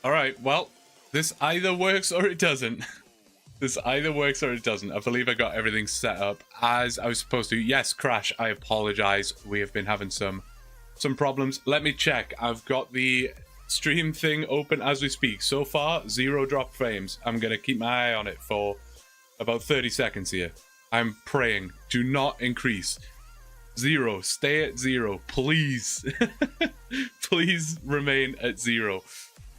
All right, well, this either works or it doesn't. This either works or it doesn't. I believe I got everything set up as I was supposed to. Yes, Crash, I apologize. We have been having some problems. Let me check. I've got the stream thing open as we speak. So far, 0 drop frames. I'm going to keep my eye on it for about 30 seconds here. I'm praying. Do not increase. 0. Stay at 0. Please. Please remain at 0.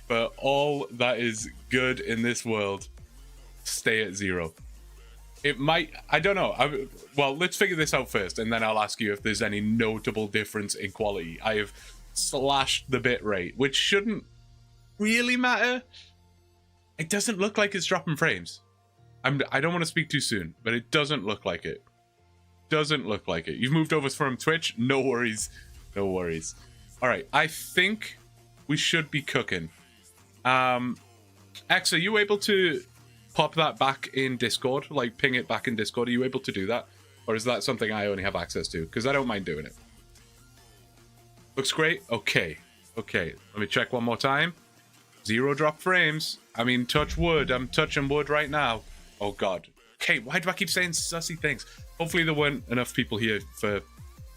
For all that is good in this world, stay at 0. It might, I don't know. Well, let's figure this out first, and then I'll ask you if there's any notable difference in quality. I have slashed the bit rate, which shouldn't really matter. It doesn't look like it's dropping frames. I don't want to speak too soon, but it doesn't look like it. Doesn't look like it. You've moved over from Twitch? No worries. No worries. All right, I think we should be cooking. X, are you able to pop that back in Discord? Like, ping it back in Discord? Are you able to do that? Or is that something I only have access to? Because I don't mind doing it. Looks great? Okay. Okay. Let me check one more time. 0 drop frames. I mean, touch wood. I'm touching wood right now. Oh, God. Okay, why do I keep saying sussy things? Hopefully there weren't enough people here for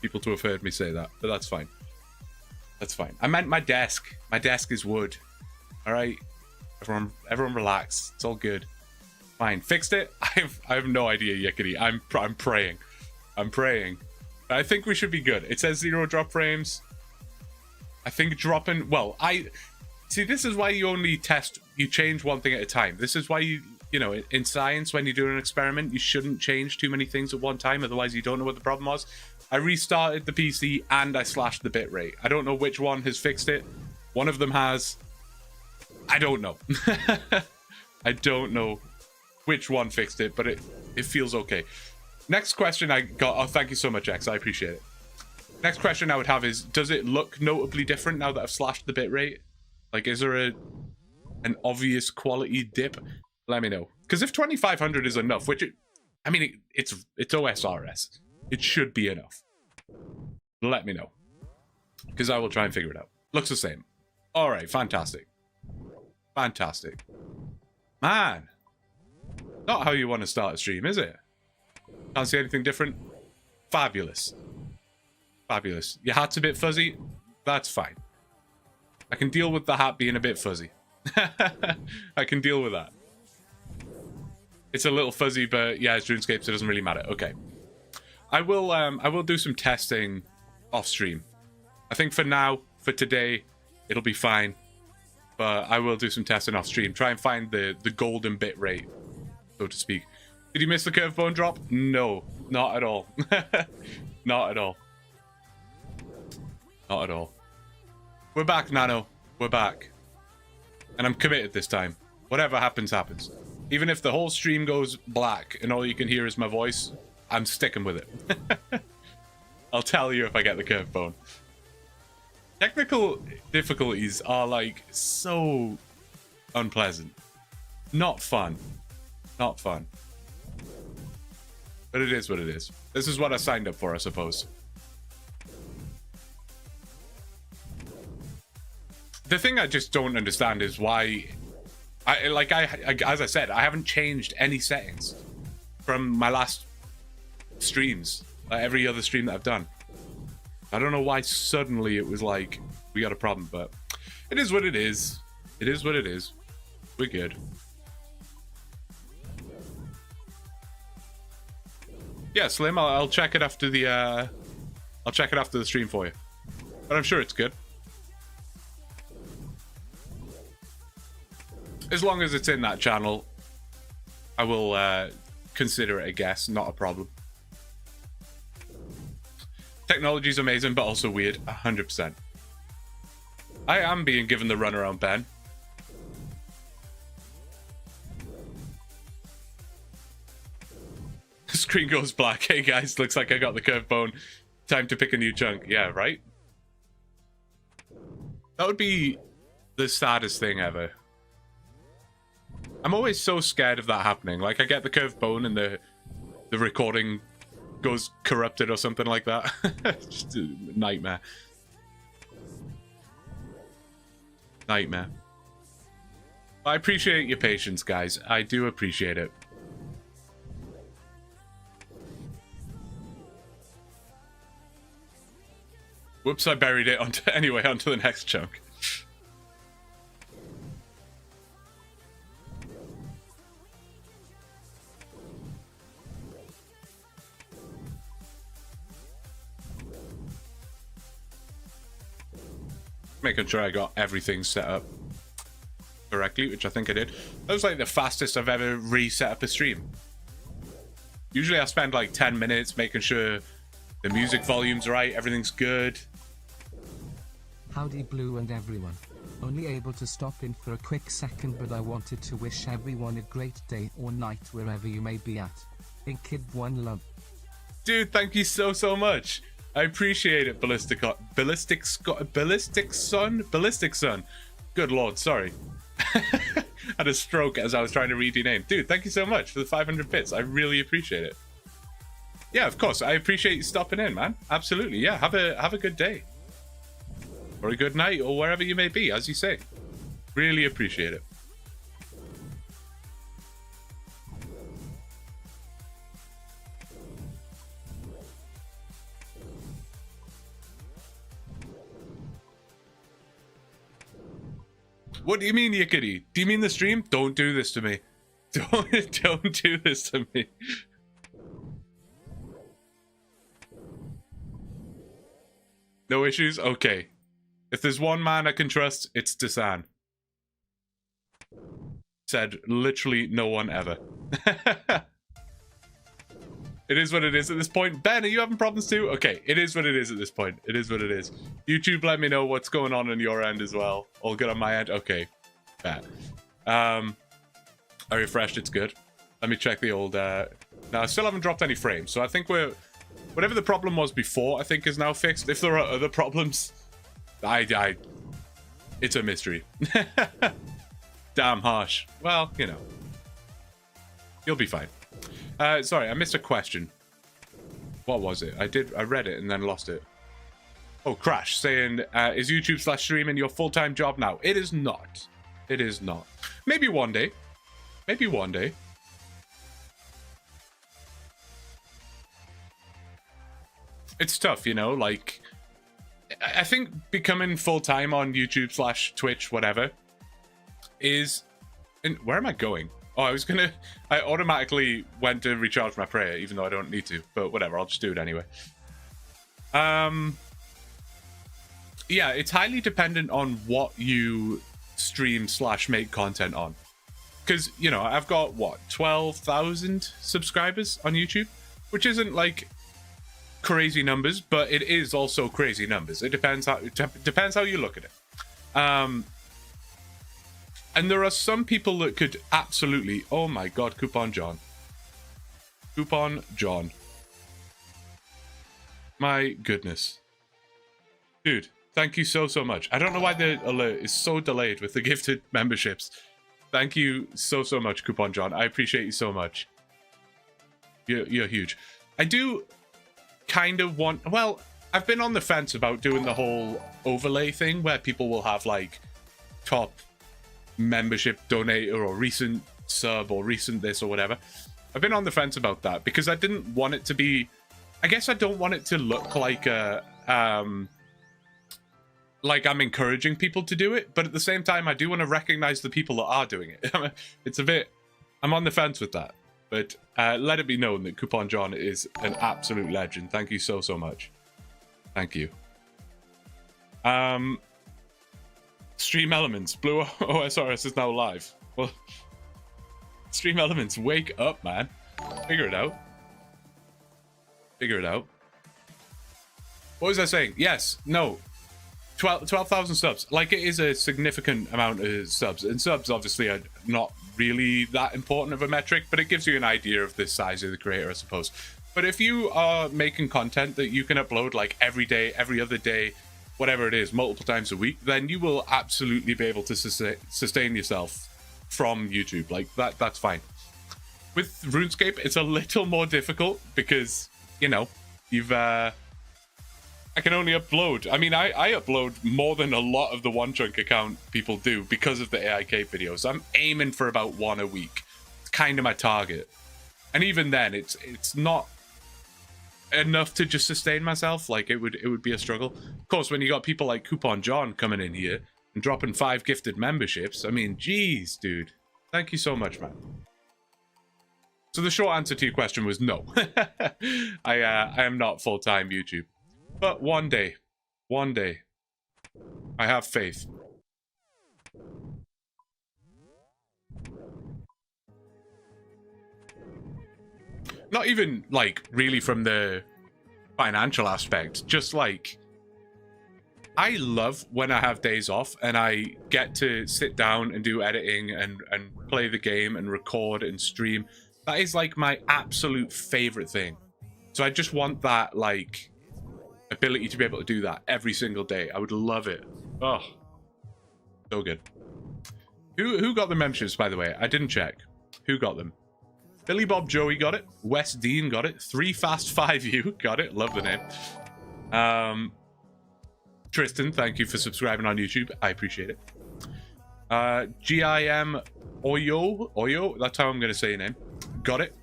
people to have heard me say that. But that's fine. That's fine. I meant my desk. My desk is wood. All right? Everyone relax. It's all good. Fine. Fixed it? I have no idea, Yickety. I'm praying. I'm praying. I think we should be good. It says 0 drop frames. I think dropping... Well, See, this is why you only test... You change one thing at a time. This is why you know, in science, when you do an experiment, you shouldn't change too many things at one time. Otherwise, you don't know what the problem was. I restarted the PC and I slashed the bitrate. I don't know which one has fixed it. One of them has. I don't know. I don't know which one fixed it, but it feels okay. Next question I got... Oh, thank you so much, X. I appreciate it. Next question I would have is, does it look notably different now that I've slashed the bitrate? Like, is there an obvious quality dip? Let me know. Because if 2500 is enough, which I mean, it's OSRS. It should be enough. Let me know. Because I will try and figure it out. Looks the same. All right, fantastic. Fantastic. Man. Not how you want to start a stream, is it? Can't see anything different. Fabulous. Fabulous. Your hat's a bit fuzzy. That's fine. I can deal with the hat being a bit fuzzy. I can deal with that. It's a little fuzzy, but yeah, it's RuneScape, so it doesn't really matter. Okay. I will do some testing off stream. I think for now, for today, it'll be fine. But I will do some testing off stream. Try and find the golden bit rate, so to speak. Did you miss the curve bone drop? No, not at all. Not at all. Not at all. We're back, Nano. We're back. And I'm committed this time. Whatever happens, happens. Even if the whole stream goes black and all you can hear is my voice, I'm sticking with it. I'll tell you if I get the curve bone. Technical difficulties are, like, so unpleasant. Not fun. Not fun. But it is what it is. This is what I signed up for, I suppose. The thing I just don't understand is why... as I said, I haven't changed any settings from my last streams. Every other stream that I've done. I don't know why suddenly it was like, we got a problem, but it is what it is. It is what it is. We're good. Yeah, Slim, I'll check it after the I'll check it after the stream for you. But I'm sure it's good. As long as it's in that channel, I will consider it a guess, not a problem. Technology's amazing, but also weird. 100%. I am being given the runaround, Ben. Screen goes black. Hey guys, looks like I got the curve bone. Time to pick a new chunk. Yeah, right? That would be the saddest thing ever. I'm always so scared of that happening. Like, I get the curved bone and the recording goes corrupted or something like that. Just a nightmare. Nightmare. I appreciate your patience, guys. I do appreciate it. Whoops, I buried it anyway, onto the next chunk. Making sure I got everything set up correctly, which I think I did. That was like the fastest I've ever reset up a stream. Usually I spend like 10 minutes making sure the music volume's right, everything's good. Howdy Blue and everyone. Only able to stop in for a quick second, but I wanted to wish everyone a great day or night wherever you may be at. Kid one love. Dude, thank you so much. I appreciate it, Ballistic Sun. Good lord, sorry. Had a stroke as I was trying to read your name. Dude, thank you so much for the 500 bits. I really appreciate it. Yeah, of course. I appreciate you stopping in, man. Absolutely. Yeah, have a good day. Or a good night, or wherever you may be, as you say. Really appreciate it. What do you mean, Yickety? Do you mean the stream? Don't do this to me. Don't do this to me. No issues? Okay. If there's one man I can trust, it's Desan. Said literally no one ever. It is what it is at this point. Ben, are you having problems too? Okay, it is what it is at this point. It is what it is. YouTube, let me know what's going on your end as well. All good on my end? Okay, bad. I refreshed, it's good. Let me check the old... Now, I still haven't dropped any frames, so I think we're... Whatever the problem was before, I think is now fixed. If there are other problems, it's a mystery. Damn harsh. Well, you know. You'll be fine. Sorry, I missed a question. What was it? I read it and then lost it. Oh, Crash saying, is YouTube/streaming your full-time job now? It is not. It is not. Maybe one day. Maybe one day. It's tough, you know, like... I think becoming full-time on YouTube/Twitch, whatever, is... Where am I going? Oh, I automatically went to recharge my prayer, even though I don't need to. But whatever, I'll just do it anyway. Yeah, it's highly dependent on what you stream/make content on. Because, you know, I've got, what, 12,000 subscribers on YouTube? Which isn't, like, crazy numbers, but it is also crazy numbers. It depends how you look at it. And there are some people that could absolutely... Oh my god, Coupon John. Coupon John. My goodness. Dude, thank you so much. I don't know why the alert is so delayed with the gifted memberships. Thank you so much, Coupon John. I appreciate you so much. You're huge. I do kind of want... Well, I've been on the fence about doing the whole overlay thing where people will have, like, top... membership donator or recent sub or recent this or whatever. I've been on the fence about that because I didn't want it to be... I guess I don't want it to look like a... like I'm encouraging people to do it, but at the same time I do want to recognize the people that are doing it. It's a bit... I'm on the fence with that. But let it be known that Coupon John is an absolute legend. Thank you so much. Thank you. Stream Elements. Blue OSRS is now live. Well, Stream Elements, wake up, man. Figure it out. Figure it out. What was I saying? Yes. No. 12,000 subs. Like, it is a significant amount of subs. And subs, obviously, are not really that important of a metric, but it gives you an idea of the size of the creator, I suppose. But if you are making content that you can upload, like, every day, every other day, whatever it is, multiple times a week, then you will absolutely be able to sustain yourself from YouTube. Like, that's fine. With RuneScape, it's a little more difficult because, you know, you've I can only upload. I mean, I upload more than a lot of the OneChunk account people do because of the AIK videos. I'm aiming for about 1 a week. It's kind of my target. And even then, it's not enough to just sustain myself. Like, it would be a struggle. Of course, when you got people like Coupon John coming in here and dropping 5 gifted memberships, I mean, geez, dude. Thank you so much, man. So the short answer to your question was no. I am not full-time YouTube. But one day, I have faith. Not even, like, really from the financial aspect. Just, like, I love when I have days off and I get to sit down and do editing and play the game and record and stream. That is, like, my absolute favorite thing. So I just want that, like, ability to be able to do that every single day. I would love it. Oh, so good. Who got the memberships, by the way? I didn't check. Who got them? Billy Bob Joey got it. Wes Dean got it. 3Fast5U got it. Love the name. Tristan, thank you for subscribing on YouTube. I appreciate it. GIM Oyo, that's how I'm going to say your name. Got it.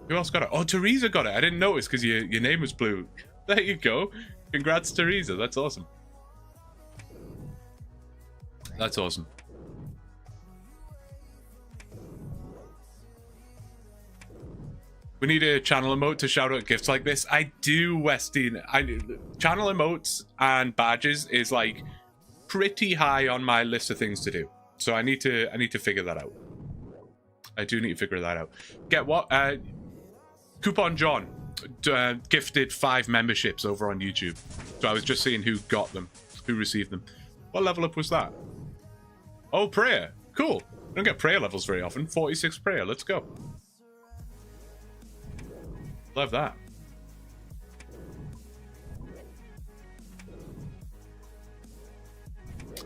Who else got it? Oh, Teresa got it. I didn't notice because your name was blue. There you go. Congrats, Teresa. That's awesome. That's awesome. We need a channel emote to shout out gifts like this. I do, Westin. Channel emotes and badges is like pretty high on my list of things to do. So I need to figure that out. I do need to figure that out. Get what? Coupon John gifted 5 memberships over on YouTube. So I was just seeing who got them, who received them. What level up was that? Oh, prayer. Cool. I don't get prayer levels very often. 46 prayer. Let's go. Love that.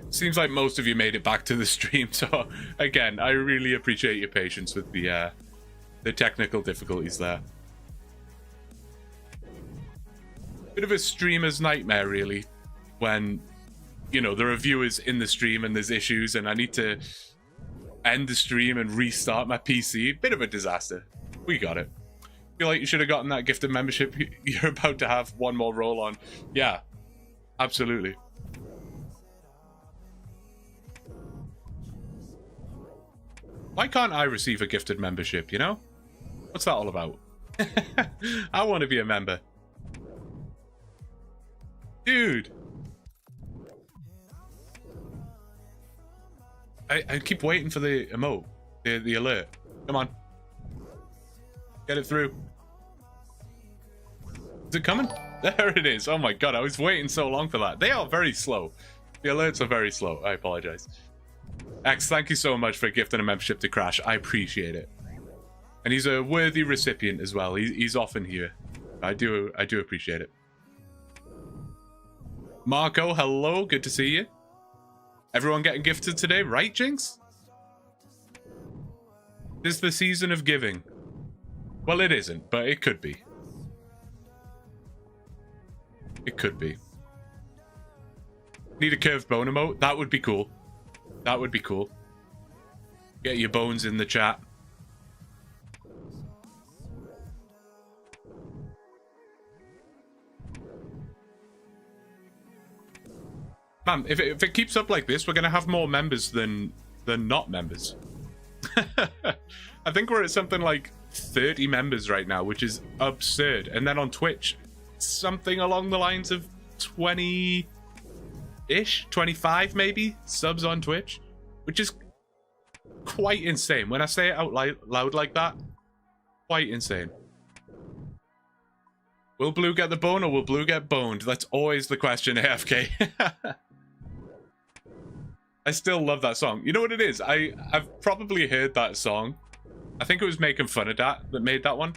Seems like most of you made it back to the stream, so again, I really appreciate your patience with the technical difficulties there. Bit of a streamer's nightmare, really, when, you know, there are viewers in the stream and there's issues and I need to end the stream and restart my PC. Bit of a disaster. We got it. Feel like you should have gotten that gifted membership. You're about to have one more roll on. Yeah, absolutely. Why can't I receive a gifted membership, you know? What's that all about? I want to be a member. Dude. I keep waiting for the emote, the alert. Come on. Get it through. Is it coming? There it is. Oh my god, I was waiting so long for that. They are very slow. The alerts are very slow. I apologize. X, thank you so much for gifting a membership to Crash. I appreciate it. And he's a worthy recipient as well. He's often here. I do appreciate it. Marco, hello. Good to see you. Everyone getting gifted today, right, Jinx? This is the season of giving. Well, it isn't, but it could be. It could be. Need a curved bone emote? That would be cool. That would be cool. Get your bones in the chat. Man, if it keeps up like this, we're going to have more members than not members. I think we're at something like 30 members right now, which is absurd. And then on Twitch, something along the lines of 20-ish, 25 maybe, subs on Twitch, which is quite insane. When I say it out loud like that, quite insane. Will Blue get the bone or will Blue get boned? That's always the question, AFK. I still love that song. You know what it is? I've probably heard that song. I think it was Making Fun of that made that one.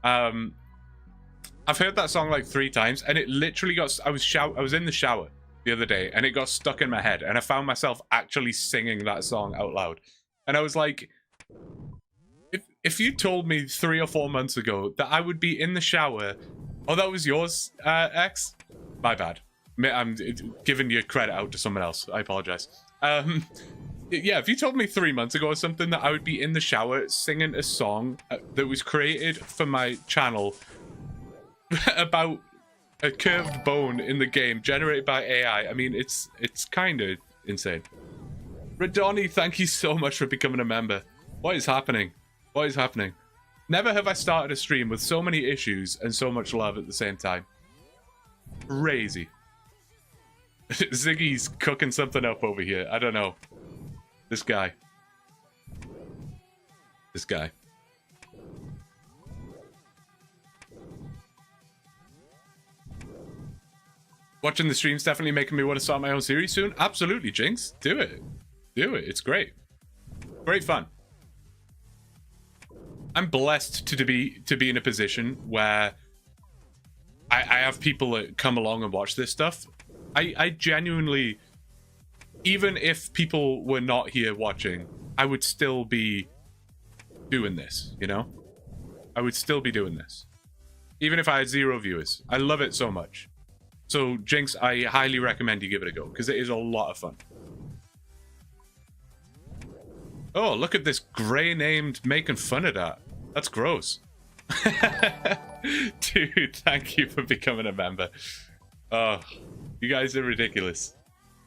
I've heard that song like 3 times, and it literally got. I was in the shower the other day, and it got stuck in my head, and I found myself actually singing that song out loud. And I was like, if you told me 3 or 4 months ago that I would be in the shower Oh, that was yours, X? My bad. I'm giving your credit out to someone else. I apologize. Yeah, if you told me 3 months ago or something that I would be in the shower singing a song that was created for my channel about a curved bone in the game generated by AI, I mean, it's kind of insane. Radoni, thank you so much for becoming a member. What is happening? What is happening? Never have I started a stream with so many issues and so much love at the same time. Crazy. Ziggy's cooking something up over here. I don't know. This guy. This guy. Watching the stream's definitely making me want to start my own series soon. Absolutely, Jinx. Do it. Do it. It's great. Great fun. I'm blessed to be in a position where I have people that come along and watch this stuff. I genuinely, even if people were not here watching, I would still be doing this, you know? I would still be doing this. Even if I had 0 viewers. I love it so much. So, Jinx, I highly recommend you give it a go, because it is a lot of fun. Oh, look at this grey named making fun of that. That's gross. Dude, thank you for becoming a member. Oh, you guys are ridiculous.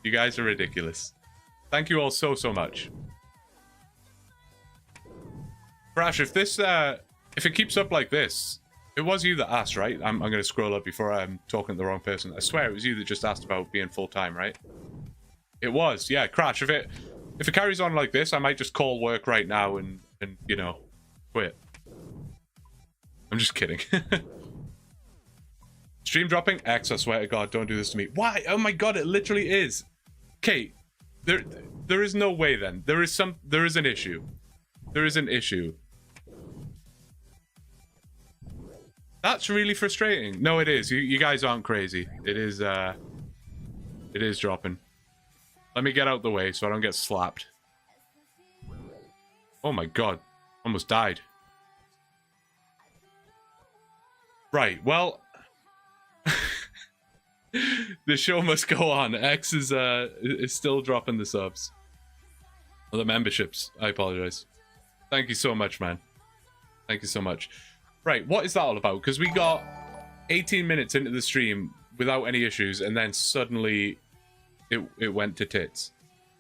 You guys are ridiculous. Thank you all so much. Crash, if this, if it keeps up like this, it was you that asked, right? I'm going to scroll up before I'm talking to the wrong person. I swear it was you that just asked about being full-time, right? It was, yeah. Crash, if it carries on like this, I might just call work right now and you know, quit. I'm just kidding. Stream dropping? X, I swear to God, don't do this to me. Why? Oh my God, it literally is. Okay, there is no way then. There is an issue. There is an issue. That's really frustrating. No, it is. You guys aren't crazy. It is dropping. Let me get out the way so I don't get slapped. Oh my God. Almost died. Right, well... the show must go on. X is still dropping the subs. Or the memberships. I apologize. Thank you so much, man. Thank you so much. Right, what is that all about? Because we got 18 minutes into the stream without any issues, and then suddenly it went to tits.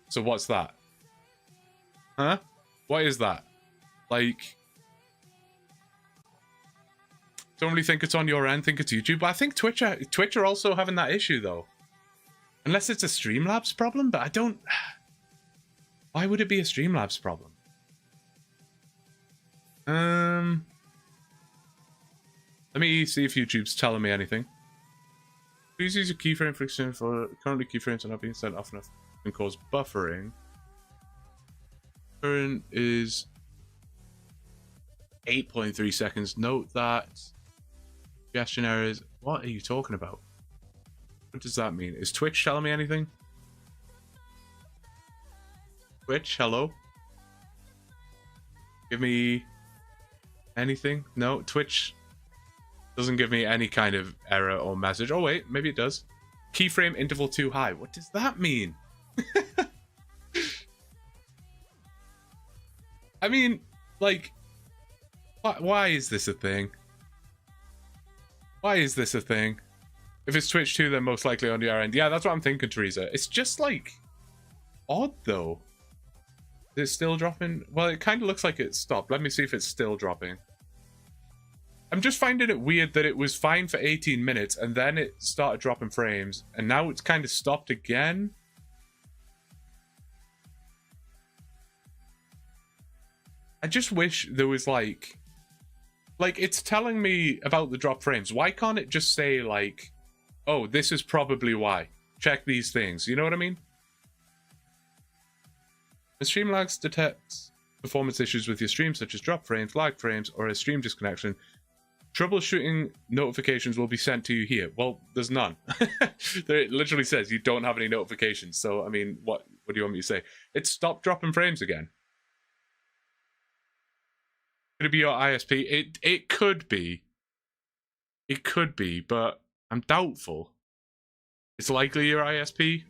So what's that? Huh? What is that? Like... Don't really think it's on your end, think it's YouTube. But I think Twitch are also having that issue, though. Unless it's a Streamlabs problem, but I don't... Why would it be a Streamlabs problem? Let me see if YouTube's telling me anything. Please use a keyframe friction for... Currently, keyframes are not being set off enough and cause buffering. Current is 8.3 seconds. Note that... Suggestion errors. What are you talking about? What does that mean? Is Twitch telling me anything? Twitch, hello? Give me anything? No, Twitch doesn't give me any kind of error or message. Oh wait, maybe it does. Keyframe interval too high. What does that mean? I mean, like, why is this a thing? Why is this a thing? If it's Twitch too, then most likely on your end. Yeah, that's what I'm thinking, Teresa. It's just, like, odd, though. Is it still dropping? Well, it kind of looks like it stopped. Let me see if it's still dropping. I'm just finding it weird that it was fine for 18 minutes, and then it started dropping frames, and now it's kind of stopped again. I just wish there was, like, it's telling me about the drop frames. Why can't it just say, like, oh, this is probably why. Check these things. You know what I mean? When Streamlabs detects performance issues with your stream, such as drop frames, lag frames, or a stream disconnection, troubleshooting notifications will be sent to you here. Well, there's none. It literally says you don't have any notifications. So, I mean, what do you want me to say? It stopped dropping frames again. Could it be your ISP? It could be. It could be, but I'm doubtful. It's likely your ISP.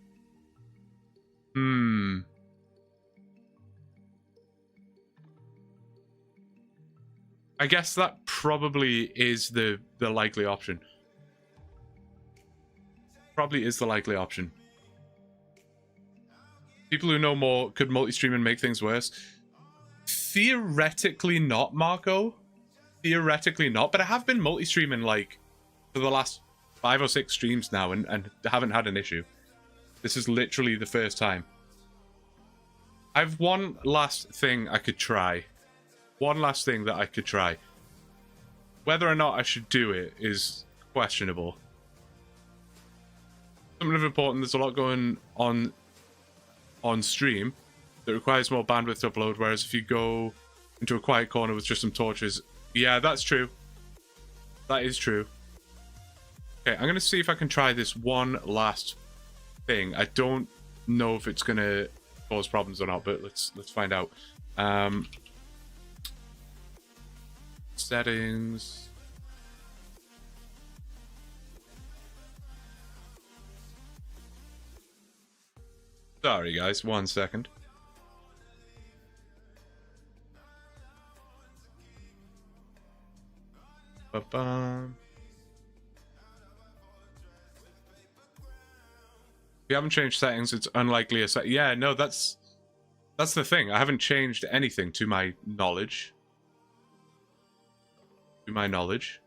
I guess that probably is the likely option. Probably is the likely option. People who know more could multi-stream and make things worse. Theoretically not, Marco. Theoretically not, but I have been multi-streaming like for the last 5 or 6 streams now and haven't had an issue. This is literally the first time. I have one last thing I could try. One last thing that I could try. Whether or not I should do it is questionable. Something of important, there's a lot going on stream that requires more bandwidth to upload, whereas if you go into a quiet corner with just some torches... Yeah, that's true. That is true. Okay, I'm going to see if I can try this one last thing. I don't know if it's going to cause problems or not, but let's find out. Settings. Sorry guys, 1 second. Ba-bum. If you haven't changed settings, it's unlikely a set. Yeah, no, that's the thing. I haven't changed anything to my knowledge. To my knowledge.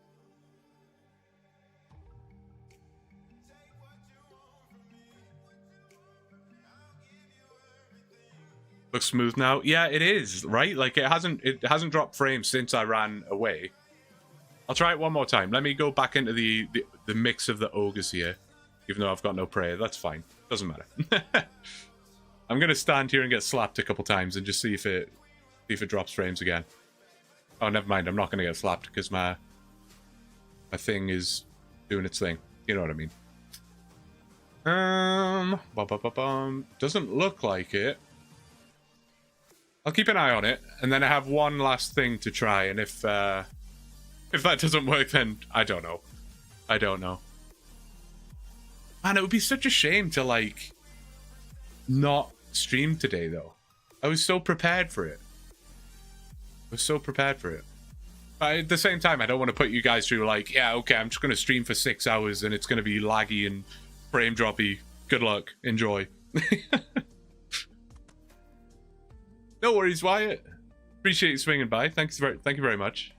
Looks smooth now. Yeah, it is, right? Like it hasn't dropped frames since I ran away. I'll try it one more time. Let me go back into the mix of the ogres here. Even though I've got no prayer, that's fine. Doesn't matter. I'm gonna stand here and get slapped a couple times and just see if it drops frames again. Oh, never mind. I'm not gonna get slapped because my thing is doing its thing. You know what I mean? Doesn't look like it. I'll keep an eye on it, and then I have one last thing to try. And if that doesn't work, then I don't know. I don't know. Man, it would be such a shame to, like, not stream today, though. I was so prepared for it. But at the same time, I don't want to put you guys through, like, yeah, okay, I'm just going to stream for 6 hours and it's going to be laggy and frame droppy. Good luck. Enjoy. No worries, Wyatt. Appreciate you swinging by. Thank you very much.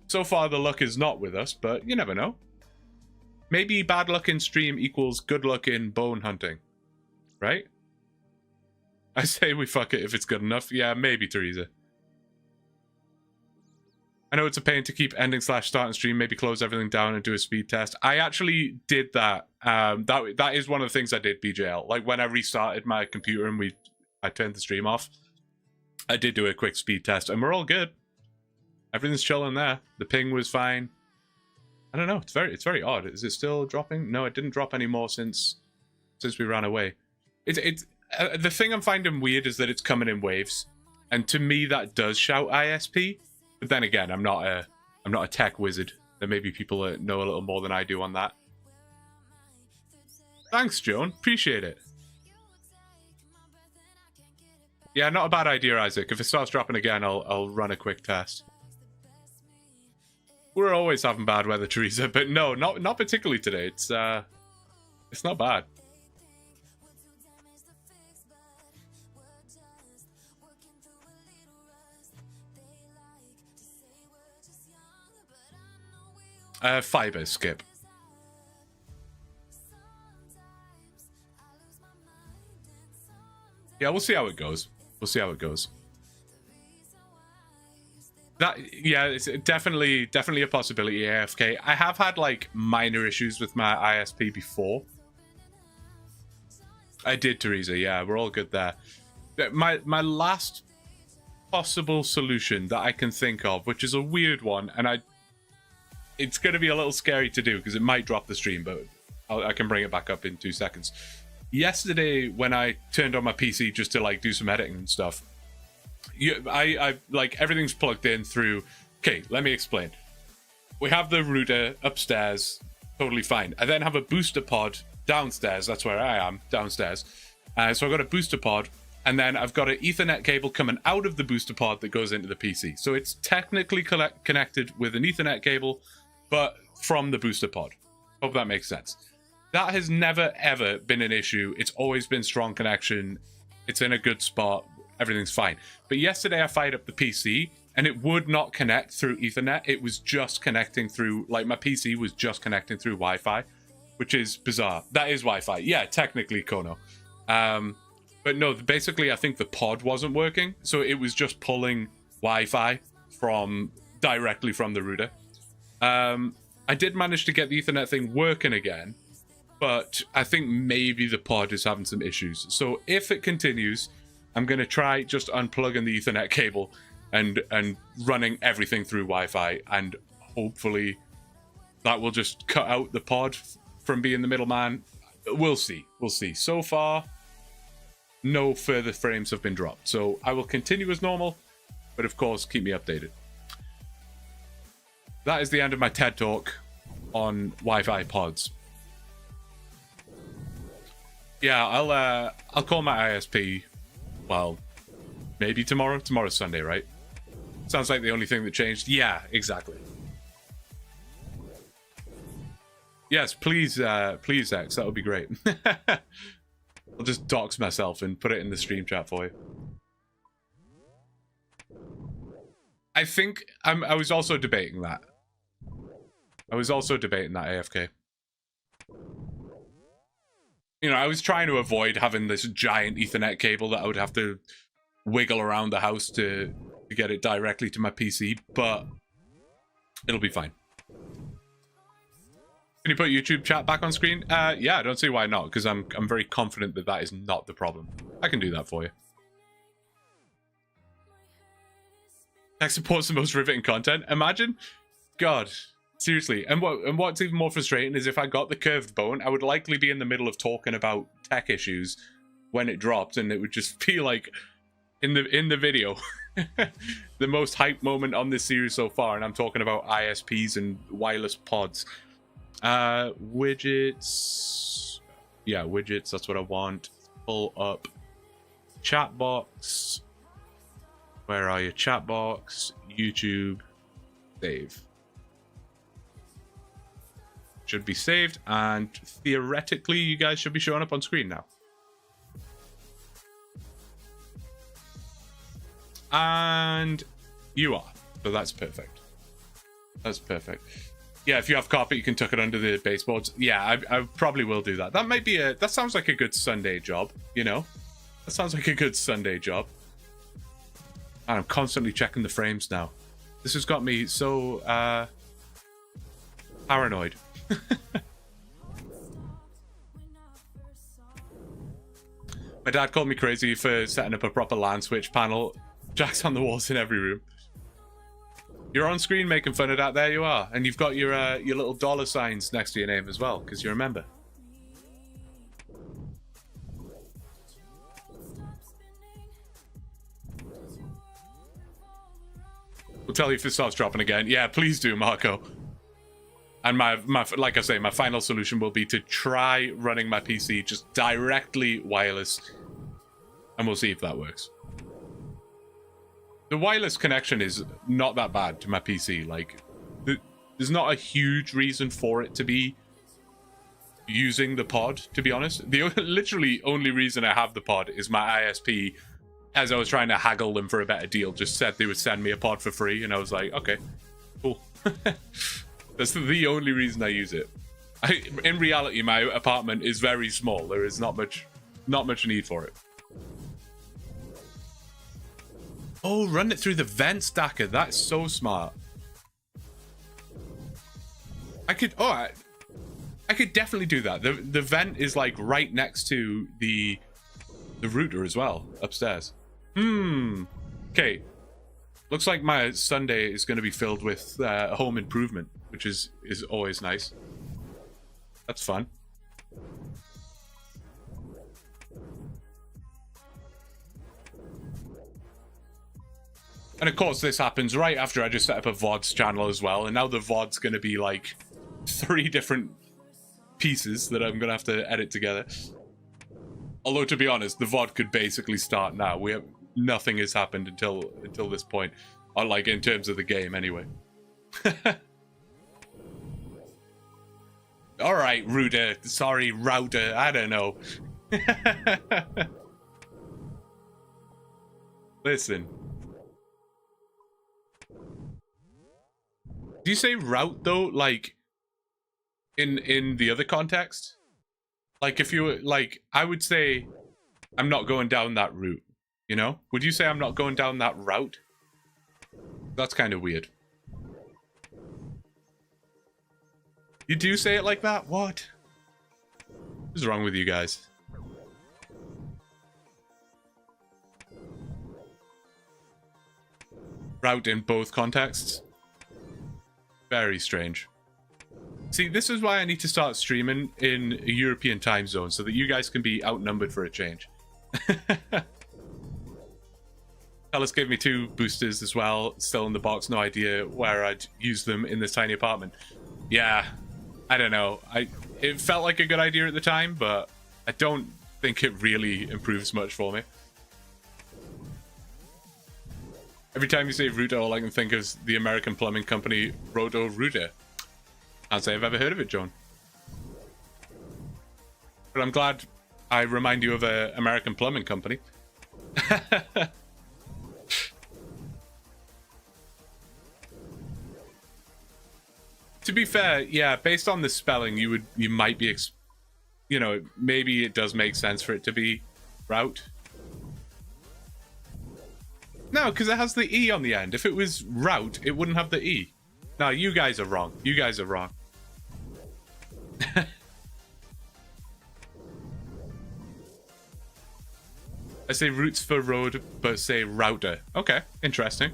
So far, the luck is not with us, but you never know. Maybe bad luck in stream equals good luck in bone hunting. Right? I say we fuck it if it's good enough. Yeah, maybe, Teresa. I know it's a pain to keep ending / starting stream, maybe close everything down and do a speed test. I actually did that. That is one of the things I did, BJL. Like, when I restarted my computer and I turned the stream off, I did do a quick speed test, and we're all good. Everything's chilling there. The ping was fine. I don't know. It's very odd. Is it still dropping? No, it didn't drop anymore since we ran away. The thing I'm finding weird is that it's coming in waves, and to me that does shout ISP. But then again, I'm not a tech wizard. There may be people that know a little more than I do on that. Thanks, Joan. Appreciate it. Yeah, not a bad idea, Isaac. If it starts dropping again, I'll run a quick test. We're always having bad weather, Teresa, but no, not particularly today. It's not bad. Fiber skip. Yeah, we'll see how it goes. Yeah, it's definitely a possibility, AFK. I have had, like, minor issues with my ISP before. I did, Teresa, yeah, we're all good there. My last possible solution that I can think of, which is a weird one, and it's going to be a little scary to do, because it might drop the stream, but I can bring it back up in 2 seconds. Yesterday, when I turned on my PC just to, like, do some editing and stuff, I like, everything's plugged in through... Okay, let me explain. we have the router upstairs, totally fine. I then have a booster pod downstairs. That's where I am, downstairs. So I've got a booster pod, and then I've got an Ethernet cable coming out of the booster pod that goes into the PC. So it's technically connected with an Ethernet cable, but from the booster pod. Hope that makes sense. That has never, ever been an issue. It's always been strong connection. It's in a good spot. Everything's fine. But yesterday I fired up the PC, and it would not connect through Ethernet. It was just connecting through, like, my PC was just connecting through Wi-Fi, which is bizarre. That is Wi-Fi. Yeah, technically, Kono. But no, basically, I think the pod wasn't working, so it was just pulling Wi-Fi directly from the router. I did manage to get the Ethernet thing working again, but I think maybe the pod is having some issues. So if it continues, I'm going to try just unplugging the Ethernet cable and running everything through Wi-Fi, and hopefully that will just cut out the pod from being the middleman. We'll see. We'll see. So far, no further frames have been dropped. So I will continue as normal, but of course, keep me updated. That is the end of my TED Talk on Wi-Fi pods. Yeah, I'll call my ISP, well, maybe tomorrow. Tomorrow's Sunday, right? Sounds like the only thing that changed. Yeah, exactly. Yes, please, please, X. That would be great. I'll just dox myself and put it in the stream chat for you. I think I was also debating that. I was also debating that AFK. You know, I was trying to avoid having this giant Ethernet cable that I would have to wiggle around the house to get it directly to my PC, but it'll be fine. Can you put YouTube chat back on screen? Yeah, I don't see why not, because I'm very confident that that is not the problem. I can do that for you. Tech supports the most riveting content. Imagine, God, seriously. And what's even more frustrating is if I got the curved bone, I would likely be in the middle of talking about tech issues when it dropped, and it would just be like in the video, the most hype moment on this series so far, and I'm talking about ISPs and wireless pods. Widgets. Yeah, widgets, that's what I want. Pull up chat box. Where are you? Chat box, YouTube, save. Should be saved, and theoretically you guys should be showing up on screen now. And you are. So that's perfect. That's perfect. Yeah, if you have carpet, you can tuck it under the baseboards. Yeah, I probably will do that. That might be that sounds like a good Sunday job, you know? That sounds like a good Sunday job. And I'm constantly checking the frames now. This has got me so paranoid. My dad called me crazy for setting up a proper LAN switch panel. Jacks on the walls in every room. You're on screen making fun of that. There you are, and you've got your little dollar signs next to your name as well, because you're a member. We'll tell you if it starts dropping again. Yeah, please do, Marco. And my like I say, my final solution will be to try running my PC just directly wireless, and we'll see if that works. The wireless connection is not that bad to my PC. Like, there's not a huge reason for it to be using the pod, to be honest. The literally only reason I have the pod is my ISP, as I was trying to haggle them for a better deal, just said they would send me a pod for free, and I was like, okay, cool. That's the only reason I use it. In reality, my apartment is very small. There is not much need for it. Oh, run it through the vent stacker. That's so smart. I could definitely do that. The vent is like right next to the router as well, upstairs. Okay. Looks like my Sunday is going to be filled with home improvement, which is always nice. That's fun. And of course, this happens right after I just set up a VODs channel as well. And now the VOD's going to be like 3 different pieces that I'm going to have to edit together. Although, to be honest, the VOD could basically start now. Nothing has happened until this point. Or like in terms of the game, anyway. Alright, Router. Sorry, Router. I don't know. Listen. Do you say route, though, like, in the other context? Like, if you were, like, I would say, I'm not going down that route, you know? Would you say I'm not going down that route? That's kind of weird. You do say it like that? What? What's wrong with you guys? Route in both contexts? Very strange. See, this is why I need to start streaming in a European time zone so that you guys can be outnumbered for a change. Alice gave me 2 boosters as well, still in the box, no idea where I'd use them in this tiny apartment. Yeah, I don't know. It felt like a good idea at the time, but I don't think it really improves much for me. Every time you say router, all I can think is the American plumbing company Roto-Rooter. Can't say I've ever heard of it, John. But I'm glad I remind you of an American plumbing company. To be fair, yeah, based on the spelling, you might be, you know, maybe it does make sense for it to be route. No, because it has the E on the end. If it was route, it wouldn't have the E. No, you guys are wrong. You guys are wrong. I say routes for road, but say router. Okay, interesting.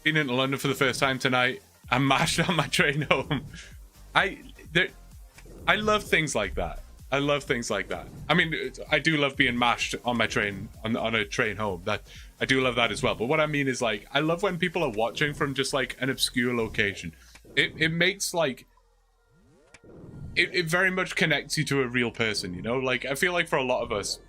Been into London for the first time tonight. I'm mashed on my train home. I love things like that. I love things like that. I mean, I do love being mashed on my train, on a train home. That I do love that as well. But what I mean is, like, I love when people are watching from just like an obscure location. It makes like it very much connects you to a real person, you know? Like, I feel like for a lot of us,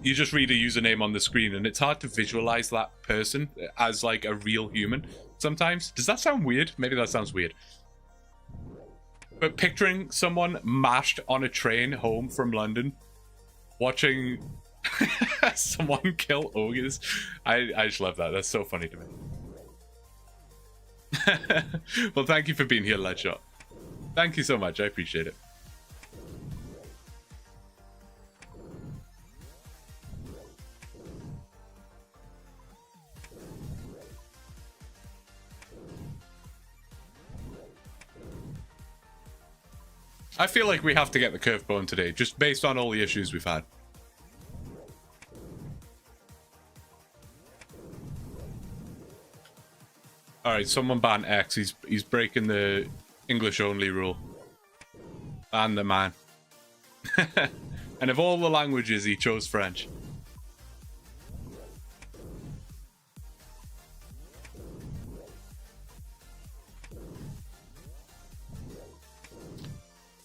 you just read a username on the screen and it's hard to visualize that person as like a real human sometimes. Does that sound weird? Maybe that sounds weird. But picturing someone mashed on a train home from London, watching someone kill ogres, I just love that. That's so funny to me. Well, thank you for being here, Leadshot. Thank you so much. I appreciate it. I feel like we have to get the curve bone today, just based on all the issues we've had. Alright, someone ban X. He's breaking the English only rule. Ban the man. And of all the languages, he chose French.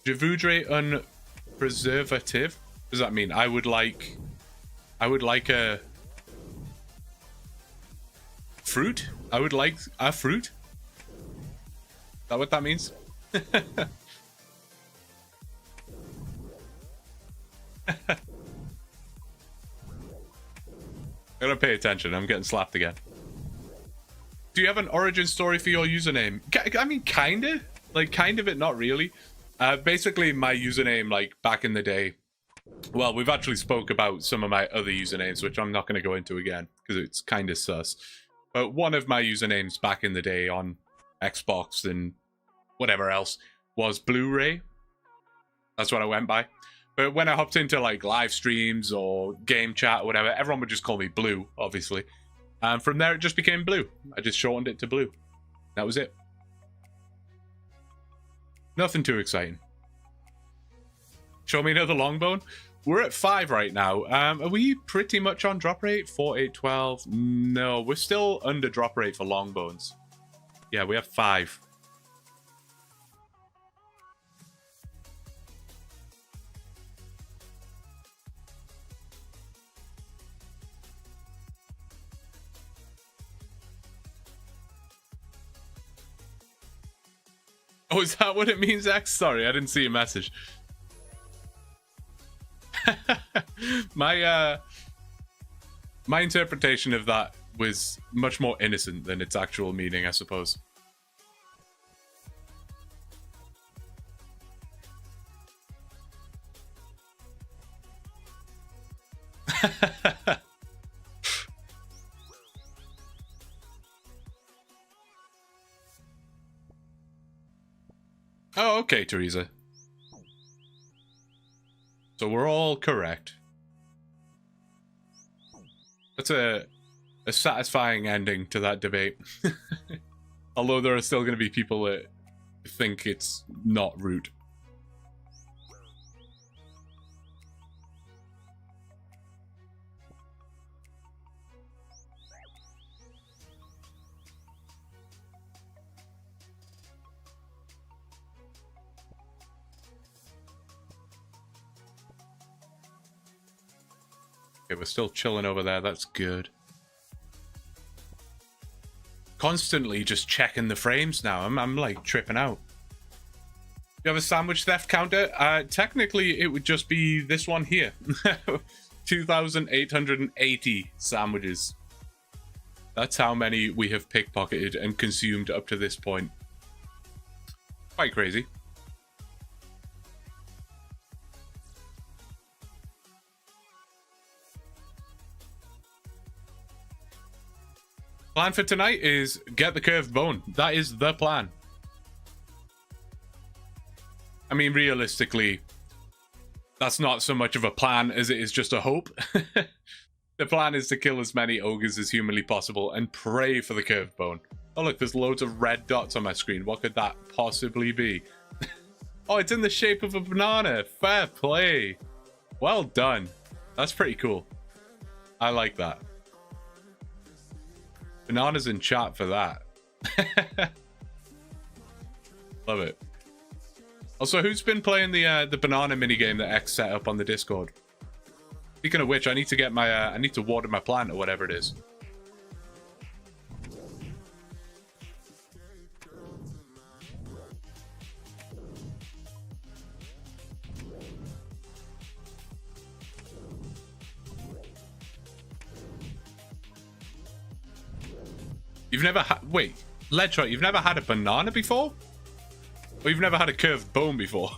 Je voudrais un préservatif. What does that mean? I would like a fruit? I would like a fruit? Is that what that means? I gotta pay attention. I'm getting slapped again. Do you have an origin story for your username? I mean, kinda. Like, kind of it, not really. Basically, my username, like, back in the day... Well, we've actually spoke about some of my other usernames, which I'm not going to go into again, because it's kind of sus. But one of my usernames back in the day on Xbox and whatever else was Blu-ray. That's what I went by. But when I hopped into, like, live streams or game chat or whatever, everyone would just call me Blue, obviously. And from there, it just became Blue. I just shortened it to Blue. That was it. Nothing too exciting. Show me another long bone. We're at 5 right now. Are we pretty much on drop rate? 4, 8, 12. No, we're still under drop rate for long bones. Yeah, we have 5. Oh, is that what it means, X? Sorry, I didn't see your message. My interpretation of that was much more innocent than its actual meaning, I suppose. Oh, okay, Teresa. So we're all correct. That's a satisfying ending to that debate. Although there are still going to be people that think it's not root. Okay, we're still chilling over there. That's good. Constantly just checking the frames now. I'm like tripping out. You have a sandwich theft counter? Technically, it would just be this one here. 2,880 sandwiches. That's how many we have pickpocketed and consumed up to this point. Quite crazy. Plan for tonight is get the curved bone. That is the plan. I mean, realistically, that's not so much of a plan as it is just a hope. The plan is to kill as many ogres as humanly possible and pray for the curved bone. Oh look, there's loads of red dots on my screen. What could that possibly be? Oh, it's in the shape of a banana. Fair play. Well done. That's pretty cool. I like that. Banana's in chat for that. Love it. Also, who's been playing the banana minigame that X set up on the Discord? Speaking of which, I need to get my I need to water my plant or whatever it is. You've never had... Wait, Ledshot, you've never had a banana before? Or you've never had a curved bone before?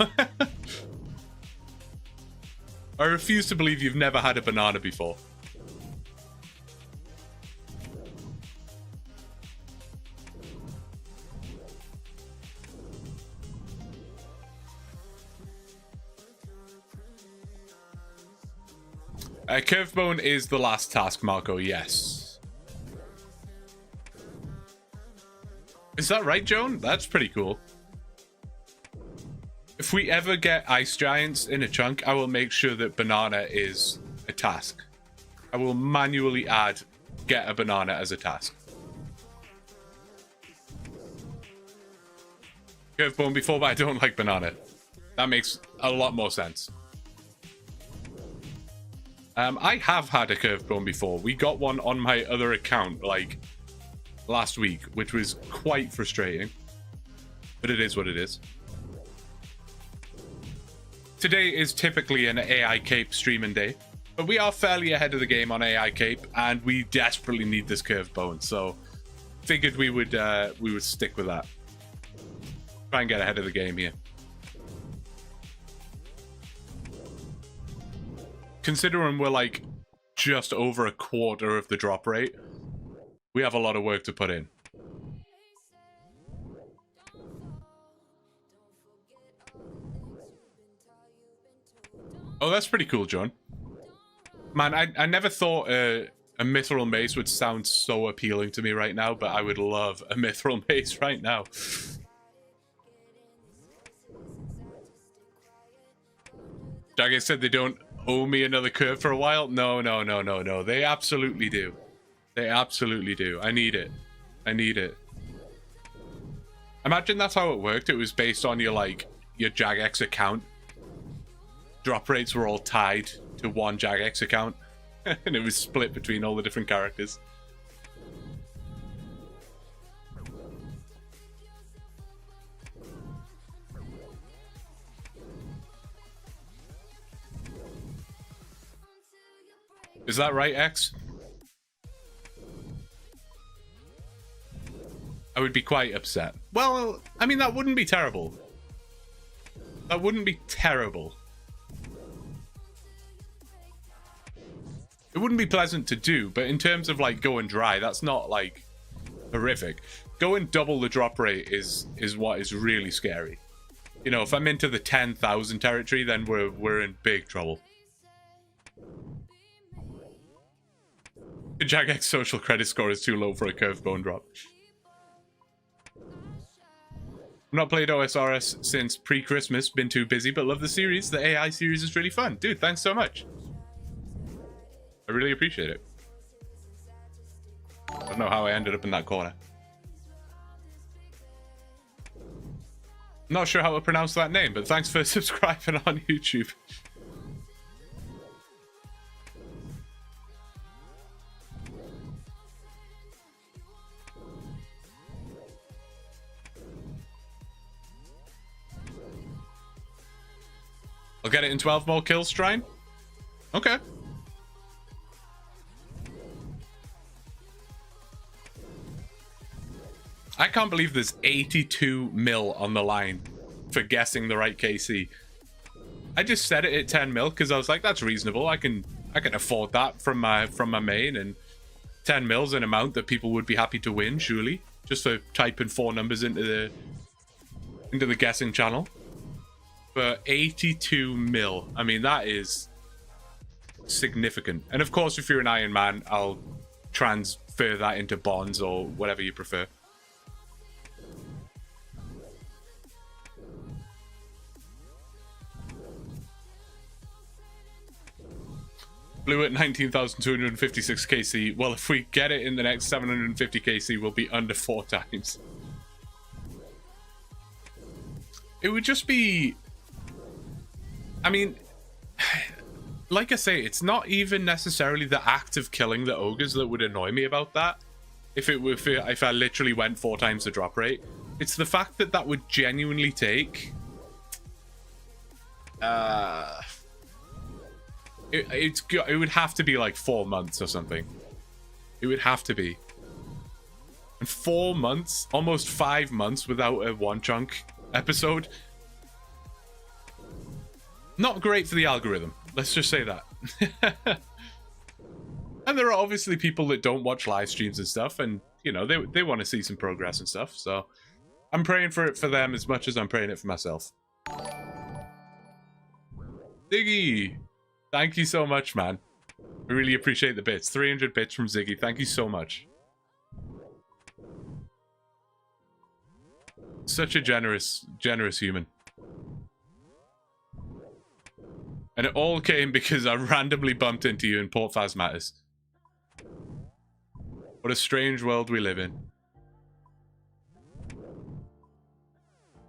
I refuse to believe you've never had a banana before. Curved bone is the last task, Marco, yes. Is that right, Joan? That's pretty cool. If we ever get ice giants in a chunk, I will make sure that banana is a task. I will manually add get a banana as a task. Curved bone before, but I don't like banana. That makes a lot more sense. I have had a curved bone before. We got one on my other account, like, last week, which was quite frustrating. But it is what it is. Today is typically an AI cape streaming day, but we are fairly ahead of the game on AI cape, and we desperately need this curved bone, so figured we would stick with that. Try and get ahead of the game here. Considering we're like just over a quarter of the drop rate, we have a lot of work to put in. Oh, that's pretty cool, John. Man, I never thought a mithril mace would sound so appealing to me right now, but I would love a mithril mace right now. Jagged said they don't owe me another curve for a while. No, no, no, no, no. They absolutely do. They absolutely do. I need it. I need it. Imagine that's how it worked. It was based on your, like, your Jagex account. Drop rates were all tied to one Jagex account. And it was split between all the different characters. Is that right, X? I would be quite upset. Well, I mean, that wouldn't be terrible. That wouldn't be terrible. It wouldn't be pleasant to do, but in terms of, like, going dry, that's not, like, horrific. Going double the drop rate is what is really scary. You know, if I'm into the 10,000 territory, then we're in big trouble. The Jagex social credit score is too low for a curved bone drop. I've not played OSRS since pre-Christmas, been too busy, but love the series. The AI series is really fun. Dude, thanks so much. I really appreciate it. I don't know how I ended up in that corner. Not sure how to pronounce that name, but thanks for subscribing on YouTube. I'll get it in 12 more kills, Shrine. Okay. I can't believe there's 82 mil on the line for guessing the right KC. I just set it at 10 mil because I was like, that's reasonable. I can afford that from my main, and 10 mil's an amount that people would be happy to win, surely. Just for typing 4 numbers into the guessing channel. But 82 mil, I mean, that is significant. And of course, if you're an Ironman, I'll transfer that into bonds or whatever you prefer. Blue at 19,256 KC. Well, if we get it in the next 750 KC, we'll be under 4 times. It would just be... I mean, like I say, it's not even necessarily the act of killing the ogres that would annoy me about that. If I literally went 4 times the drop rate, it's the fact that that would genuinely take. It would have to be like 4 months or something. It would have to be. And 4 months, almost 5 months without a OneChunk episode. Not great for the algorithm. Let's just say that. And there are obviously people that don't watch live streams and stuff, and you know they want to see some progress and stuff. So I'm praying for it for them as much as I'm praying it for myself. Ziggy, thank you so much, man. I really appreciate the bits. 300 bits from Ziggy. Thank you so much. Such a generous human. And it all came because I randomly bumped into you in Port Phasmatis. What a strange world we live in.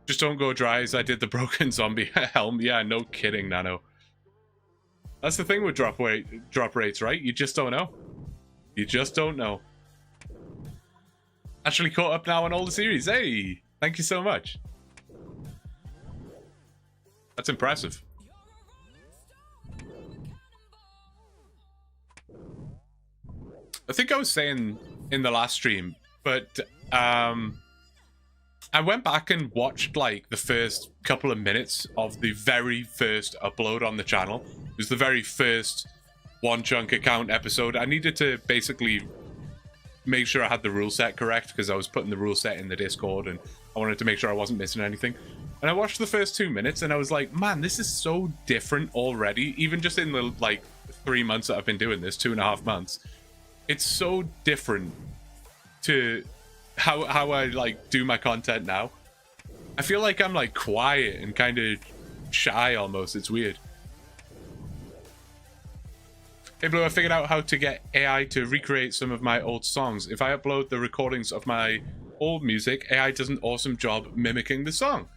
Just don't go dry as I did the broken zombie helm. Yeah, no kidding, Nano. That's the thing with drop rates, right? You just don't know. You just don't know. Actually caught up now on all the series. Hey, thank you so much. That's impressive. I think I was saying in the last stream, but I went back and watched like the first couple of minutes of the very first upload on the channel. It was the very first OneChunk account episode. I needed to basically make sure I had the rule set correct because I was putting the rule set in the Discord and I wanted to make sure I wasn't missing anything. And I watched the first 2 minutes and I was like, man, this is so different already. Even just in the like 3 months that I've been doing this, 2.5 months. It's so different to how I like do my content now. I feel like I'm like quiet and kind of shy almost. It's weird. Hey Blue, I figured out how to get AI to recreate some of my old songs. If I upload the recordings of my old music, AI does an awesome job mimicking the song.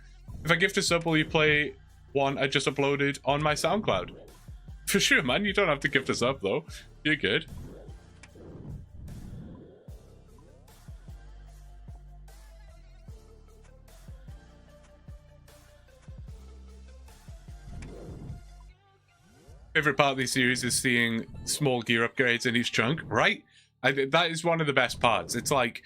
If I gift a sub, will you play one I just uploaded on my SoundCloud? For sure, man. You don't have to gift us up, though. You're good. Favorite part of this series is seeing small gear upgrades in each chunk, right? That is one of the best parts. It's like,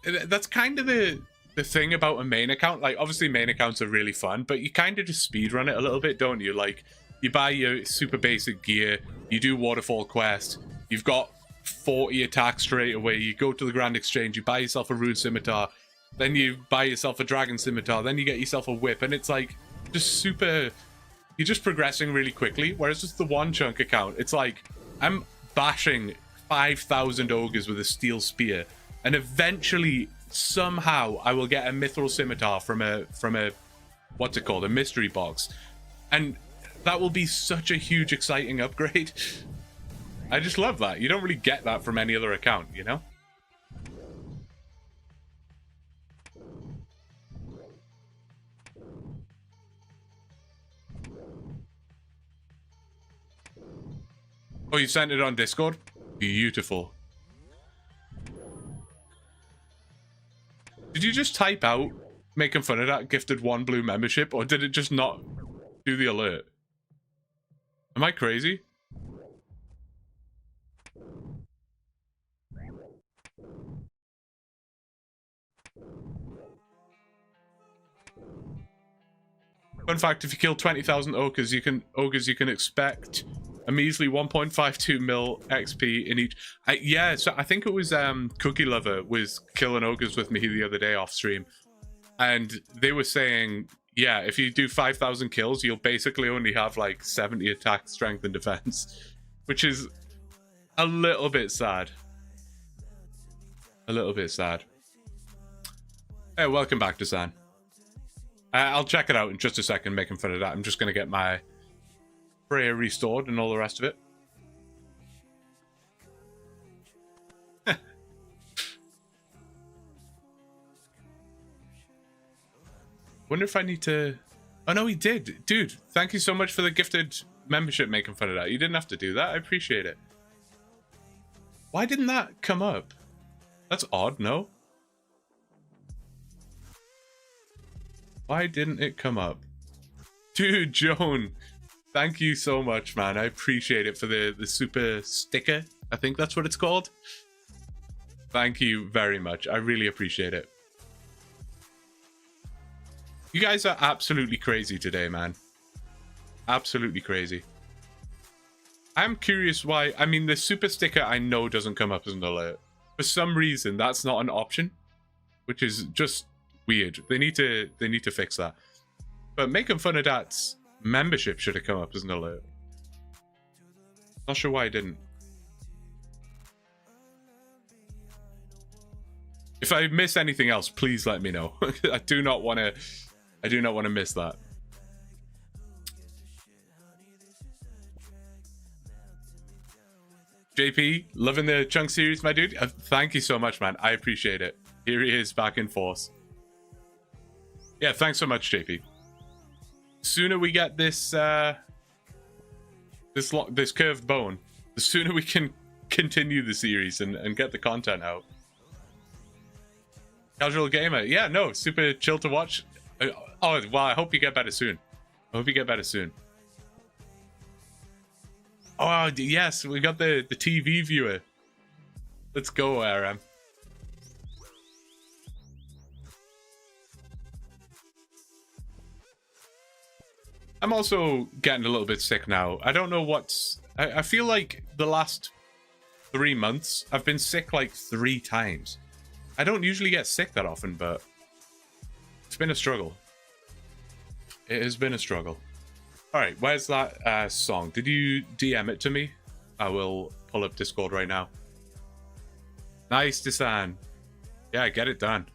that's kind of the thing about a main account. Like, obviously main accounts are really fun, but you kind of just speedrun it a little bit, don't you? Like, you buy your super basic gear, you do waterfall quest, you've got 40 attacks straight away, you go to the Grand Exchange, you buy yourself a rune scimitar, then you buy yourself a dragon scimitar, then you get yourself a whip, and it's like, just super... You're just progressing really quickly, whereas just the OneChunk account, it's like, I'm bashing 5,000 ogres with a steel spear, and eventually, somehow, I will get a mithril scimitar from a what's it called, a mystery box, and that will be such a huge, exciting upgrade. I just love that. You don't really get that from any other account, you know? Oh, you sent it on Discord? Beautiful. Did you just type out making fun of that gifted 1 blue membership, or did it just not do the alert? Am I crazy? Fun fact, if you kill 20,000 ogres, you can expect a measly 1.52 mil XP in each. Yeah, so I think it was Cookie Lover was killing ogres with me the other day off stream, and they were saying, yeah, if you do 5,000 kills, you'll basically only have like 70 attack, strength, and defense, which is a little bit sad. A little bit sad. Hey, welcome back to San. I'll check it out in just a second, making fun of that. I'm just going to get my prayer restored and all the rest of it. Wonder if I need to... Oh no, he did. Dude, thank you so much for the gifted membership making fun of that. You didn't have to do that. I appreciate it. Why didn't that come up? That's odd, no? Why didn't it come up? Dude, Joan, thank you so much, man. I appreciate it for the super sticker. I think that's what it's called. Thank you very much. I really appreciate it. You guys are absolutely crazy today, man. Absolutely crazy. I'm curious why. I mean, the super sticker I know doesn't come up as an alert. For some reason, that's not an option, which is just weird. They need to fix that. But making fun of that's membership should have come up as an alert. Not sure why I didn't. If I miss anything else, please let me know. I do not want to miss that. JP, loving the chunk series, my dude. Thank you so much, man. I appreciate it. Here he is, back in force. Yeah, thanks so much, JP. Sooner we get this this curved bone, the sooner we can continue the series and get the content out. Casual gamer, yeah, no, super chill to watch. Oh, well, I hope you get better soon. I hope you get better soon. Oh, yes, we got the TV viewer. Let's go, RM. I'm also getting a little bit sick now. I don't know what's... I feel like the last 3 months, I've been sick like 3 times. I don't usually get sick that often, but it's been a struggle. It has been a struggle. All right, where's that song? Did you DM it to me? I will pull up Discord right now. Nice, Desan. Yeah, get it done.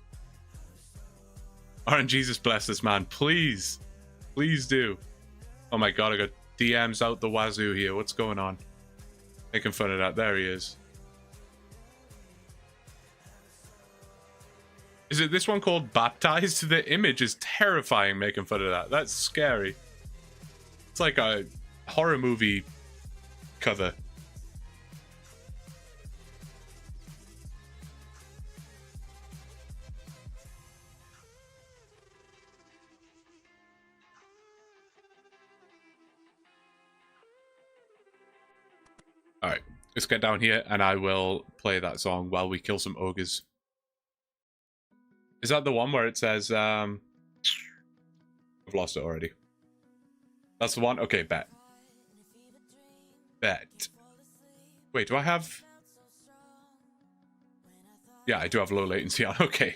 RNGesus Jesus bless this man. Please. Please do. Oh my god, I got DMs out the wazoo here. What's going on? Making fun of that. There he is. Is it this one called Baptized? The image is terrifying making fun of that. That's scary. It's like a horror movie cover. Alright, let's get down here and I will play that song while we kill some ogres. Is that the one where it says, I've lost it already. That's the one? Okay, bet. Bet. Wait, do I have... Yeah, I do have low latency on. Okay.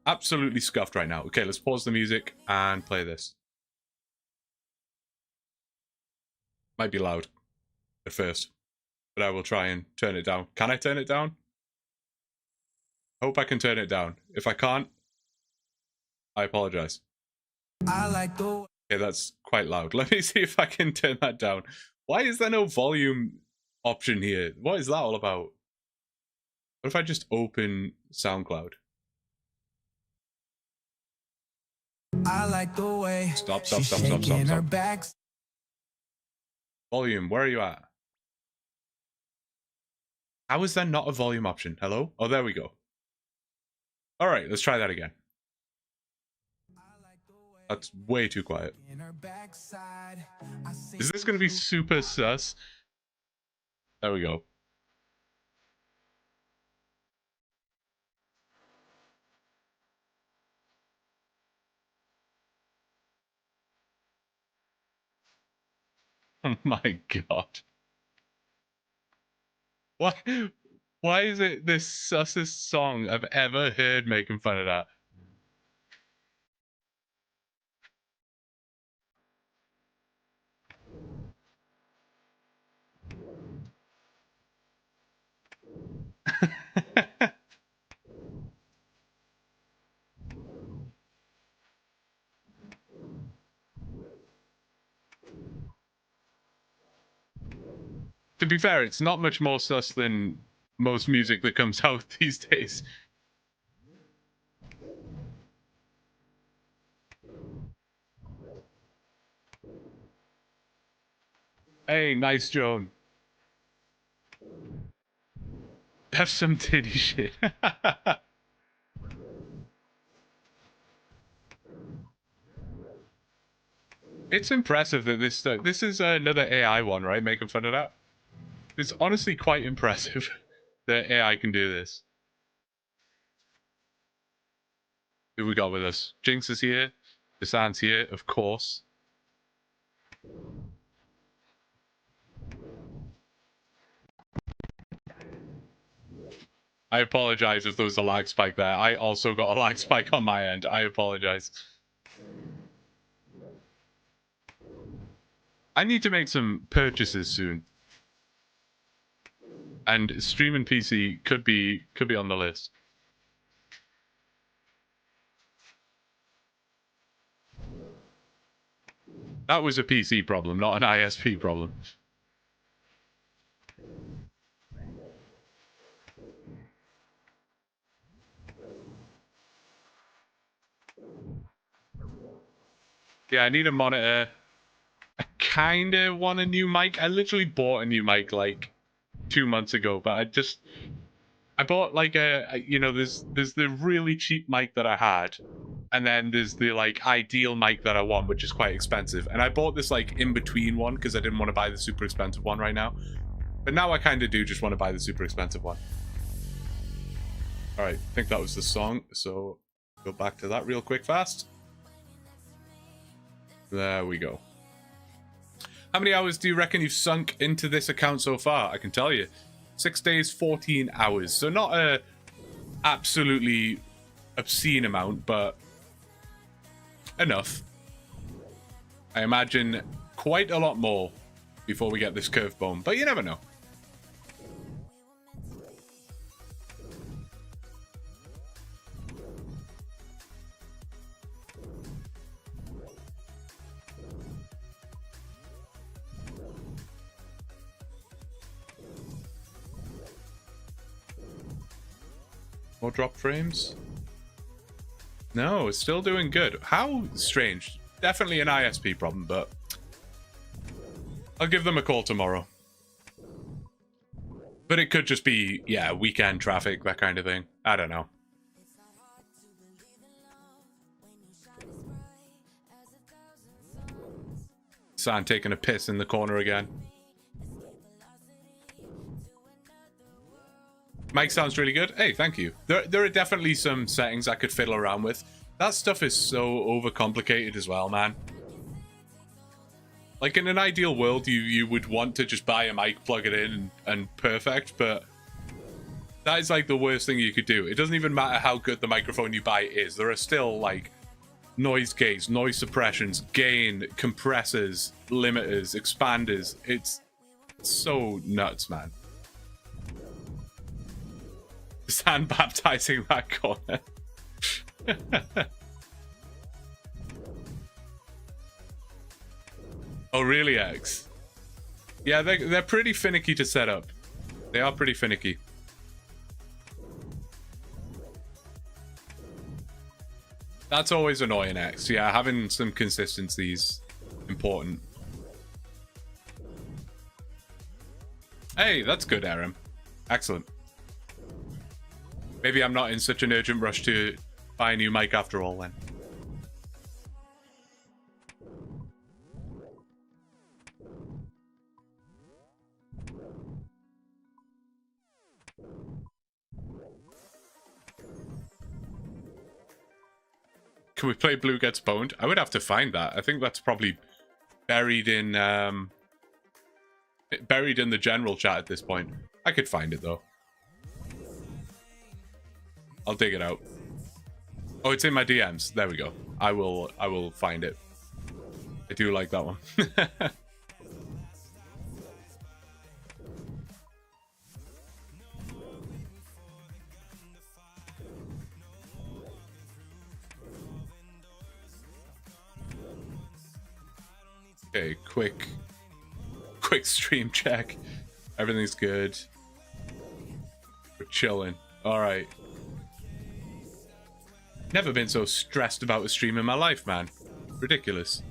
Absolutely scuffed right now. Okay, let's pause the music and play this. Might be loud at first, but I will try and turn it down. Can I turn it down? Hope I can turn it down. If I can't, I apologize. Okay, that's quite loud. Let me see if I can turn that down. Why is there no volume option here? What is that all about? What if I just open SoundCloud? I like the way Stop. Volume, where are you at? How is there not a volume option? Hello? Oh, there we go. Alright, let's try that again. That's way too quiet. Is this going to be super sus? There we go. Oh my god. Why is it the sussest song I've ever heard making fun of that? To be fair, it's not much more sus than most music that comes out these days. Hey, nice Joan. That's some titty shit. It's impressive that this is another AI one, right? Making fun of that. It's honestly quite impressive that AI can do this. Who we got with us? Jinx is here. Desan's here, of course. I apologize if there was a lag spike there. I also got a lag spike on my end. I apologize. I need to make some purchases soon. And streaming PC could be on the list. That was a PC problem, not an ISP problem. Yeah, I need a monitor. I kind of want a new mic. I literally bought a new mic like 2 months ago, but I bought like there's the really cheap mic that I had, and then there's the like ideal mic that I want, which is quite expensive. And I bought this like in between one because I didn't want to buy the super expensive one right now. But now I kind of do just want to buy the super expensive one. All right, I think that was the song. So go back to that real quick fast. There we go. How many hours do you reckon you've sunk into this account so far? I can tell you. 6 days, 14 hours. So not a absolutely obscene amount, but enough. I imagine quite a lot more before we get this curve bone, but you never know. More drop frames? No, it's still doing good. How strange. Definitely an ISP problem, but I'll give them a call tomorrow. But it could just be, yeah, weekend traffic, that kind of thing. I don't know. San taking a piss in the corner again. Mic sounds really good. Hey, thank you. There are definitely some settings I could fiddle around with. That stuff is so overcomplicated as well, man. Like, in an ideal world, you would want to just buy a mic, plug it in, and perfect, but that is, like, the worst thing you could do. It doesn't even matter how good the microphone you buy is. There are still, like, noise gates, noise suppressions, gain, compressors, limiters, expanders. It's so nuts, man. Sand baptizing that corner. Oh, really, X? Yeah, they're pretty finicky to set up. They are pretty finicky. That's always annoying, X. Yeah, having some consistency is important. Hey, that's good, Aaron. Excellent. Maybe I'm not in such an urgent rush to buy a new mic after all, then. Can we play Blue Gets Boned? I would have to find that. I think that's probably buried in the general chat at this point. I could find it, though. I'll dig it out. Oh, it's in my DMs. There we go. I will find it. I do like that one. Okay, quick stream check. Everything's good. We're chilling. All right. Never been so stressed about a stream in my life, man. Ridiculous.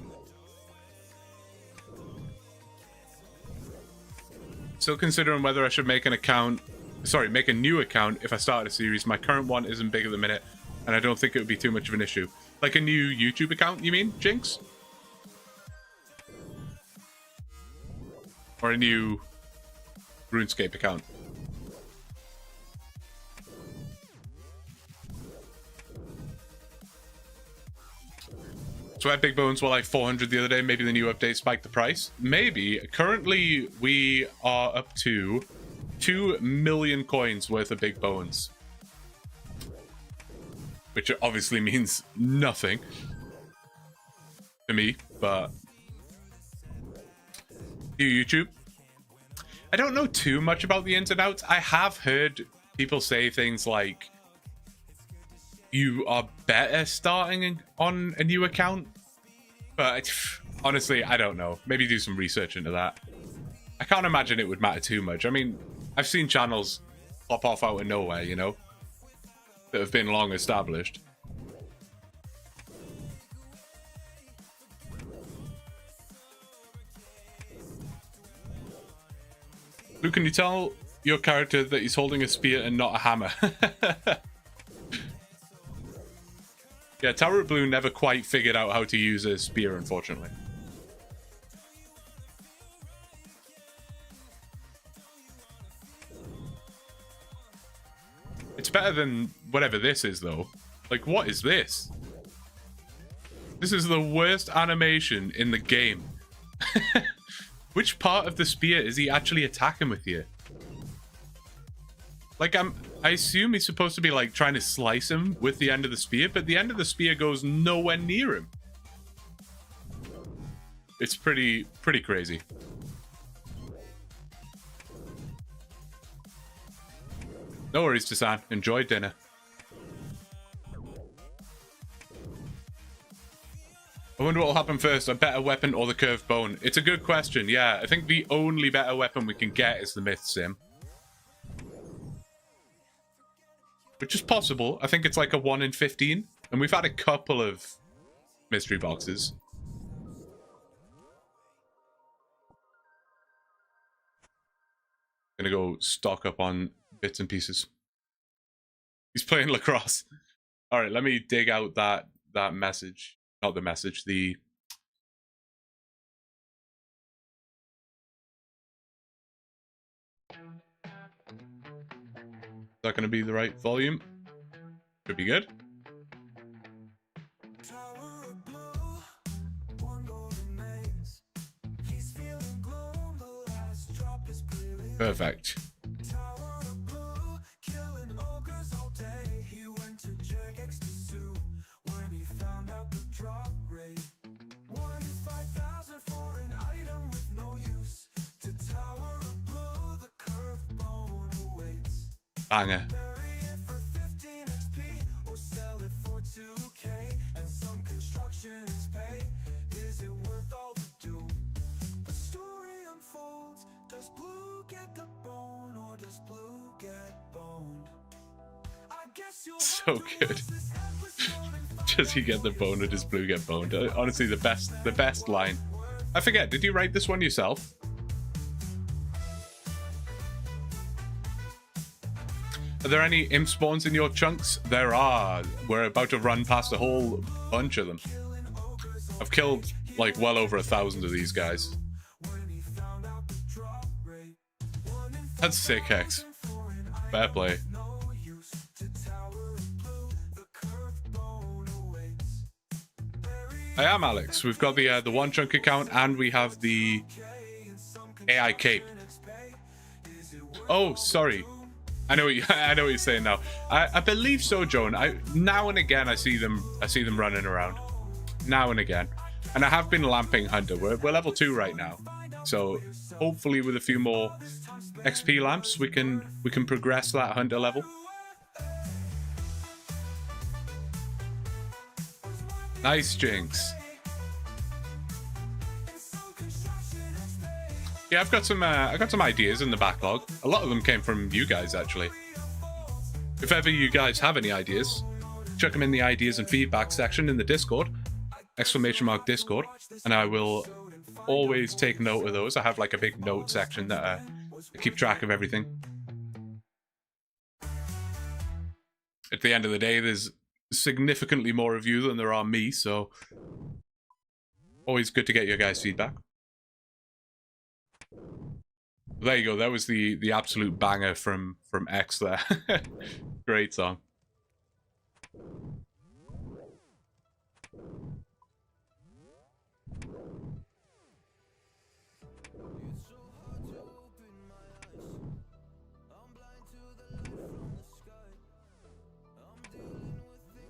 Still considering whether I should make an account. Sorry, make a new account if I start a series. My current one isn't big at the minute, and I don't think it would be too much of an issue. Like a new YouTube account, you mean, Jinx? Or a new RuneScape account? So I had Big Bones were like 400 the other day. Maybe the new update spiked the price. Maybe. Currently, we are up to 2 million coins worth of Big Bones. Which obviously means nothing to me, but... YouTube. I don't know too much about the ins and outs. I have heard people say things like you are better starting on a new account, but honestly, I don't know. Maybe do some research into that. I can't imagine it would matter too much. I mean, I've seen channels pop off out of nowhere, you know, that have been long established. Luke, can you tell your character that he's holding a spear and not a hammer? Yeah, Tower of Blue never quite figured out how to use a spear, unfortunately. It's better than whatever this is, though. Like, what is this? This is the worst animation in the game. Which part of the spear is he actually attacking with here? Like, I assume he's supposed to be, like, trying to slice him with the end of the spear, but the end of the spear goes nowhere near him. It's pretty crazy. No worries, Jasan. Enjoy dinner. I wonder what will happen first, a better weapon or the curved bone? It's a good question, yeah. I think the only better weapon we can get is the Myth Sim. which is possible. I think it's like a 1 in 15, and we've had a couple of mystery boxes. Gonna go stock up on bits and pieces. He's playing lacrosse. All right, let me dig out that message. Not the message, the... Is that going to be the right volume? Should be good. Perfect. Banger. So good. Does he get the bone or does Blue get boned? Honestly, the best line. I forget, did you write this one yourself? Are there any imp spawns in your chunks? There are. We're about to run past a whole bunch of them. I've killed like well over 1,000 of these guys. That's sick, Hex. Fair play. I am Alex. We've got the OneChunk account and we have the AI cape. Oh, sorry. I know what you're saying now. I believe so, Joan. Now and again I see them running around. Now and again. And I have been lamping Hunter. We're level 2 right now. So hopefully with a few more XP lamps we can progress that Hunter level. Nice, Jinx. Yeah, I got some ideas in the backlog. A lot of them came from you guys, actually. If ever you guys have any ideas, chuck them in the ideas and feedback section in the Discord, !Discord, and I will always take note of those. I have like a big note section that I keep track of everything. At the end of the day, there's significantly more of you than there are me, so always good to get your guys' feedback. There you go. That was the absolute banger from X there. Great song.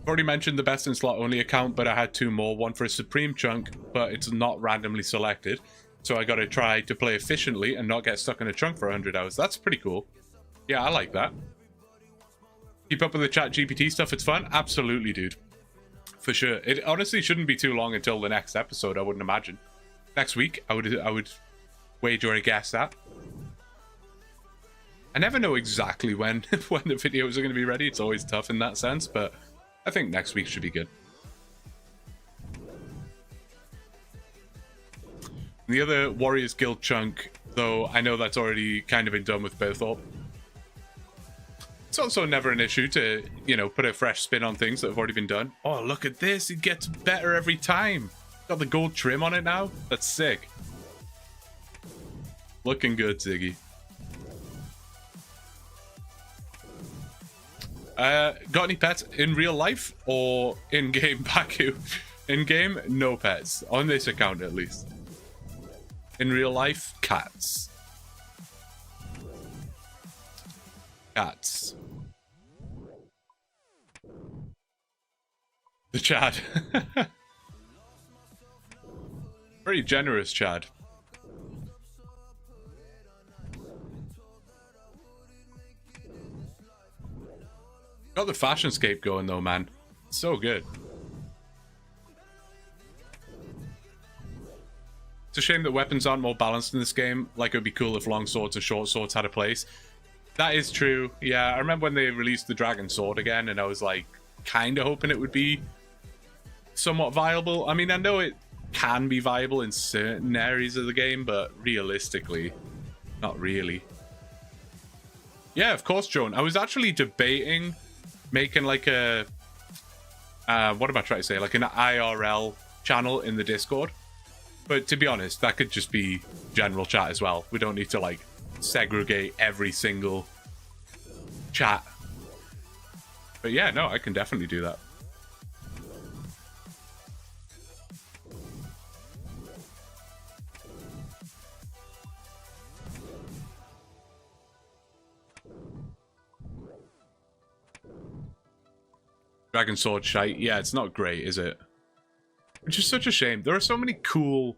I've already mentioned the best in slot only account, but I had 2 more. One for a Supreme chunk, but it's not randomly selected. So I got to try to play efficiently and not get stuck in a chunk for 100 hours. That's pretty cool. Yeah, I like that. Keep up with the chat GPT stuff. It's fun. Absolutely, dude. For sure. It honestly shouldn't be too long until the next episode, I wouldn't imagine. Next week, I would wager a guess at. I never know exactly when the videos are going to be ready. It's always tough in that sense, but I think next week should be good. The other Warriors Guild chunk, though, I know that's already kind of been done with Berthorpe. It's also never an issue to, you know, put a fresh spin on things that have already been done. Oh, look at this. It gets better every time. Got the gold trim on it now. That's sick. Looking good, Ziggy. Got any pets in real life or in-game, Baku? In-game, no pets. On this account, at least. In real life, cats. Cats. The Chad. Very generous, Chad. Got the fashion scape going though, man. So good. It's a shame that weapons aren't more balanced in this game. Like, it would be cool if long swords and short swords had a place. That is true. Yeah, I remember when they released the Dragon Sword again, and I was like, kind of hoping it would be somewhat viable. I mean, I know it can be viable in certain areas of the game, but realistically, not really. Yeah, of course, Joan. I was actually debating making like a what am I trying to say? Like an IRL channel in the Discord. But to be honest, that could just be general chat as well. We don't need to like segregate every single chat. But yeah, no, I can definitely do that. Dragon Sword shite. Yeah, it's not great, is it? Which is such a shame. There are so many cool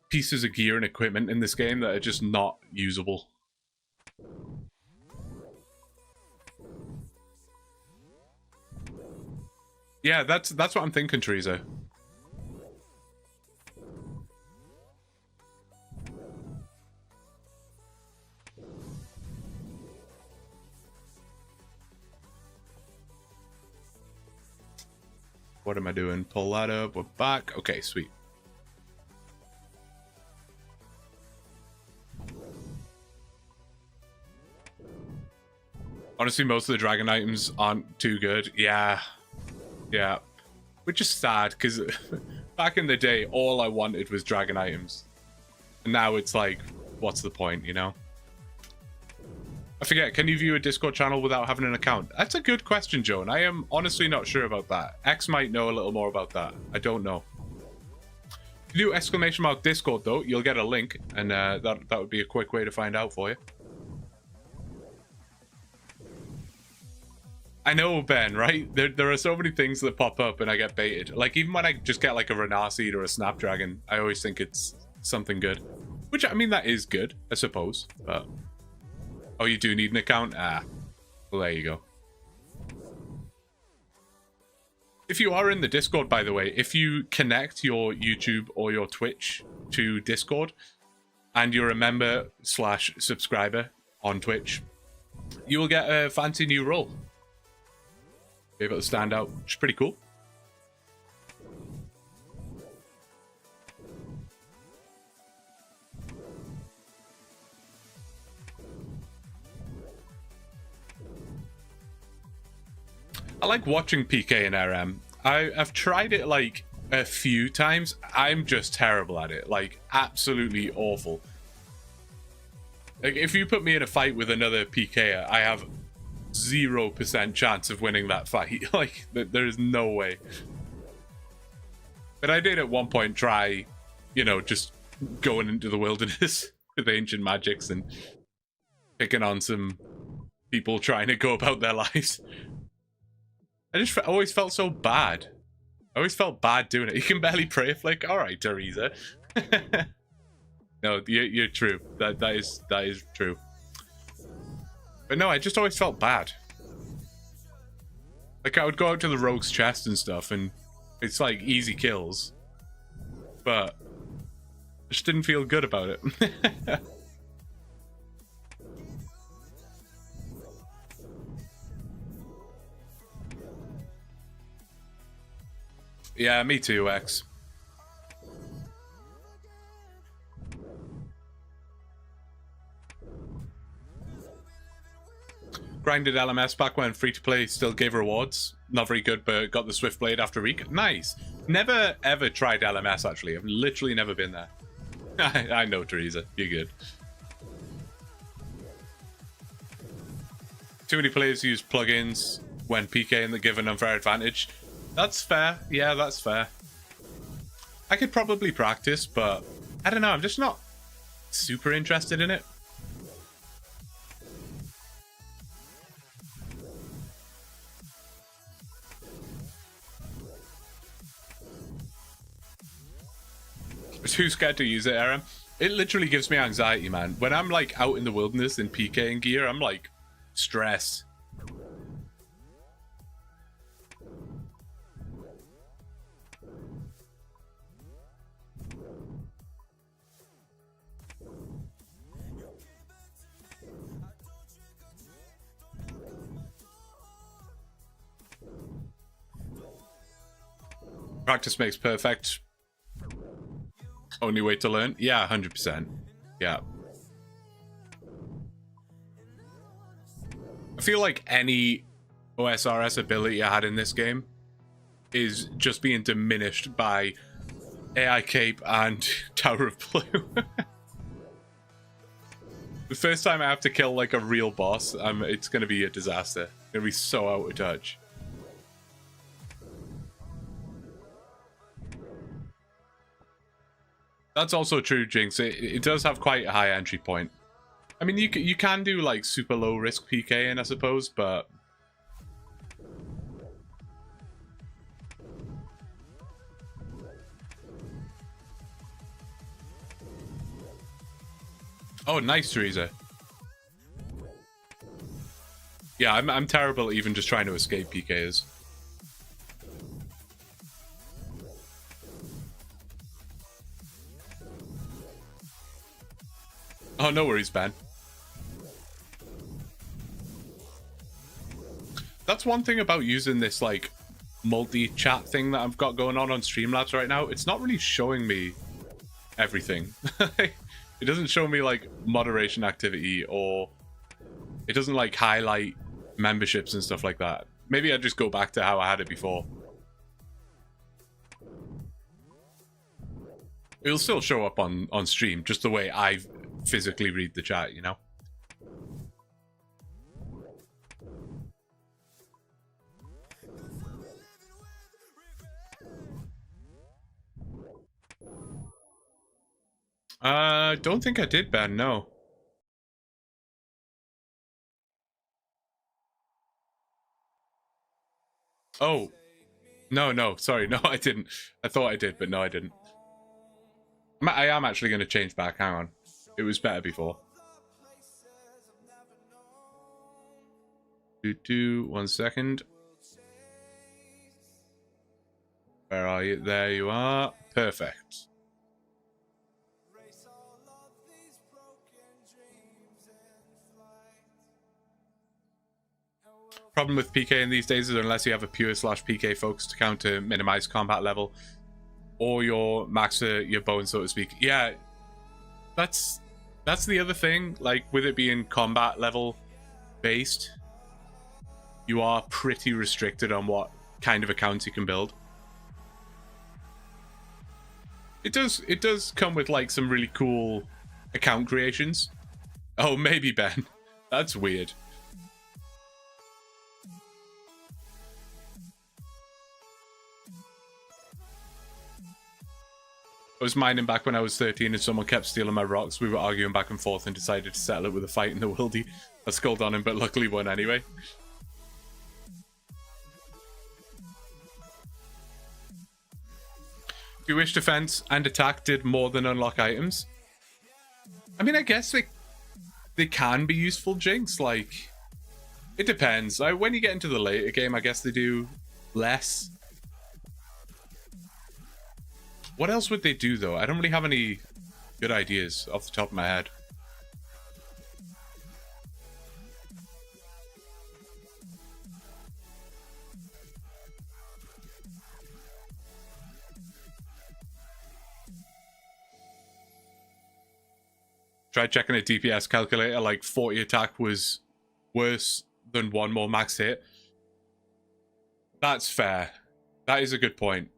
pieces of gear and equipment in this game that are just not usable. Yeah, that's what I'm thinking, Teresa. What am I doing? Pull that up. We're back. Okay, sweet. Honestly, most of the dragon items aren't too good. Yeah. Yeah. Which is sad, because back in the day, all I wanted was dragon items. And now it's like, what's the point, you know? I forget, can you view a Discord channel without having an account? That's a good question, Joan. I am honestly not sure about that. X might know a little more about that. I don't know. If you do exclamation mark Discord, though, you'll get a link, and that would be a quick way to find out for you. I know, Ben, right? There are so many things that pop up and I get baited. Like, even when I just get like a Renarseed or a Snapdragon, I always think it's something good. Which, I mean, that is good, I suppose. But... oh, you do need an account? Ah. Well, there you go. If you are in the Discord, by the way, if you connect your YouTube or your Twitch to Discord, and you're a member/subscriber on Twitch, you will get a fancy new role. Be able to stand out, which is pretty cool. I like watching PK and RM. I've tried it like a few times. I'm just terrible at it. Like, absolutely awful. Like, if you put me in a fight with another PKer, I have 0% chance of winning that fight. Like, there is no way. But I did at one point try, you know, just going into the wilderness with ancient magics and picking on some people trying to go about their lives. I just always felt so bad. I always felt bad doing it. You can barely pray flick. All right, Teresa. No, you're true. That is true. But no, I just always felt bad. Like, I would go out to the rogue's chest and stuff, and it's like easy kills. But I just didn't feel good about it. Yeah, me too, X. Grinded LMS back when free-to-play still gave rewards. Not very good, but got the Swift Blade after Reek. Nice. Never, ever tried LMS, actually. I've literally never been there. I know, Teresa. You're good. Too many players use plugins when PK and they give an unfair advantage. That's fair. Yeah, that's fair. I could probably practice, but I don't know. I'm just not super interested in it. I'm too scared to use it, Aaron. It literally gives me anxiety, man. When I'm like out in the wilderness in PKing gear, I'm like stressed. Practice makes perfect. Only way to learn? Yeah, 100%. Yeah. I feel like any OSRS ability I had in this game is just being diminished by AI Cape and Tower of Blue. The first time I have to kill like a real boss, it's going to be a disaster. It's going to be so out of touch. That's also true, Jinx. It does have quite a high entry point. I mean, you can do like super low risk PKing, I suppose, but oh, nice, Teresa. Yeah, I'm terrible at even just trying to escape PKs. Oh, no worries, Ben. That's one thing about using this like multi-chat thing that I've got going on Streamlabs right now. It's not really showing me everything. It doesn't show me like moderation activity, or it doesn't like highlight memberships and stuff like that. Maybe I just go back to how I had it before. It'll still show up on stream, just the way I physically read the chat, you know? Don't think I did, Ben, no. Oh. No, sorry. No, I didn't. I thought I did, but no, I didn't. I am actually going to change back. Hang on. It was better before. 1 second. Where are you? There you are. Perfect. Problem with PKing these days is unless you have a pure /PK focused account to minimize combat level, or your max your bone, so to speak. Yeah, that's the other thing. Like with it being combat level based, you are pretty restricted on what kind of accounts you can build. It does come with like some really cool account creations. Oh, maybe Ben. That's weird. I was mining back when I was 13 and someone kept stealing my rocks. We were arguing back and forth and decided to settle it with a fight in the wildy. I scolded on him, but luckily won anyway. If you wish defense and attack did more than unlock items. I mean, I guess they can be useful, Jinx. Like, it depends. Like, when you get into the later game, I guess they do less. What else would they do, though? I don't really have any good ideas off the top of my head. Tried checking a DPS calculator, like 40 attack was worse than 1 more max hit. That's fair. That is a good point.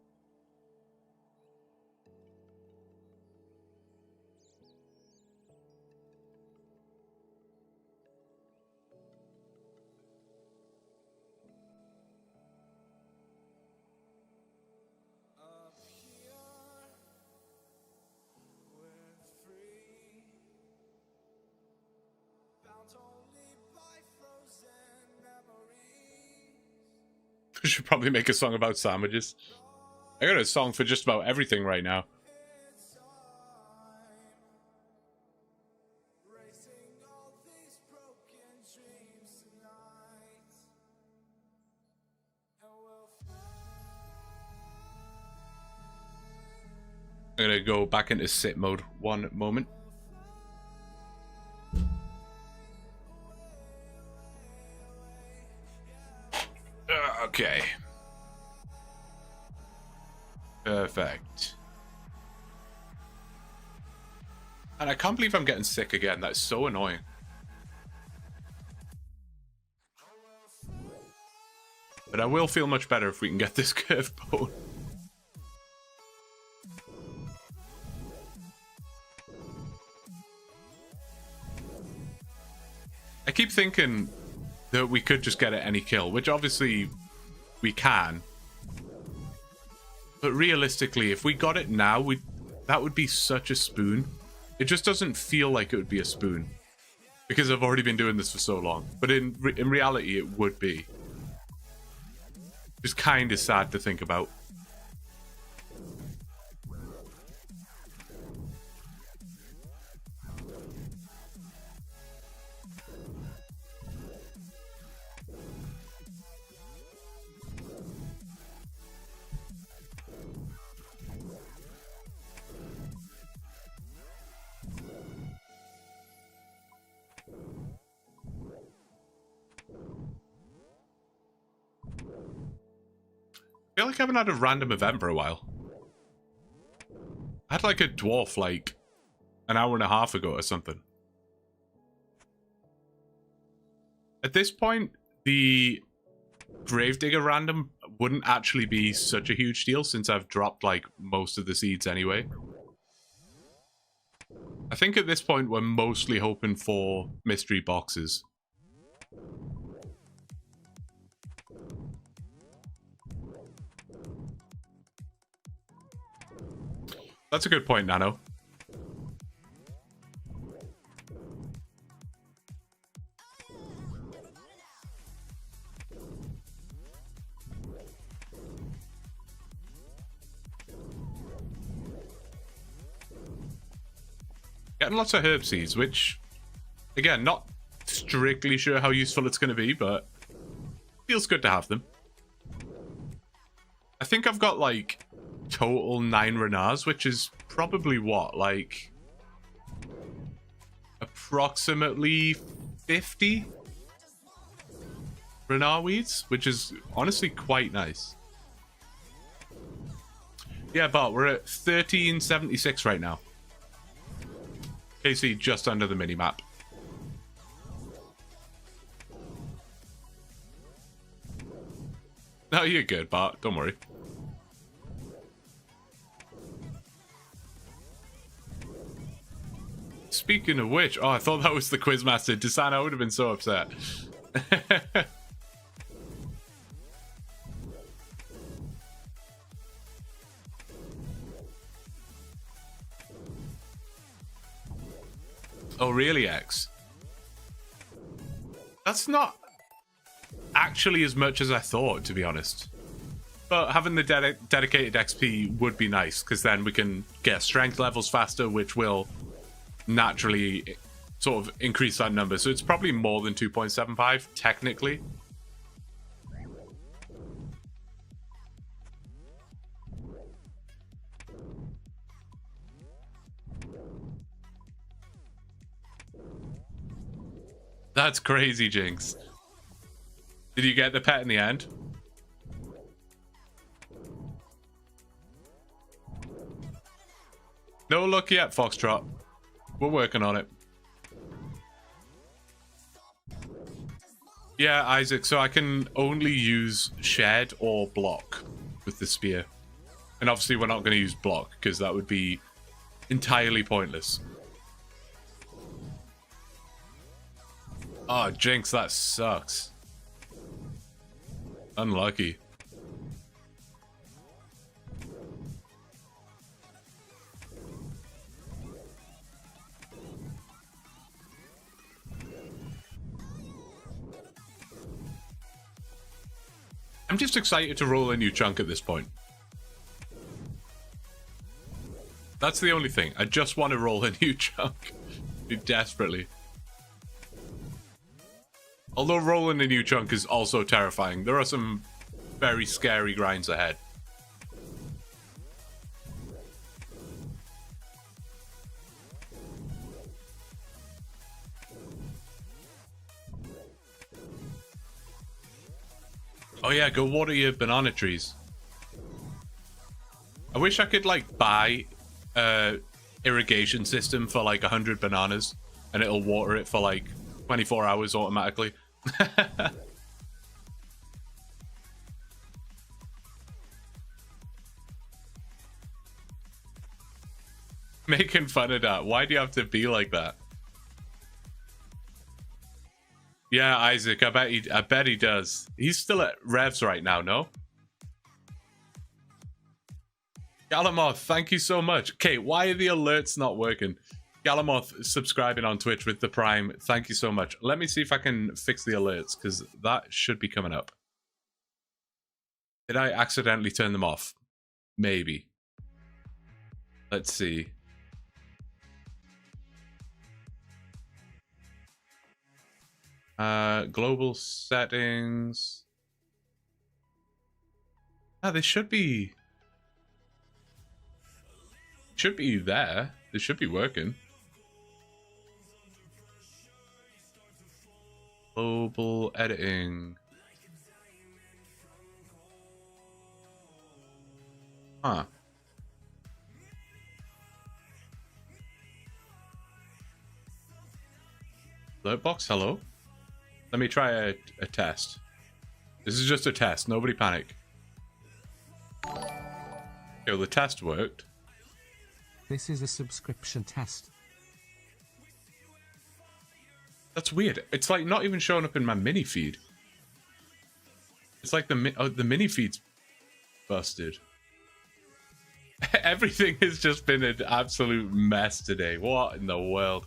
I should probably make a song about sandwiches. I got a song for just about everything right now. I'm gonna go back into sit mode 1 moment. Okay. Perfect. And I can't believe I'm getting sick again. That's so annoying. But I will feel much better if we can get this curved bone. I keep thinking that we could just get it any kill, which obviously we can. But realistically, if we got it now, that would be such a spoon. It just doesn't feel like it would be a spoon. Because I've already been doing this for so long. But in reality, it would be. It's kind of sad to think about. I feel like I haven't had a random event for a while. I had like a dwarf like an hour and a half ago or something. At this point, the Gravedigger random wouldn't actually be such a huge deal since I've dropped like most of the seeds anyway. I think at this point we're mostly hoping for mystery boxes. That's a good point, Nano. Getting lots of herb seeds, which, again, not strictly sure how useful it's going to be, but feels good to have them. I think I've got, like, total 9 Renars, which is probably what, like, approximately 50 Renar weeds, which is honestly quite nice. Yeah, but we're at 1376 right now. KC just under the mini-map. No, you're good, Bart. Don't worry. Speaking of which, oh, I thought that was the Quizmaster. Desana would have been so upset. Oh, really, X? That's not actually as much as I thought, to be honest. But having the dedicated XP would be nice, because then we can get strength levels faster, which will naturally sort of increase that number. So it's probably more than 2.75, technically. That's crazy, Jinx. Did you get the pet in the end? No luck yet, Foxtrot. We're working on it. Yeah, Isaac, so I can only use shed or block with the spear. And obviously we're not going to use block, because that would be entirely pointless. Oh, Jinx, that sucks. Unlucky. I'm just excited to roll a new chunk at this point. That's the only thing. I just want to roll a new chunk. Desperately. Although rolling a new chunk is also terrifying. There are some very scary grinds ahead. Oh yeah, go water your banana trees. I wish I could like buy a irrigation system for like 100 bananas and it'll water it for like 24 hours automatically. Making fun of that. Why do you have to be like that? Yeah, Isaac, I bet he does. He's still at Revs right now, no? Galamoth, thank you so much. Okay, why are the alerts not working? Galamoth subscribing on Twitch with the Prime. Thank you so much. Let me see if I can fix the alerts, because that should be coming up. Did I accidentally turn them off? Maybe. Let's see. Global settings. Ah, they should be there. They should be working. Global editing. Huh. Alert box, hello. Let me try a test. This is just a test. Nobody panic. Okay, well, the test worked. This is a subscription test. That's weird. It's like not even showing up in my mini feed. It's like the mini feed's busted. Everything has just been an absolute mess today. What in the world?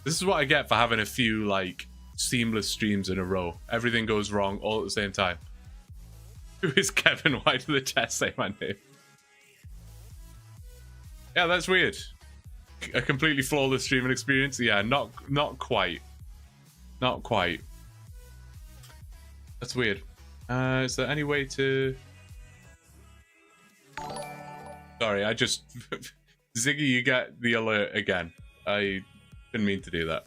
This is what I get for having a few like seamless streams in a row. Everything goes wrong all at the same time. Who is Kevin? Why did the test say my name? Yeah, that's weird. A completely flawless streaming experience. Yeah, not quite. Not quite. That's weird. Is there any way to... Sorry, I just... Ziggy, you get the alert again. I didn't mean to do that.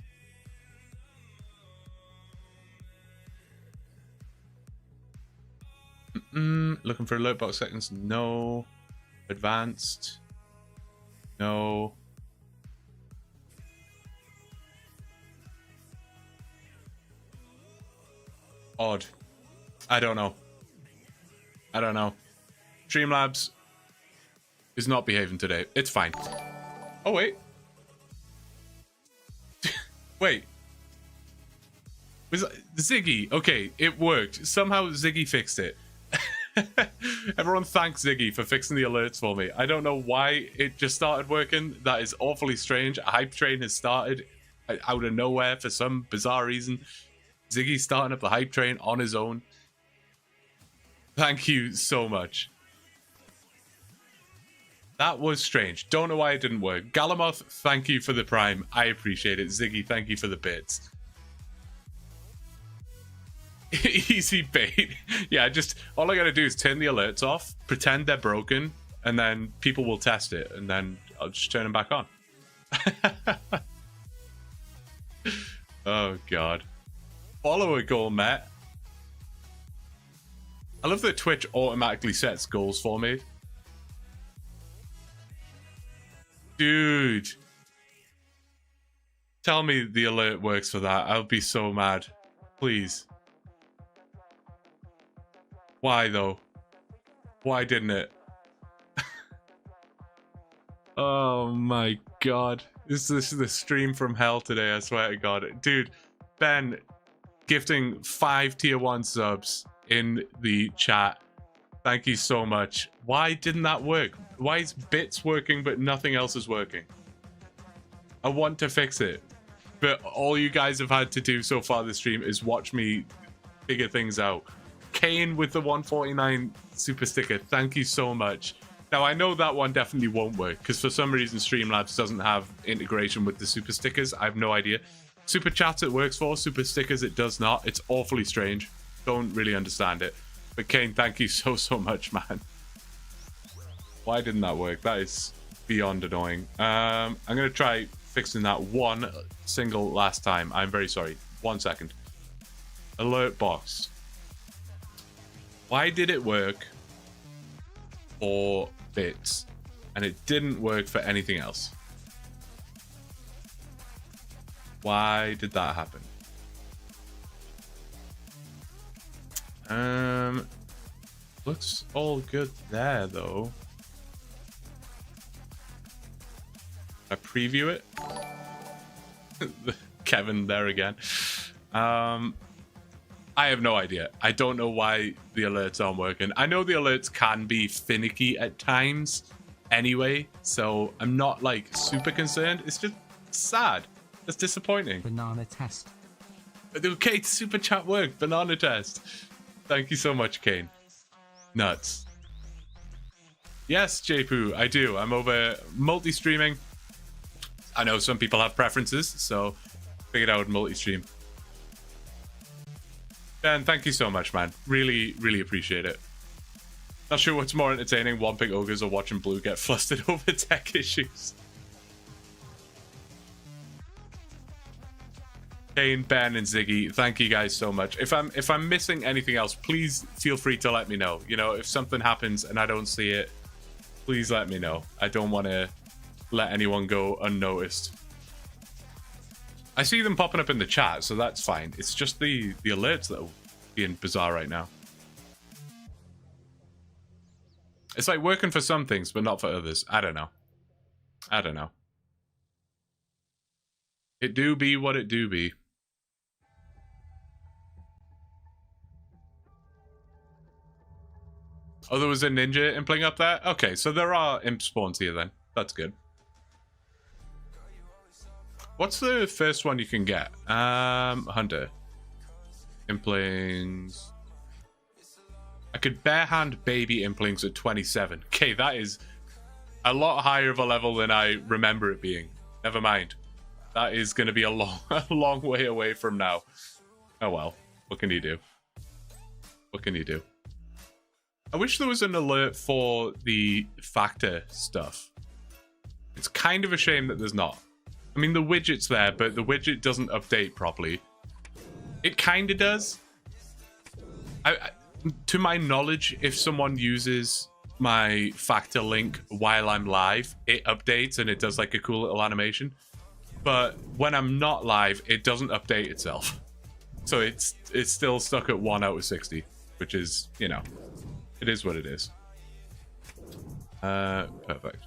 Looking for alert box settings. No. Advanced. No. Odd. I don't know. I don't know. Streamlabs is not behaving today. It's fine. Oh, wait. Wait. Was that Ziggy? Okay, it worked. Somehow Ziggy fixed it. Everyone thanks Ziggy for fixing the alerts for me. I don't know why it just started working. That is awfully strange. A hype train has started out of nowhere for some bizarre reason. Ziggy's starting up the hype train on his own. Thank you so much. That was strange. Don't know why it didn't work. Galamoth, thank you for the Prime. I appreciate it. Ziggy, thank you for the bits. Easy bait. Yeah, just all I gotta do is turn the alerts off, pretend they're broken, and then people will test it, and then I'll just turn them back on. Oh god. Follow a goal, Matt. I love that Twitch automatically sets goals for me. Dude. Tell me the alert works for that. I'll be so mad. Please. Why though? Why didn't it? Oh my god. This is the stream from hell today, I swear to god. Dude, Ben gifting 5 tier 1 subs in the chat. Thank you so much. Why didn't that work? Why is bits working but nothing else is working? I want to fix it. But all you guys have had to do so far this stream is watch me figure things out. Kane with the 149 super sticker. Thank you so much. Now, I know that one definitely won't work because for some reason Streamlabs doesn't have integration with the super stickers. I have no idea. Super chats it works for. Super stickers it does not. It's awfully strange. Don't really understand it. But Kane, thank you so much, man. Why didn't that work? That is beyond annoying. I'm going to try fixing that one single last time. I'm very sorry. 1 second. Alert box. Why did it work 4 bits, and it didn't work for anything else. Why did that happen? Looks all good there though. I preview it. Kevin there again. I have no idea. I don't know why the alerts aren't working. I know the alerts can be finicky at times anyway, so I'm not like super concerned. It's just sad. It's disappointing. Banana test. Okay, super chat worked. Banana test. Thank you so much, Kane. Nuts. Yes, JPoo, I do. I'm over multi-streaming. I know some people have preferences, so figured I would multi-stream. Ben, thank you so much, man. Really, really appreciate it. Not sure what's more entertaining, One-Pick Ogres or watching Blue get flustered over tech issues. Kane, Ben, and Ziggy, thank you guys so much. If I'm missing anything else, please feel free to let me know. You know, if something happens and I don't see it, please let me know. I don't want to let anyone go unnoticed. I see them popping up in the chat, so that's fine. It's just the alerts that are being bizarre right now. It's like working for some things, but not for others. I don't know. I don't know. It do be what it do be. Oh, there was a ninja impling up there? Okay, so there are imp spawns here then. That's good. What's the first one you can get? Hunter. Implings. I could barehand baby implings at 27. Okay, that is a lot higher of a level than I remember it being. Never mind. That is going to be a long way away from now. Oh well. What can you do? What can you do? I wish there was an alert for the factor stuff. It's kind of a shame that there's not. I mean, the widget's there, but the widget doesn't update properly. It kind of does. To my knowledge, if someone uses my factor link while I'm live, it updates and it does like a cool little animation. But when I'm not live, it doesn't update itself. So it's still stuck at 1 out of 60, which is, you know, it is what it is. Perfect.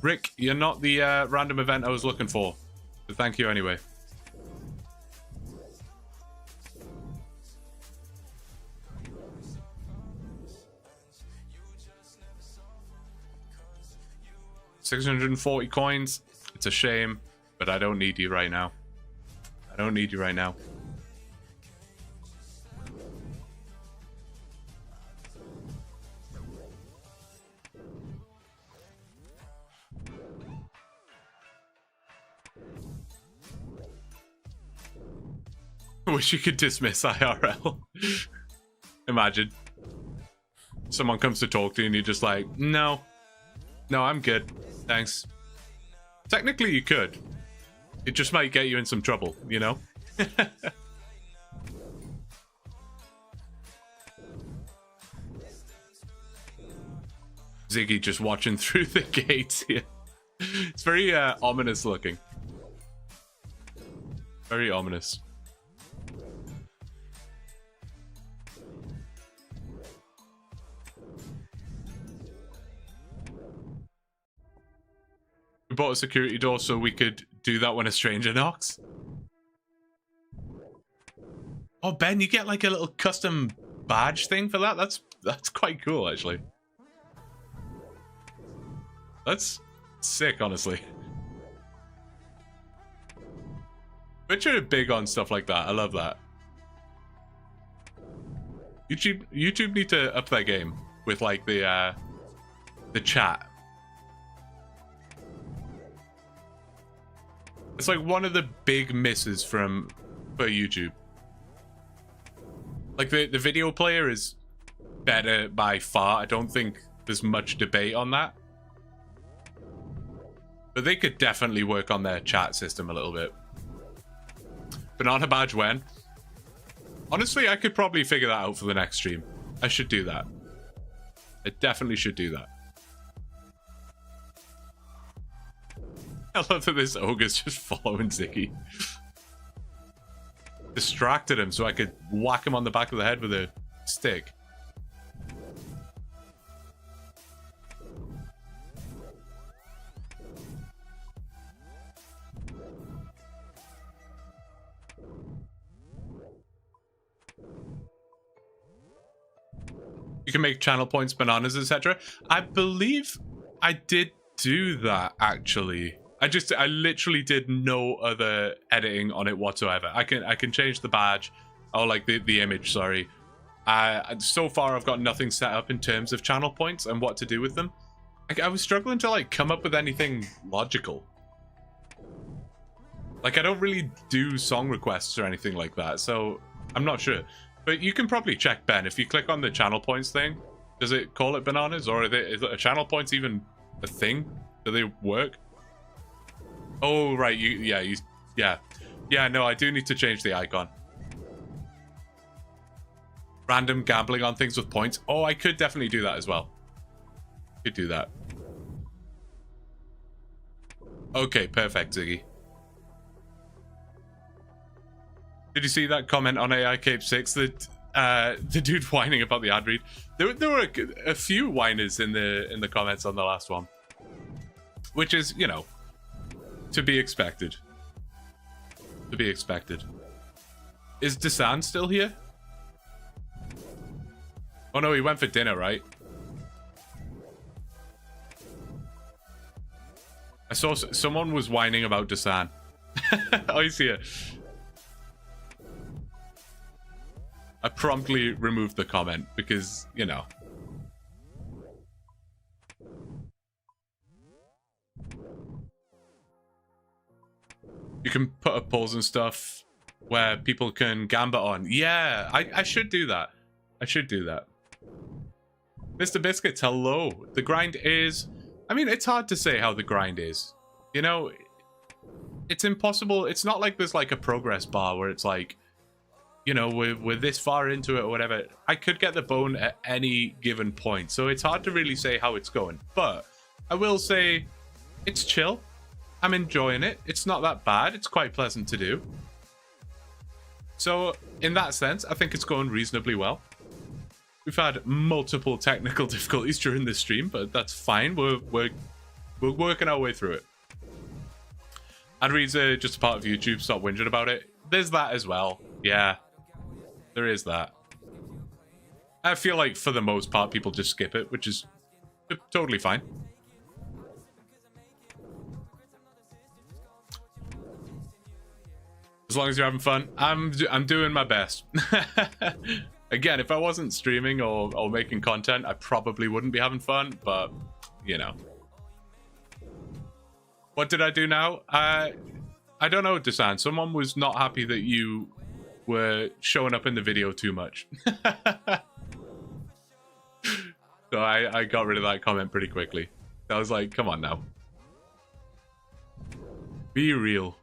Rick, you're not the random event I was looking for, but thank you anyway. $640 coins. It's a shame, but I don't need you right now. I don't need you right now. Wish you could dismiss IRL. Imagine. Someone comes to talk to you and you're just like, no. No, I'm good. Thanks. Technically, you could. It just might get you in some trouble, you know? Ziggy just watching through the gates here. It's very ominous looking. Very ominous. We bought a security door so we could do that when a stranger knocks. Oh, Ben, you get like a little custom badge thing for that? That's quite cool, actually. That's sick, honestly. Twitch are big on stuff like that. I love that. YouTube need to up their game with like the chat. It's like one of the big misses for YouTube. Like the video player is better by far. I don't think there's much debate on that. But they could definitely work on their chat system a little bit. Banana badge when? Honestly, I could probably figure that out for the next stream. I should do that. I definitely should do that. I love that this ogre's just following Ziggy. Distracted him so I could whack him on the back of the head with a stick. You can make channel points, bananas, etc. I believe I did do that, actually. I literally did no other editing on it whatsoever. I can change the badge, or like the image, sorry. So far I've got nothing set up in terms of channel points and what to do with them. I was struggling to like come up with anything logical. Like I don't really do song requests or anything like that, so I'm not sure. But you can probably check, Ben, if you click on the channel points thing, does it call it bananas, or is a channel points even a thing? Do they work? Oh right, yeah. No, I do need to change the icon. Random gambling on things with points. Oh, I could definitely do that as well. Could do that. Okay, perfect, Ziggy. Did you see that comment on AI Cape 6 that the dude whining about the ad read? There were a few whiners in the comments on the last one, which is, you know, to be expected. To be expected. Is Desan still here? Oh no, he went for dinner, right? I saw someone was whining about Desan. Oh, he's here. I promptly removed the comment because, you know. You can put up polls and stuff where people can gambit on. Yeah, I should do that. I should do that. Mr. Biscuits, hello. The grind is... I mean, it's hard to say how the grind is. You know, it's impossible. It's not like there's like a progress bar where it's like, you know, we're this far into it or whatever. I could get the bone at any given point. So it's hard to really say how it's going. But I will say it's chill. I'm enjoying it. It's not that bad. It's quite pleasant to do. So in that sense, I think it's going reasonably well. We've had multiple technical difficulties during this stream, but that's fine. We're working our way through it. Ad reads are just a part of YouTube. Stop whinging about it. There's that as well. Yeah. There is that. I feel like for the most part, people just skip it, which is totally fine. As long as you're having fun, I'm doing my best. Again, if I wasn't streaming or making content, I probably wouldn't be having fun, but, you know. What did I do now? I don't know, Desan. Someone was not happy that you were showing up in the video too much. So I got rid of that comment pretty quickly. I was like, come on now. Be real.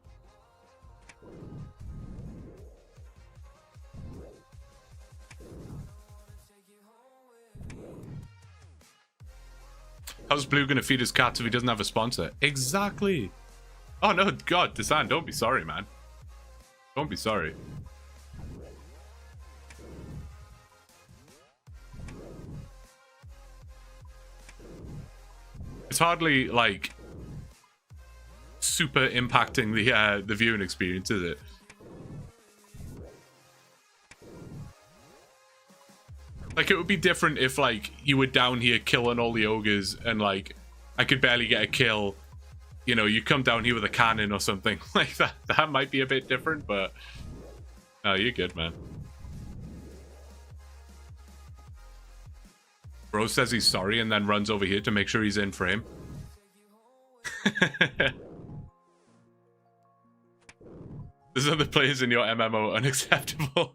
How's Blue gonna feed his cats if he doesn't have a sponsor? Exactly. Oh no, God, Desan, don't be sorry, man. Don't be sorry. It's hardly like super impacting the viewing experience, is it? Like, it would be different if, like, you were down here killing all the ogres and, like, I could barely get a kill. You know, you come down here with a cannon or something like that. That might be a bit different, but... No, you're good, man. Bro says he's sorry and then runs over here to make sure he's in frame. There's other players in your MMO unacceptable.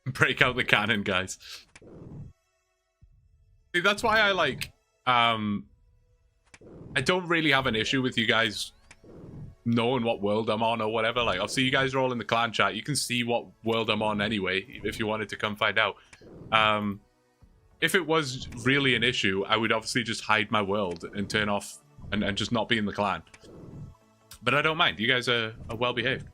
Break out the cannon, guys. See, that's why I like I don't really have an issue with you guys knowing what world I'm on or whatever. Like, obviously you guys are all in the clan chat. You can see what world I'm on anyway, if you wanted to come find out. If it was really an issue, I would obviously just hide my world and turn off and just not be in the clan. But I don't mind. You guys are well behaved.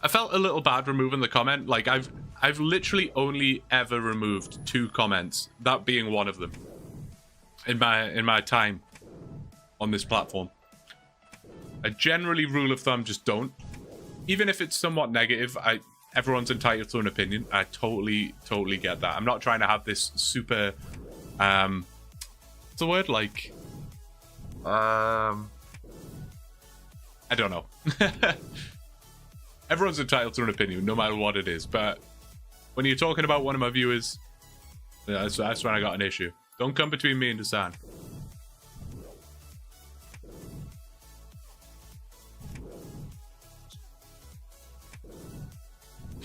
I felt a little bad removing the comment. Like, I've literally only ever removed 2 comments, that being one of them, in my time on this platform. I generally, rule of thumb, just don't. Even if it's somewhat negative, everyone's entitled to an opinion. I totally get that. I'm not trying to have this super what's the word, like I don't know. Everyone's entitled to an opinion, no matter what it is. But when you're talking about one of my viewers, that's when I got an issue. Don't come between me and Desan.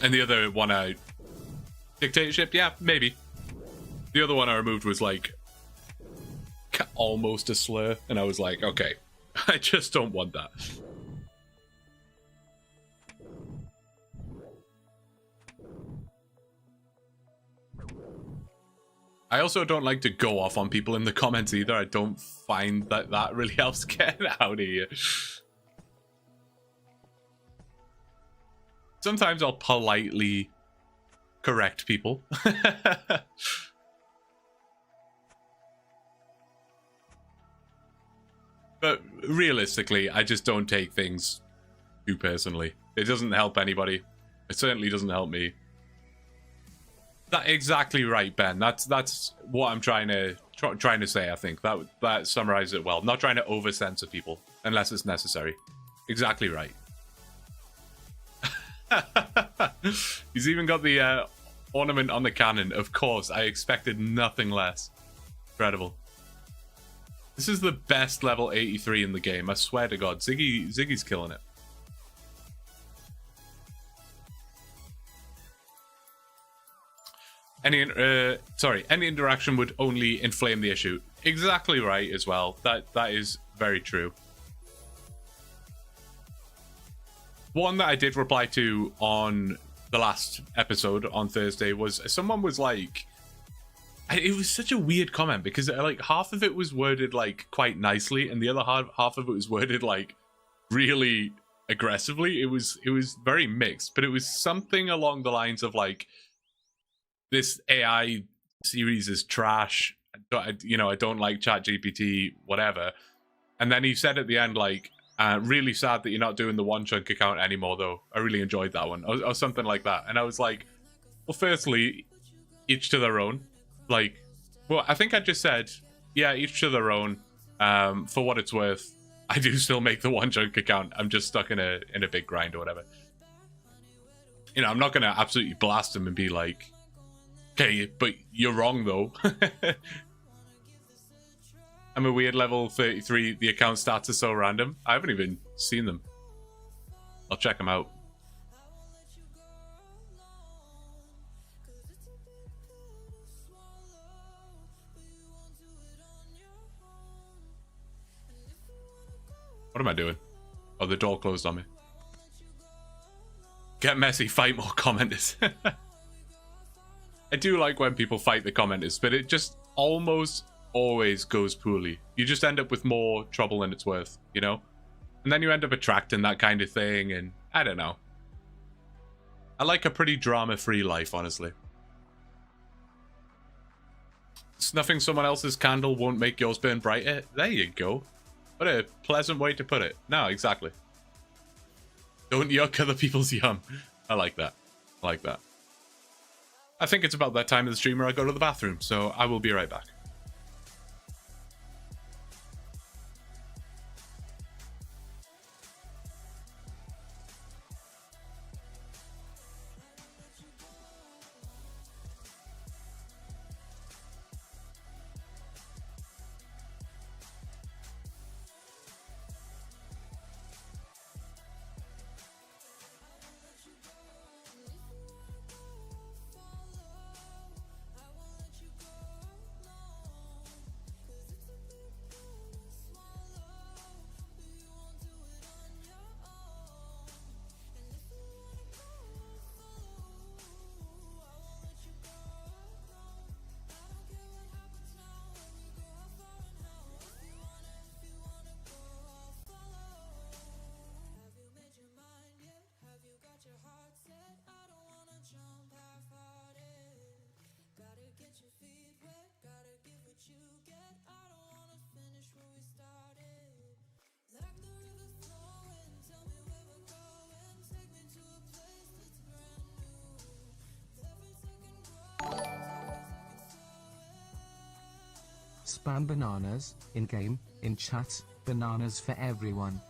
And the other one dictatorship, yeah, maybe. The other one I removed was like almost a slur, and I was like, okay, I just don't want that. I also don't like to go off on people in the comments either. I don't find that really helps get out of here. Sometimes I'll politely correct people. But realistically, I just don't take things too personally. It doesn't help anybody. It certainly doesn't help me. That exactly right, Ben. That's what I'm trying to say. I think that summarizes it well. Not trying to over censor people unless it's necessary. Exactly right. He's even got the ornament on the cannon. Of course, I expected nothing less. Incredible. This is the best level 83 in the game. I swear to God, Ziggy's killing it. Any interaction would only inflame the issue. Exactly right as well. That is very true. One that I did reply to on the last episode on Thursday was someone was like, it was such a weird comment because like half of it was worded like quite nicely and the other half of it was worded like really aggressively. It was very mixed, but it was something along the lines of like, this AI series is trash. I don't like ChatGPT, whatever. And then he said at the end, like, really sad that you're not doing the OneChunk account anymore, though. I really enjoyed that one, or something like that. And I was like, well, firstly, each to their own. Like, well, I think I just said, yeah, each to their own. For what it's worth, I do still make the OneChunk account. I'm just stuck in a big grind or whatever. You know, I'm not gonna absolutely blast him and be like, okay, but you're wrong though. I'm a weird level 33. The account stats are so random. I haven't even seen them. I'll check them out. What am I doing? Oh, the door closed on me. Get messy, fight more commenters. I do like when people fight the commenters, but it just almost always goes poorly. You just end up with more trouble than it's worth, you know? And then you end up attracting that kind of thing, and I don't know. I like a pretty drama-free life, honestly. Snuffing someone else's candle won't make yours burn brighter. There you go. What a pleasant way to put it. No, exactly. Don't yuck other people's yum. I like that. I like that. I think it's about that time of the stream where I go to the bathroom, so I will be right back. spam bananas, in-game, in chat, bananas for everyone.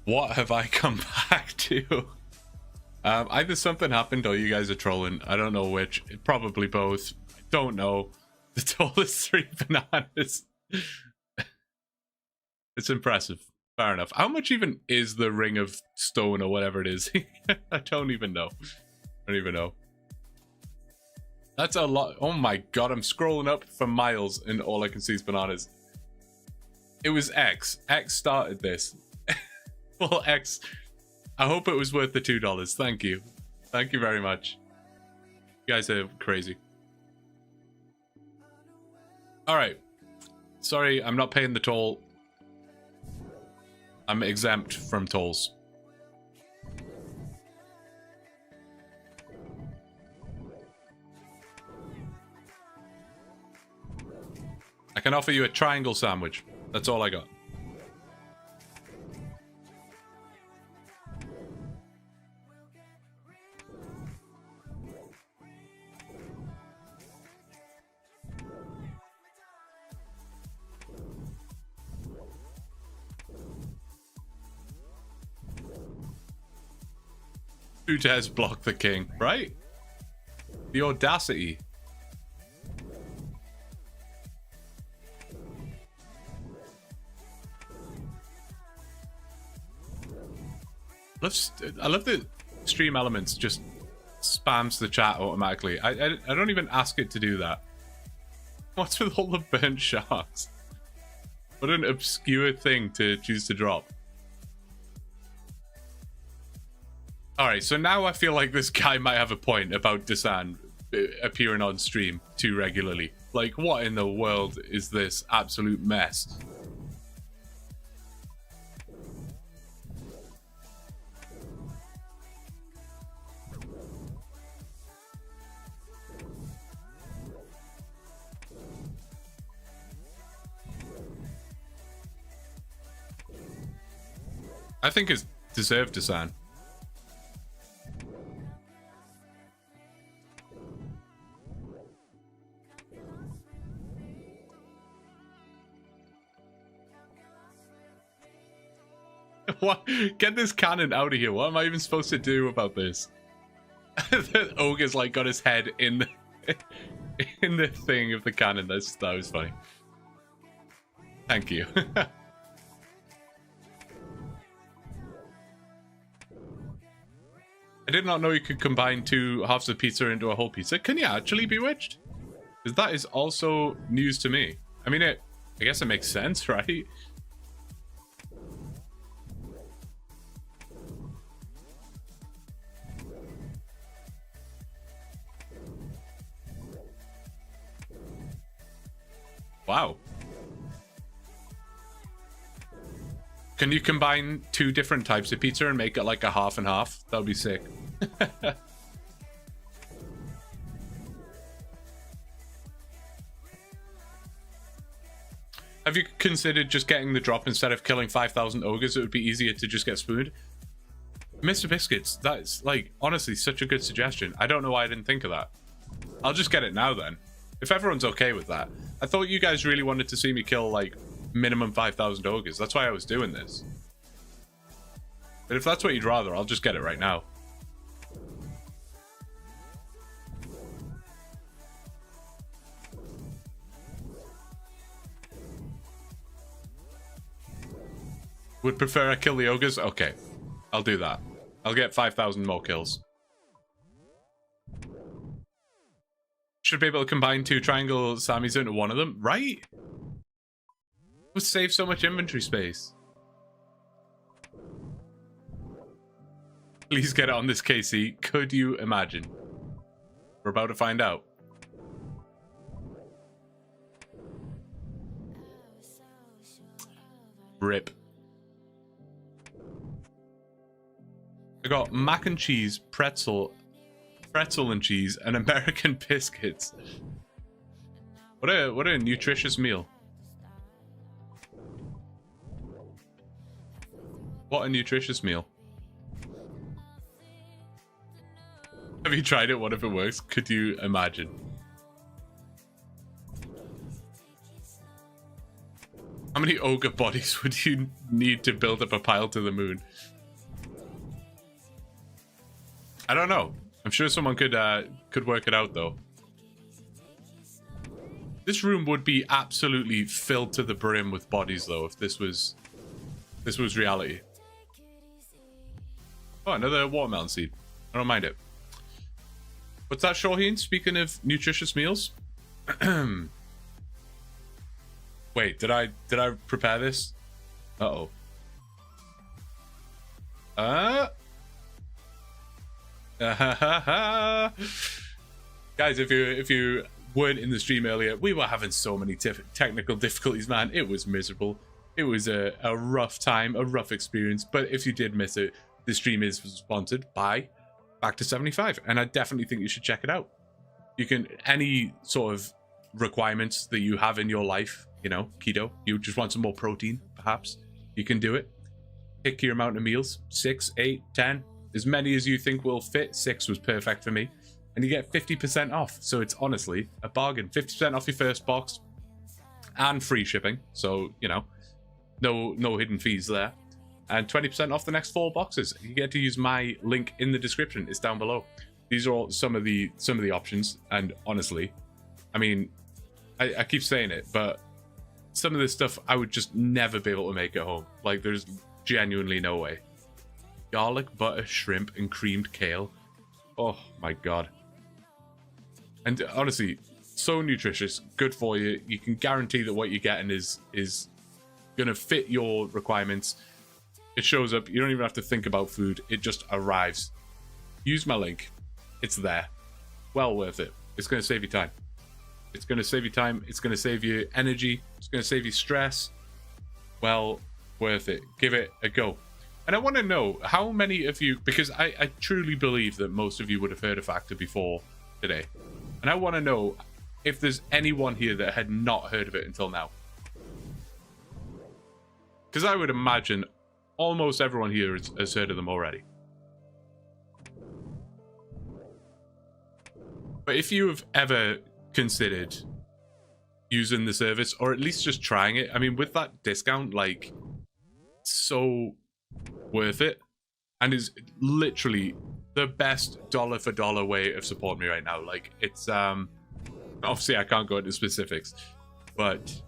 What have I come back to? Either something happened or you guys are trolling. I don't know which. Probably both. I don't know. The tallest 3 bananas. It's impressive. Fair enough. How much even is the ring of stone or whatever it is? I don't even know. I don't even know. That's a lot. Oh my god, I'm scrolling up for miles and all I can see is bananas. It was X. X started this. Well, X, I hope it was worth the $2. Thank you. Thank you very much. You guys are crazy. Alright. Sorry, I'm not paying the toll. I'm exempt from tolls. I can offer you a triangle sandwich. That's all I got. Who dares block the king, right? The audacity. I love that Stream Elements just spams the chat automatically. I don't even ask it to do that. What's with all the burnt sharks? What an obscure thing to choose to drop. Alright, so now I feel like this guy might have a point about Desan appearing on stream too regularly. Like, what in the world is this absolute mess? I think it's deserved Desan. What? Get this cannon out of here. What am I even supposed to do about this? The ogre's like got his head in the in the thing of the cannon. That was funny. Thank you. I did not know you could combine 2 halves of pizza into a whole pizza. Can you actually, Bewitched? Because that is also news to me. I mean, I guess it makes sense, right? Wow. Can you combine 2 different types of pizza and make it like a half and half? That would be sick. Have you considered just getting the drop instead of killing 5,000 ogres? It would be easier to just get spooned. Mr. Biscuits, that's like honestly such a good suggestion. I don't know why I didn't think of that. I'll just get it now then. If everyone's okay with that. I thought you guys really wanted to see me kill like minimum 5,000 ogres. That's why I was doing this. But if that's what you'd rather, I'll just get it right now. Would prefer I kill the ogres? Okay, I'll do that. I'll get 5,000 more kills. Should be able to combine 2 triangle Sammys into one of them, right? Would save so much inventory space. Please get it on this, KC. Could you imagine? We're about to find out. Rip. I got mac and cheese, pretzel and cheese, and American biscuits. What a nutritious meal. What a nutritious meal. Have you tried it? What if it works? Could you imagine? How many ogre bodies would you need to build up a pile to the moon? I don't know. I'm sure someone could work it out though. This room would be absolutely filled to the brim with bodies though if this was reality. Oh, another watermelon seed. I don't mind it. What's that, Shaheen? Speaking of nutritious meals. Wait, did I prepare this? Uh-oh. Guys, if you weren't in the stream earlier, we were having so many technical difficulties, man. It was miserable. It was a rough time, a rough experience. But if you did miss it, the stream is sponsored by Back to 75, and I definitely think you should check it out. You can, any sort of requirements that you have in your life, you know, keto, you just want some more protein, perhaps, you can do it. Pick your amount of meals, 6, 8, 10, as many as you think will fit. 6 was perfect for me. And you get 50% off. So it's honestly a bargain. 50% off your first box and free shipping. So, you know, no hidden fees there. And 20% off the next 4 boxes. You get to use my link in the description. It's down below. These are all some of the options. And honestly, I mean, I keep saying it, but some of this stuff I would just never be able to make at home. Like, there's genuinely no way. Garlic, butter, shrimp, and creamed kale. Oh my god. And honestly, so nutritious, good for you. You can guarantee that what you're getting is gonna fit your requirements. It shows up. You don't even have to think about food. It just arrives. Use my link. It's there. Well worth it. It's gonna save you time. It's gonna save you time. It's gonna save you energy. It's gonna save you stress. Well worth it. Give it a go. And I want to know how many of you, because I truly believe that most of you would have heard of Factor before today. And I want to know if there's anyone here that had not heard of it until now. Because I would imagine almost everyone here has heard of them already. But if you have ever considered using the service, or at least just trying it, I mean, with that discount, like, so worth it, and is literally the best dollar for dollar way of supporting me right now. Like, it's obviously I can't go into specifics, but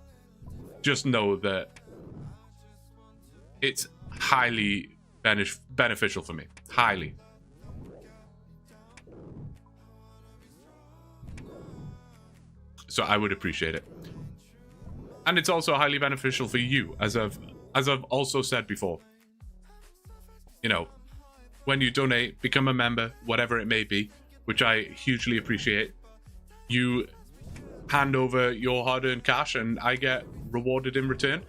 just know that it's highly beneficial for me. Highly. So I would appreciate it. And it's also highly beneficial for you, as I've also said before. You know, when you donate, become a member, whatever it may be, which I hugely appreciate, you hand over your hard-earned cash and I get rewarded in return.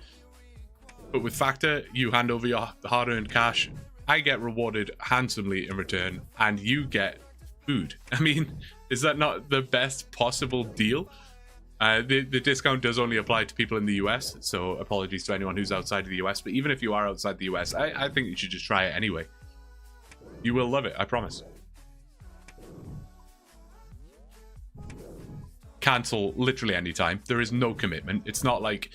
But with Factor, you hand over your hard-earned cash, I get rewarded handsomely in return, and you get food. I mean, is that not the best possible deal? The discount does only apply to people in the US, so apologies to anyone who's outside of the US, but even if you are outside the US, I think you should just try it anyway. You will love it, I promise. Cancel literally anytime. There is no commitment. It's not like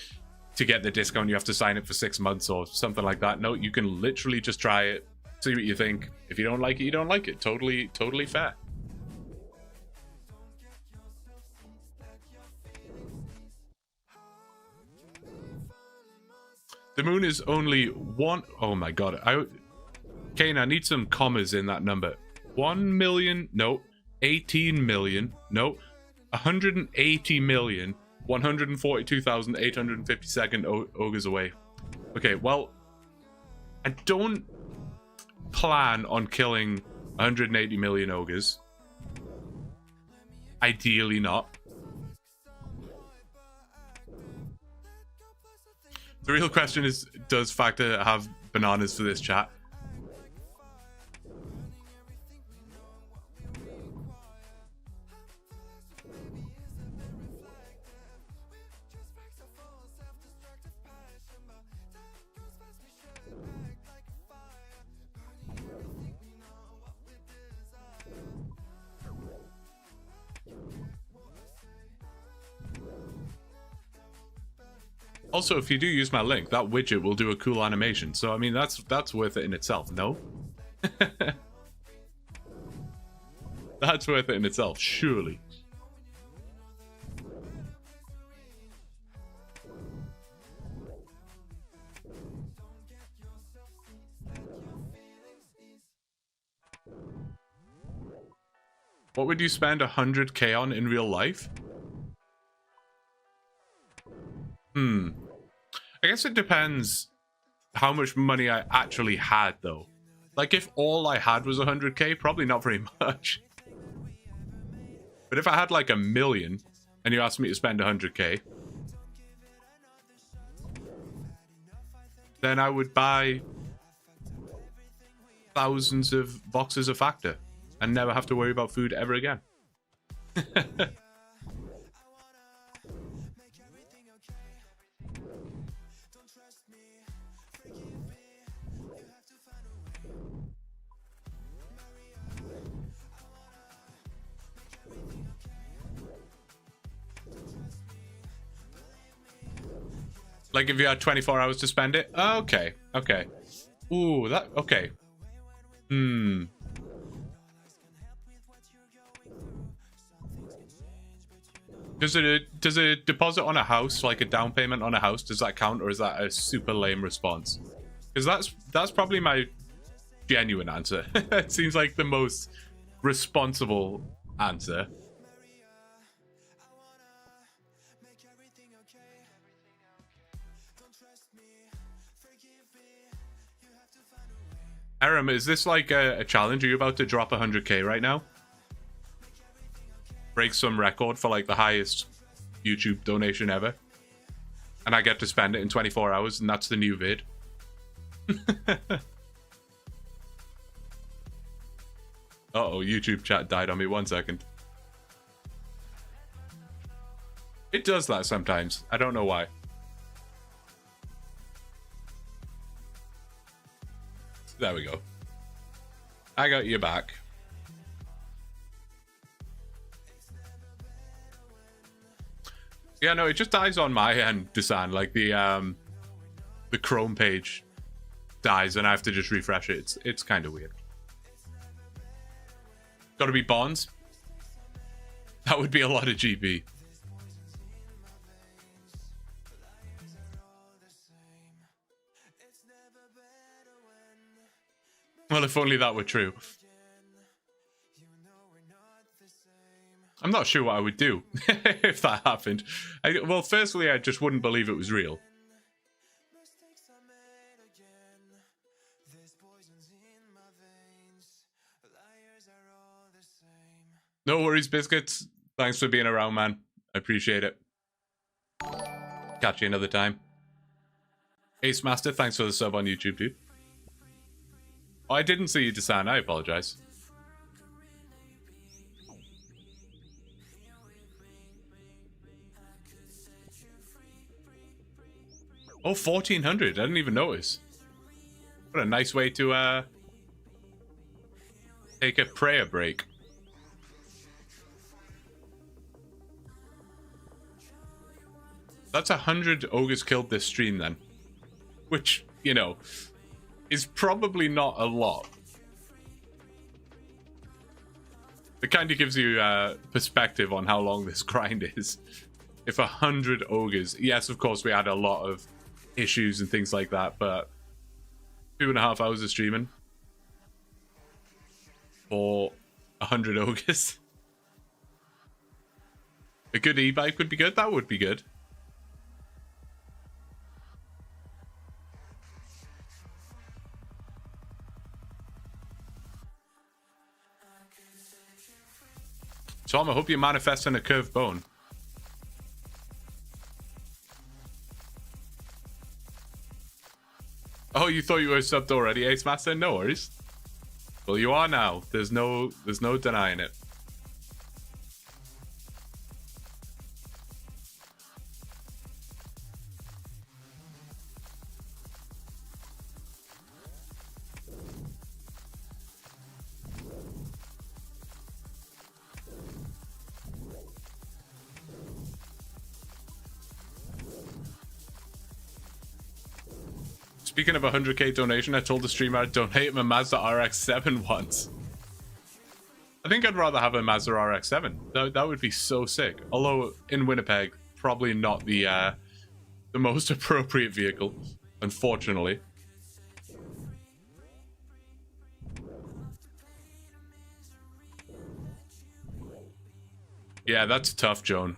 to get the discount you have to sign it for 6 months or something like that. No, you can literally just try it, see what you think. If you don't like it, you don't like it. Totally fair. The moon is only one. Oh my god. Kane, I need some commas in that number. 1 million. No. 18 million. No. 180,142,852 ogres away. Okay, well, I don't plan on killing 180 million ogres. Ideally not. The real question is, does Factor have bananas for this chat? Also, if you do use my link, that widget will do a cool animation. So, I mean, that's worth it in itself, no? That's worth it in itself, surely. What would you spend 100k on in real life? I guess it depends how much money I actually had, though. Like, if all I had was 100k, probably not very much. But if I had, like, 1 million, and you asked me to spend 100k, then I would buy thousands of boxes of Factor and never have to worry about food ever again. Like, if you had 24 hours to spend it? Okay, okay. Ooh, that... Okay. Does a deposit on a house, like a down payment on a house, does that count, or is that a super lame response? Because that's probably my genuine answer. It seems like the most responsible answer. Aram, is this like a challenge? Are you about to drop 100k right now? Break some record for like the highest YouTube donation ever. And I get to spend it in 24 hours, and that's the new vid. Uh-oh, YouTube chat died on me. 1 second. It does that sometimes. I don't know why. There we go. I got you back. Yeah, no, it just dies on my end, Desan. Like the Chrome page dies, and I have to just refresh it. It's kind of weird. Got to be bonds. That would be a lot of GP. Well, if only that were true. I'm not sure what I would do if that happened. Well, firstly, I just wouldn't believe it was real. No worries, Biscuits. Thanks for being around, man. I appreciate it. Catch you another time. Ace Master, thanks for the sub on YouTube, dude. Oh, I didn't see you, Desan. I apologize. Oh, 1400. I didn't even notice. What a nice way to Take a prayer break. That's 100 ogres killed this stream then. Which, you know, is probably not a lot. It kind of gives you perspective on how long this grind is. If 100 ogres, yes, of course we had a lot of issues and things like that, but 2.5 hours of streaming for 100 ogres. A good e-bike would be good. That would be good. Tom, I hope you're manifesting a curved bone. Oh, you thought you were subbed already, Ace Master? No worries. Well, you are now. There's no denying it. Speaking of 100k donation, I told the streamer I'd donate him a Mazda RX-7 once. I think I'd rather have a Mazda RX-7. That would be so sick. Although in Winnipeg, probably not the most appropriate vehicle, unfortunately. Yeah, that's tough, Joan.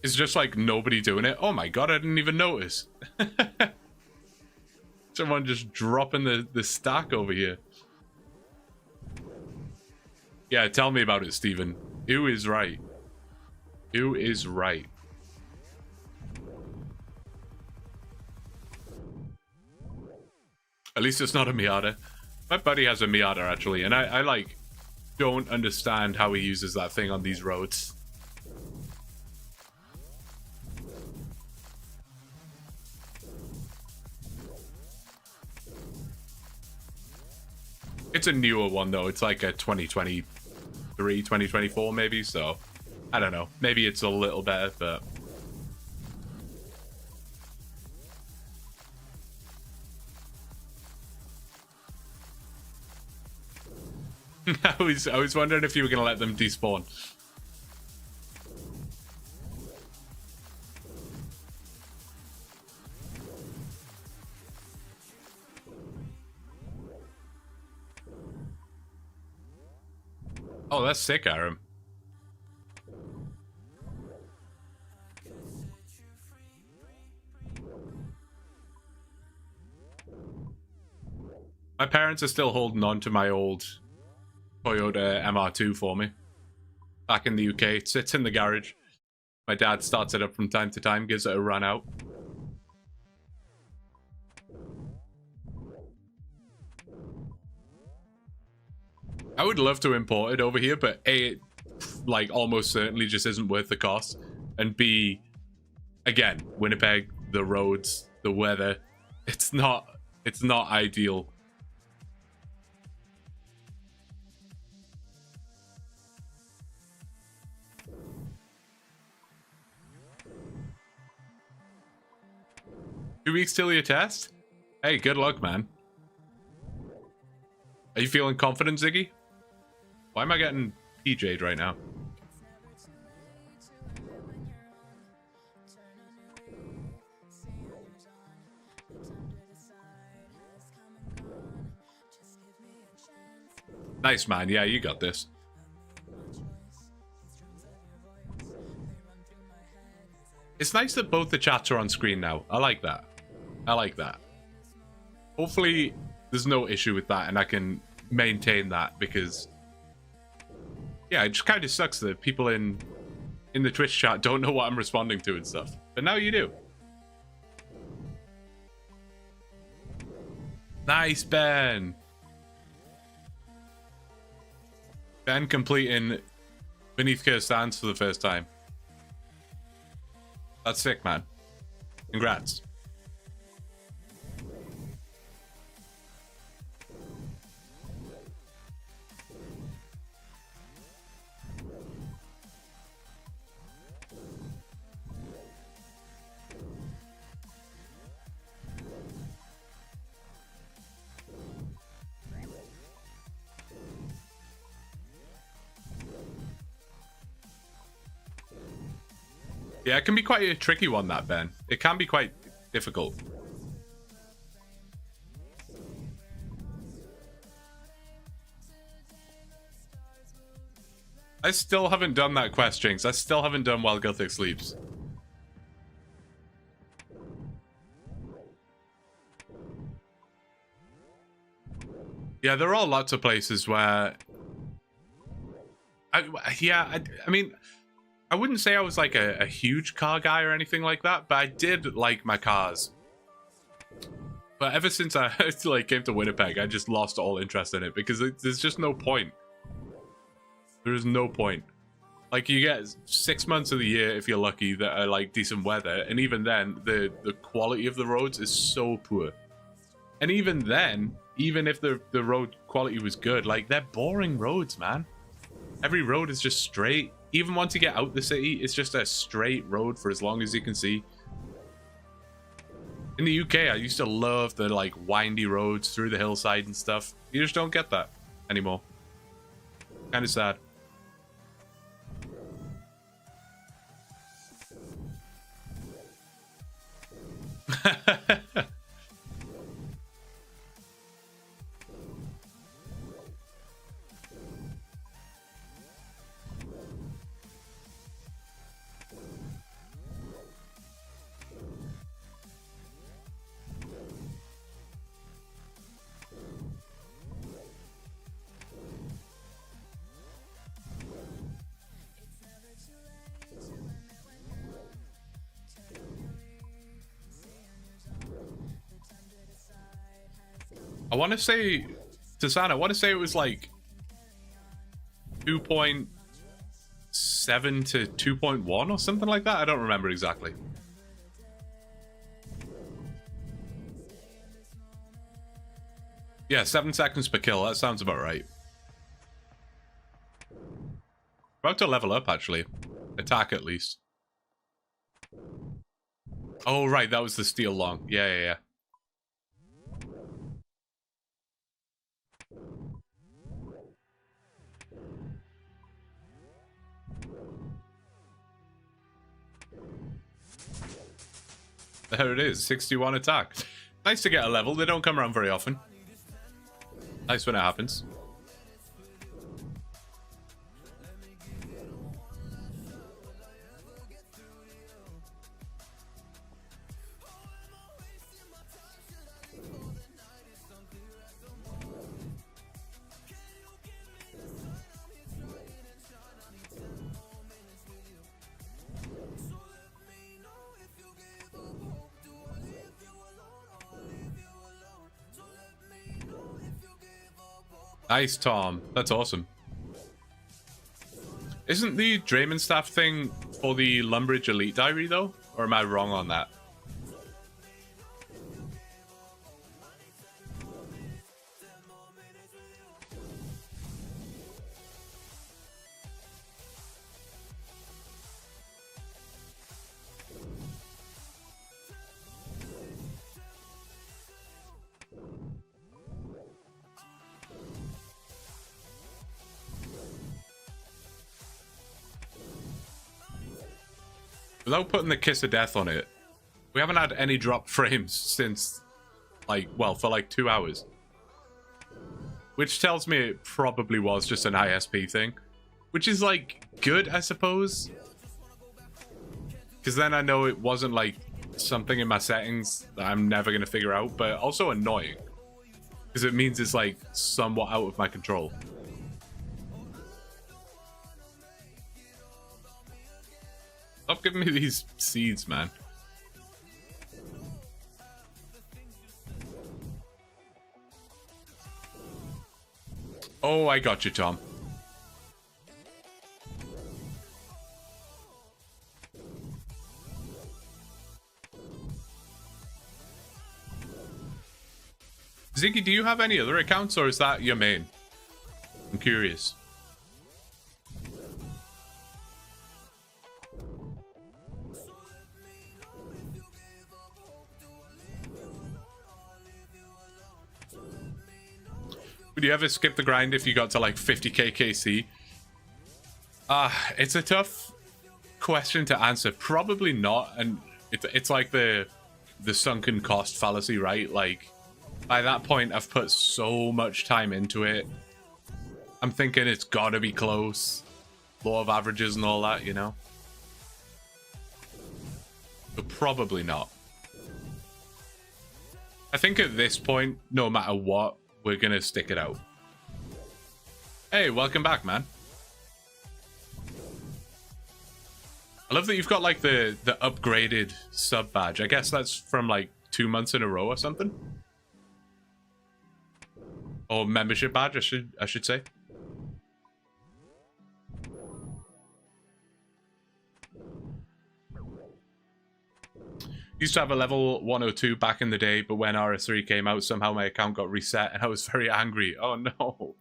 It's just like nobody doing it. Oh my god, I didn't even notice. Someone just dropping the stack over here. Yeah, tell me about it, Steven. Who is right? Who is right? At least it's not a Miata. My buddy has a Miata, actually, and I like don't understand how he uses that thing on these roads. It's a newer one, though. It's like a 2023, 2024, maybe. So, I don't know. Maybe it's a little better, but... I was wondering if you were going to let them despawn. Oh, that's sick, Aram. My parents are still holding on to my old Toyota MR2 for me. Back in the UK, it sits in the garage. My dad starts it up from time to time, gives it a run out. I would love to import it over here, but A, it like almost certainly just isn't worth the cost, and B, again, Winnipeg, the roads, the weather, it's not ideal. Two weeks till your test? Hey, good luck, man. Are you feeling confident, Ziggy? Why am I getting PJ'd right now? Nice, man. Yeah, you got this. It's nice that both the chats are on screen now. I like that. I like that. Hopefully, there's no issue with that and I can maintain that because... yeah, it just kind of sucks that people in the Twitch chat don't know what I'm responding to and stuff. But now you do. Nice, Ben. Ben completing Beneath Cursed Sands for the first time. That's sick, man. Yeah, it can be quite a tricky one, that, Ben. It can be quite difficult. I still haven't done that quest, Jinx. I still haven't done While Gothic Sleeps. Yeah, there are lots of places where... I mean, I wouldn't say I was like a huge car guy or anything like that, but I did like my cars. But ever since I like came to Winnipeg, I just lost all interest in it because there's just no point. There is no point. Like, you get 6 months of the year, if you're lucky, that are like decent weather, and even then, the quality of the roads is so poor. And even then, even if the road quality was good, like, they're boring roads, man. Every road is just straight. Even once you get out the city, it's just a straight road for as long as you can see. In the UK, I used to love the like windy roads through the hillside and stuff. You just don't get that anymore. Kind of sad. I want to say, Tasana, I want to say it was like 2.7 to 2.1 or something like that. I don't remember exactly. Yeah, 7 seconds per kill. That sounds about right. About to level up, actually. Attack, at least. Oh, right. That was the steel long. Yeah. There it is, 61 attack. Nice to get a level. They don't come around very often. Nice when it happens. Nice, Tom. That's awesome. Isn't the Draymond staff thing for the Lumbridge Elite Diary, though? Or am I wrong on that? Without putting the kiss of death on it, we haven't had any drop frames since, like, well, for like 2 hours. Which tells me it probably was just an ISP thing. Which is, like, good, I suppose. Because then I know it wasn't, like, something in my settings that I'm never going to figure out, but also annoying. Because it means it's, like, somewhat out of my control. Stop giving me these seeds, man. Oh, I got you, Tom. Ziggy, do you have any other accounts, or is that your main? I'm curious. Would you ever skip the grind if you got to like 50k KC? It's a tough question to answer. Probably not. And it's like the sunken cost fallacy, right? Like, by that point, I've put so much time into it. I'm thinking it's gotta be close. Law of averages and all that, you know? But probably not. I think at this point, no matter what, we're gonna stick it out. Hey, welcome back, man. I love that you've got like the upgraded sub badge. I guess that's from like 2 months in a row or something. Or membership badge, I should say. Used to have a level 102 back in the day, but when RS3 came out, somehow my account got reset and I was very angry. Oh no.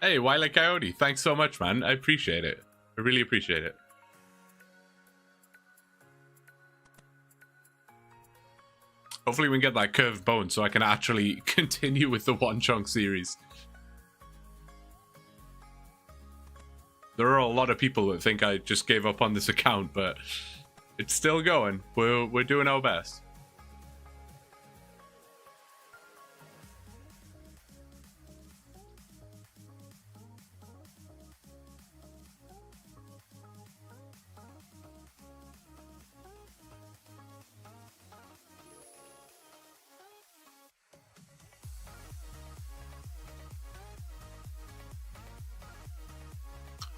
Hey, Wile Coyote, thanks so much, man. I appreciate it. I really appreciate it. Hopefully we can get that curved bone so I can actually continue with the OneChunk series. There are a lot of people that think I just gave up on this account, but it's still going. We're doing our best.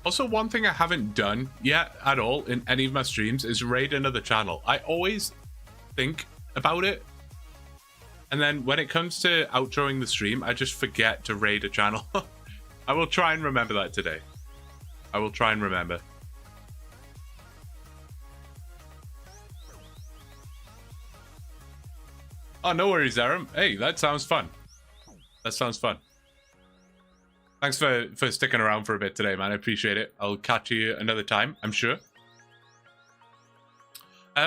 Also, one thing I haven't done yet at all in any of my streams is raid another channel. I always think about it, and then when it comes to outroing the stream, I just forget to raid a channel. I will try and remember that today. I will try and remember. Oh, no worries, Aram. Hey, that sounds fun. That sounds fun. Thanks for sticking around for a bit today, man. I appreciate it. I'll catch you another time, I'm sure.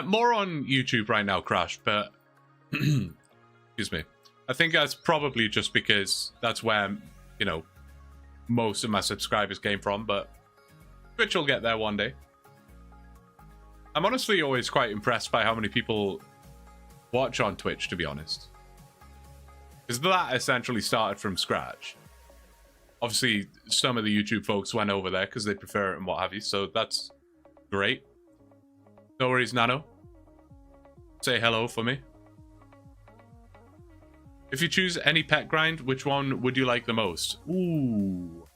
More on YouTube right now, Crash, but... excuse me. I think that's probably just because that's where, you know, most of my subscribers came from, but Twitch will get there one day. I'm honestly always quite impressed by how many people watch on Twitch, to be honest. Because that essentially started from scratch. Obviously, some of the YouTube folks went over there because they prefer it and what have you, so that's great. No worries, Nano. Say hello for me. If you choose any pet grind, which one would you like the most? Ooh.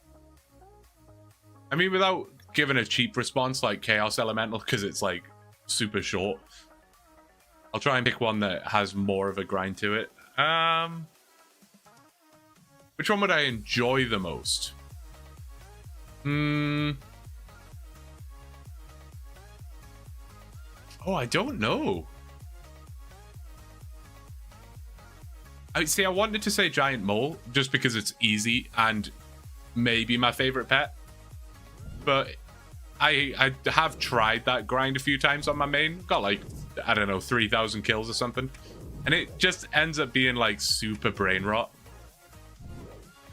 I mean, without giving a cheap response like Chaos Elemental, because it's like super short, I'll try and pick one that has more of a grind to it. Which one would I enjoy the most? Oh, I don't know. I wanted to say Giant Mole just because it's easy and maybe my favorite pet. But I have tried that grind a few times on my main. Got like, I don't know, 3,000 kills or something. And it just ends up being like super brain rot.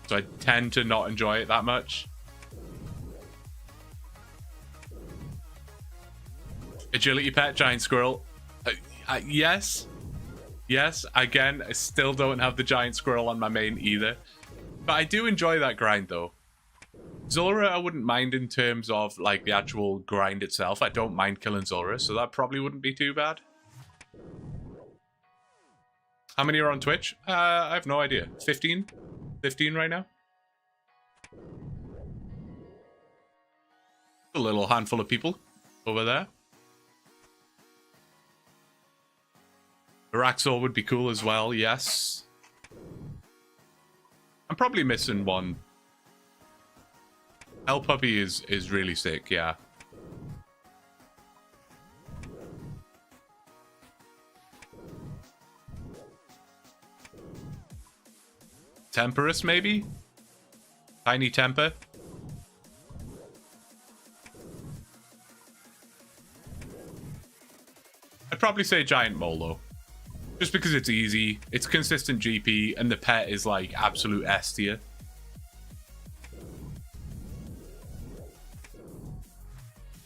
So I tend to not enjoy it that much. Agility pet, giant squirrel. Yes. Yes, again, I still don't have the giant squirrel on my main either. But I do enjoy that grind though. Zulrah I wouldn't mind in terms of like the actual grind itself. I don't mind killing Zulrah, so that probably wouldn't be too bad. How many are on Twitch? I have no idea. 15? 15 right now? A little handful of people over there. Araxor would be cool as well, yes. I'm probably missing one. Hell Puppy is really sick, yeah. Temperus, maybe? Tiny Temper? probably say giant mole though. Just because it's easy, it's consistent GP, and the pet is like absolute S tier.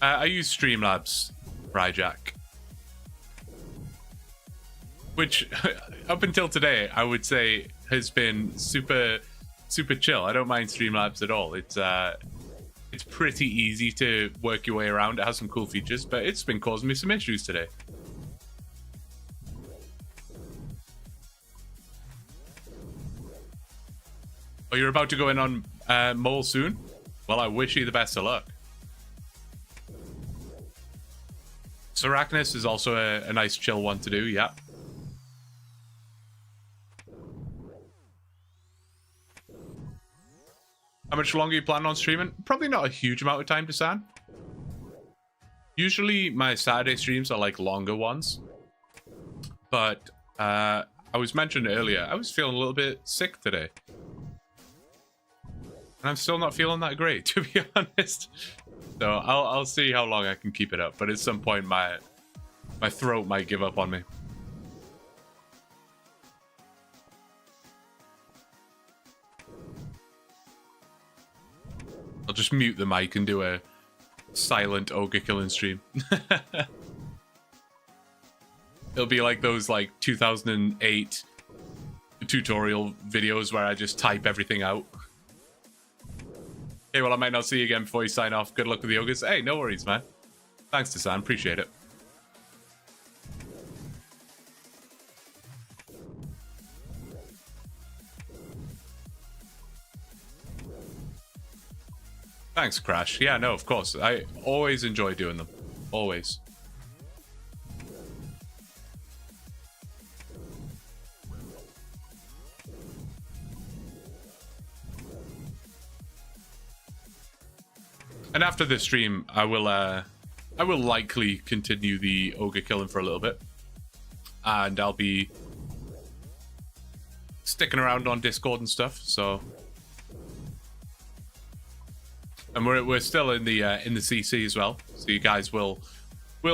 I use Streamlabs Ryjack, which up until today I would say has been super chill. I don't mind Streamlabs at all. It's pretty easy to work your way around. It has some cool features, but it's been causing me some issues today. Oh, you're about to go in on Mole soon? Well, I wish you the best of luck. Arachnus is also a nice chill one to do, yeah. How much longer you plan on streaming? Probably not a huge amount of time to San. Usually my Saturday streams are like longer ones. But I was mentioned earlier, I was feeling a little bit sick today. And I'm still not feeling that great, to be honest. So I'll see how long I can keep it up. But at some point, my throat might give up on me. I'll just mute the mic and do a silent ogre killing stream. It'll be like those like 2008 tutorial videos where I just type everything out. Okay, well, I might not see you again before you sign off. Good luck with the ogres. Hey, no worries, man. Thanks to Sam. Appreciate it. Thanks, Crash. Yeah, no, of course. I always enjoy doing them. Always. And after this stream, I will likely continue the ogre killing for a little bit, and I'll be sticking around on Discord and stuff. So, and we're still in the CC as well. So you guys will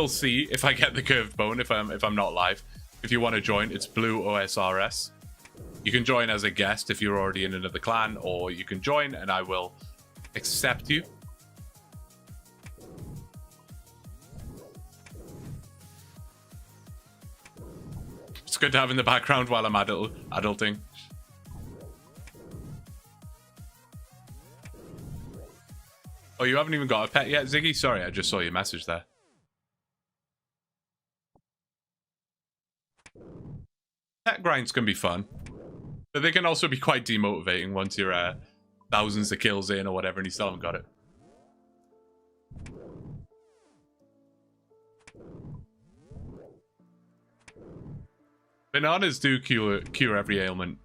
see if I get the curved bone if I'm not live. If you want to join, it's Blue OSRS. You can join as a guest if you're already in another clan, or you can join and I will accept you. It's good to have in the background while I'm adulting. Oh, you haven't even got a pet yet, Ziggy? Sorry, I just saw your message there. Pet grinds can be fun, but they can also be quite demotivating once you're thousands of kills in or whatever and you still haven't got it. Bananas do cure every ailment.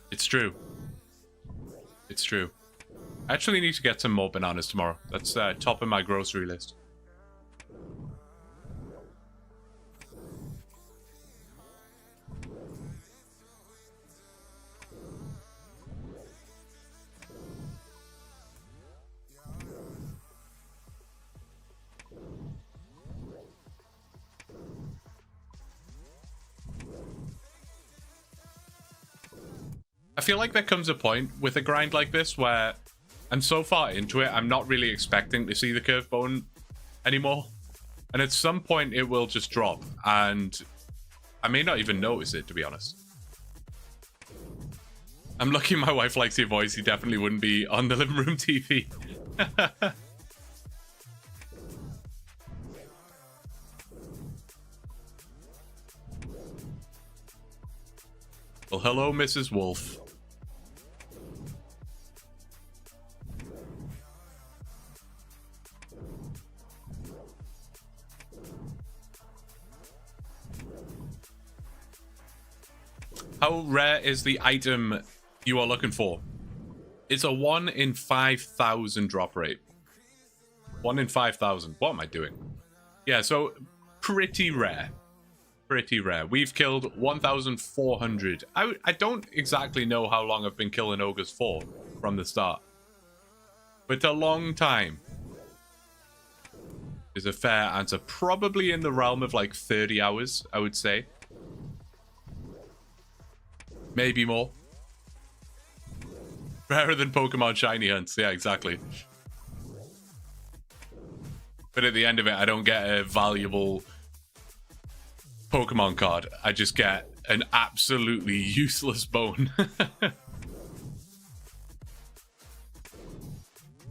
It's true. It's true. I actually need to get some more bananas tomorrow. That's top of my grocery list. I feel like there comes a point with a grind like this where I'm so far into it, I'm not really expecting to see the curved bone anymore. And at some point it will just drop and I may not even notice it, to be honest. I'm lucky my wife likes your voice. He definitely wouldn't be on the living room TV. Well, hello, Mrs. Wolf. How rare is the item you are looking for? It's a 1 in 5,000 drop rate. 1 in 5,000. What am I doing? Yeah, so pretty rare. Pretty rare. We've killed 1,400. I don't exactly know how long I've been killing ogres for from the start. But a long time. is a fair answer. Probably in the realm of like 30 hours, I would say. Maybe more. Rarer than Pokemon Shiny Hunts. Yeah, exactly. But at the end of it, I don't get a valuable Pokemon card. I just get an absolutely useless bone.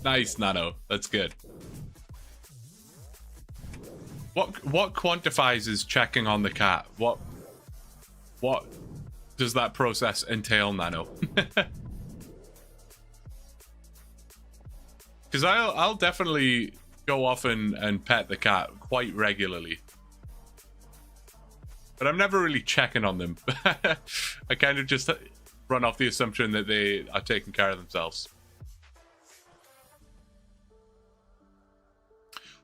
Nice, Nano. That's good. What quantifies as checking on the cat? What does that process entail, Nano? Because I'll definitely go off and pet the cat quite regularly. But I'm never really checking on them. I kind of just run off the assumption that they are taking care of themselves.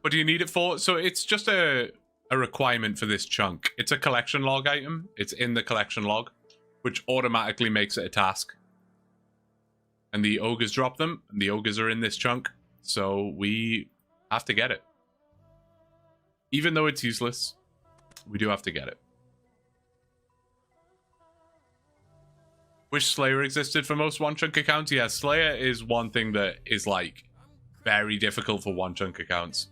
What do you need it for? So it's just a requirement for this chunk. It's a collection log item. It's in the collection log, which automatically makes it a task. And the ogres drop them, and the ogres are in this chunk. So we have to get it. Even though it's useless, we do have to get it. Wish Slayer existed for most OneChunk accounts? Yeah, Slayer is one thing that is like very difficult for OneChunk accounts.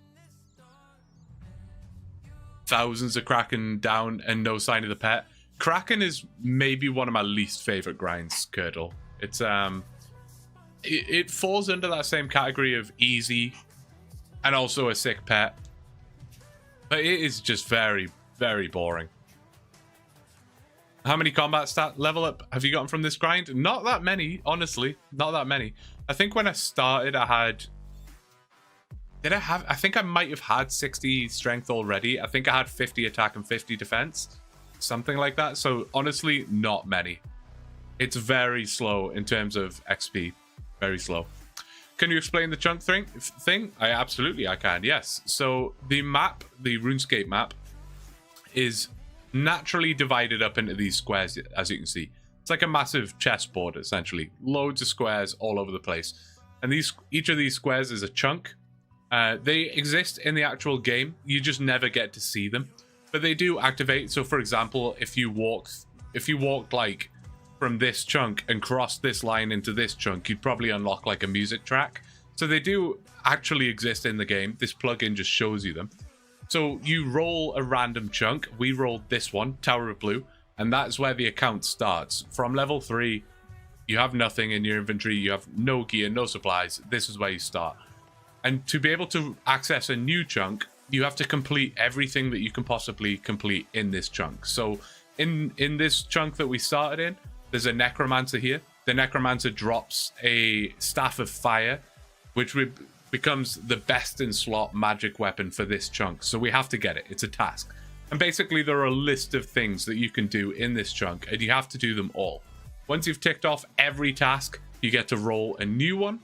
Thousands of Kraken down and no sign of the pet. Kraken is maybe one of my least favorite grinds, Curdle. It's it falls under that same category of easy and also a sick pet. But it is just very, very boring. How many combat stat level up have you gotten from this grind? Not that many, honestly. Not that many. I think when I started, I had... I think I might have had 60 strength already. I think I had 50 attack and 50 defense. Something like that. So, honestly, not many. It's very slow in terms of XP. Very slow. Can you explain the chunk thing? Absolutely, I can, yes. So, the map, the RuneScape map, is naturally divided up into these squares, as you can see. It's like a massive chessboard, essentially. Loads of squares all over the place. And each of these squares is a chunk. They exist in the actual game. You just never get to see them, but they do activate. So, for example, if you walked like from this chunk and crossed this line into this chunk, you'd probably unlock like a music track. So they do actually exist in the game. This plugin just shows you them. So you roll a random chunk. We rolled this one, Tower of Blue, and that's where the account starts. From level 3, you have nothing in your inventory. You have no gear, no supplies. This is where you start. And to be able to access a new chunk, you have to complete everything that you can possibly complete in this chunk. So in this chunk that we started in, there's a Necromancer here. The Necromancer drops a Staff of Fire, which becomes the best in slot magic weapon for this chunk. So we have to get it. It's a task. And basically there are a list of things that you can do in this chunk, and you have to do them all. Once you've ticked off every task, you get to roll a new one.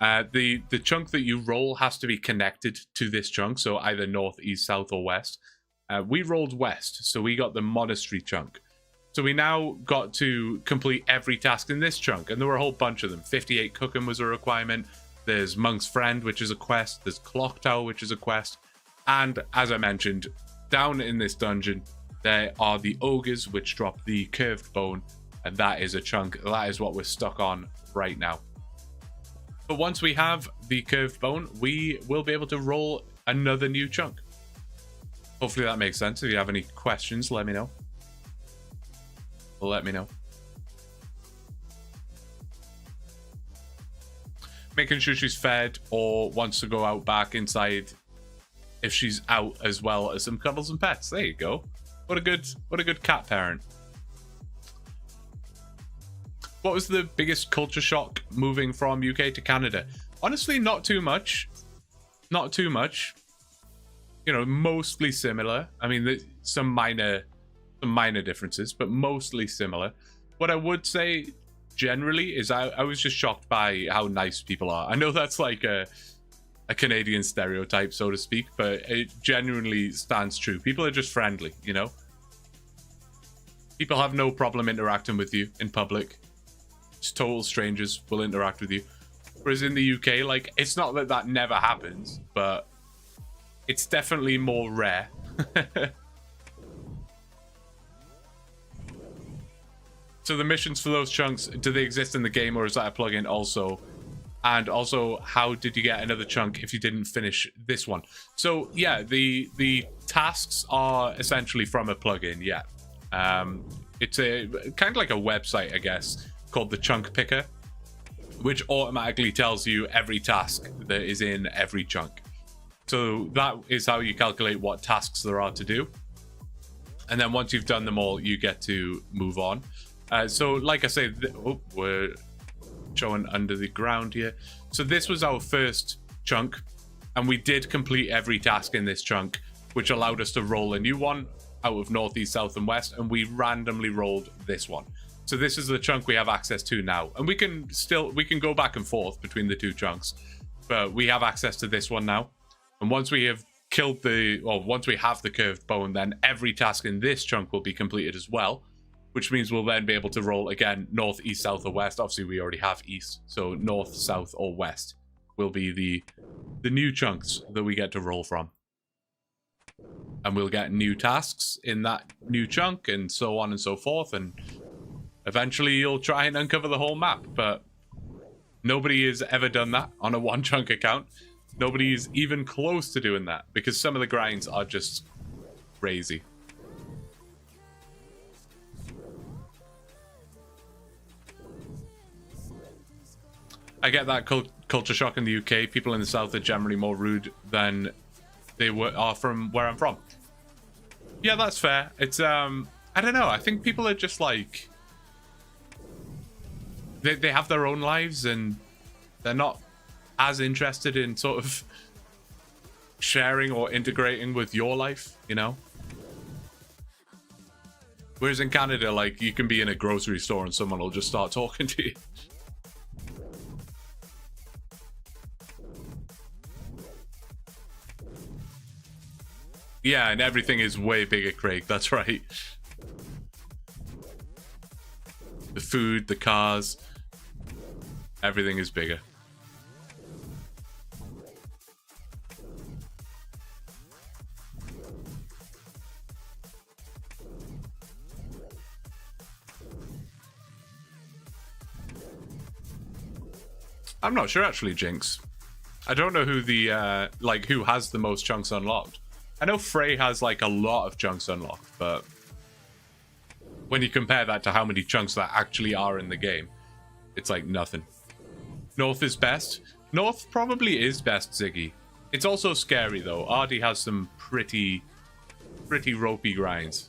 The chunk that you roll has to be connected to this chunk, so either north, east, south, or west. We rolled west, so we got the monastery chunk. So we now got to complete every task in this chunk, and there were a whole bunch of them. 58 cooking was a requirement. There's Monk's Friend, which is a quest. There's Clock Tower, which is a quest. And as I mentioned, down in this dungeon, there are the ogres, which drop the curved bone, and that is a chunk. That is what we're stuck on right now. But once we have the curved bone, we will be able to roll another new chunk. Hopefully that makes sense. If you have any questions, let me know. Let me know. Making sure she's fed or wants to go out back inside if she's out, as well as some cuddles and pets. There you go. What a good cat parent. What was the biggest culture shock moving from UK to Canada? Honestly, not too much. Not too much. You know, mostly similar. I mean, some minor differences, but mostly similar. What I would say generally is I was just shocked by how nice people are. I know that's like a Canadian stereotype, so to speak, but it genuinely stands true. People are just friendly, you know? People have no problem interacting with you in public. Just total strangers will interact with you. Whereas in the UK, like, it's not that never happens, but it's definitely more rare. So the missions for those chunks, do they exist in the game, or is that a plugin also? And also, how did you get another chunk if you didn't finish this one? So yeah, the tasks are essentially from a plugin. Yeah, it's a kind of like a website, I guess, called the Chunk Picker, which automatically tells you every task that is in every chunk. So that is how you calculate what tasks there are to do. And then once you've done them all, you get to move on. So like I say, we're showing under the ground here. So this was our first chunk, and we did complete every task in this chunk, which allowed us to roll a new one out of north, east, south, and west, and we randomly rolled this one. So this is the chunk we have access to now, and we can go back and forth between the two chunks, but we have access to this one now. And once we have once we have the curved bone, then every task in this chunk will be completed as well, which means we'll then be able to roll again north, east, south, or west. Obviously, we already have east, so north, south, or west will be the new chunks that we get to roll from. And we'll get new tasks in that new chunk, and so on and so forth, and eventually you'll try and uncover the whole map, but nobody has ever done that on a OneChunk account. Nobody's even close to doing that, because some of the grinds are just crazy. I get that culture shock in the UK. People in the South are generally more rude than they are from where I'm from. Yeah, that's fair. It's, I don't know. I think people are just like... They have their own lives, and they're not as interested in sort of sharing or integrating with your life, you know? Whereas in Canada, like, you can be in a grocery store and someone will just start talking to you. Yeah, and everything is way bigger, Craig. That's right. The food, the cars, everything is bigger. I'm not sure, actually, Jinx. I don't know who the, who has the most chunks unlocked. I know Frey has, like, a lot of chunks unlocked, but when you compare that to how many chunks that actually are in the game, it's like nothing. North is best. North probably is best, Ziggy. It's also scary, though. Ardy has some pretty ropey grinds.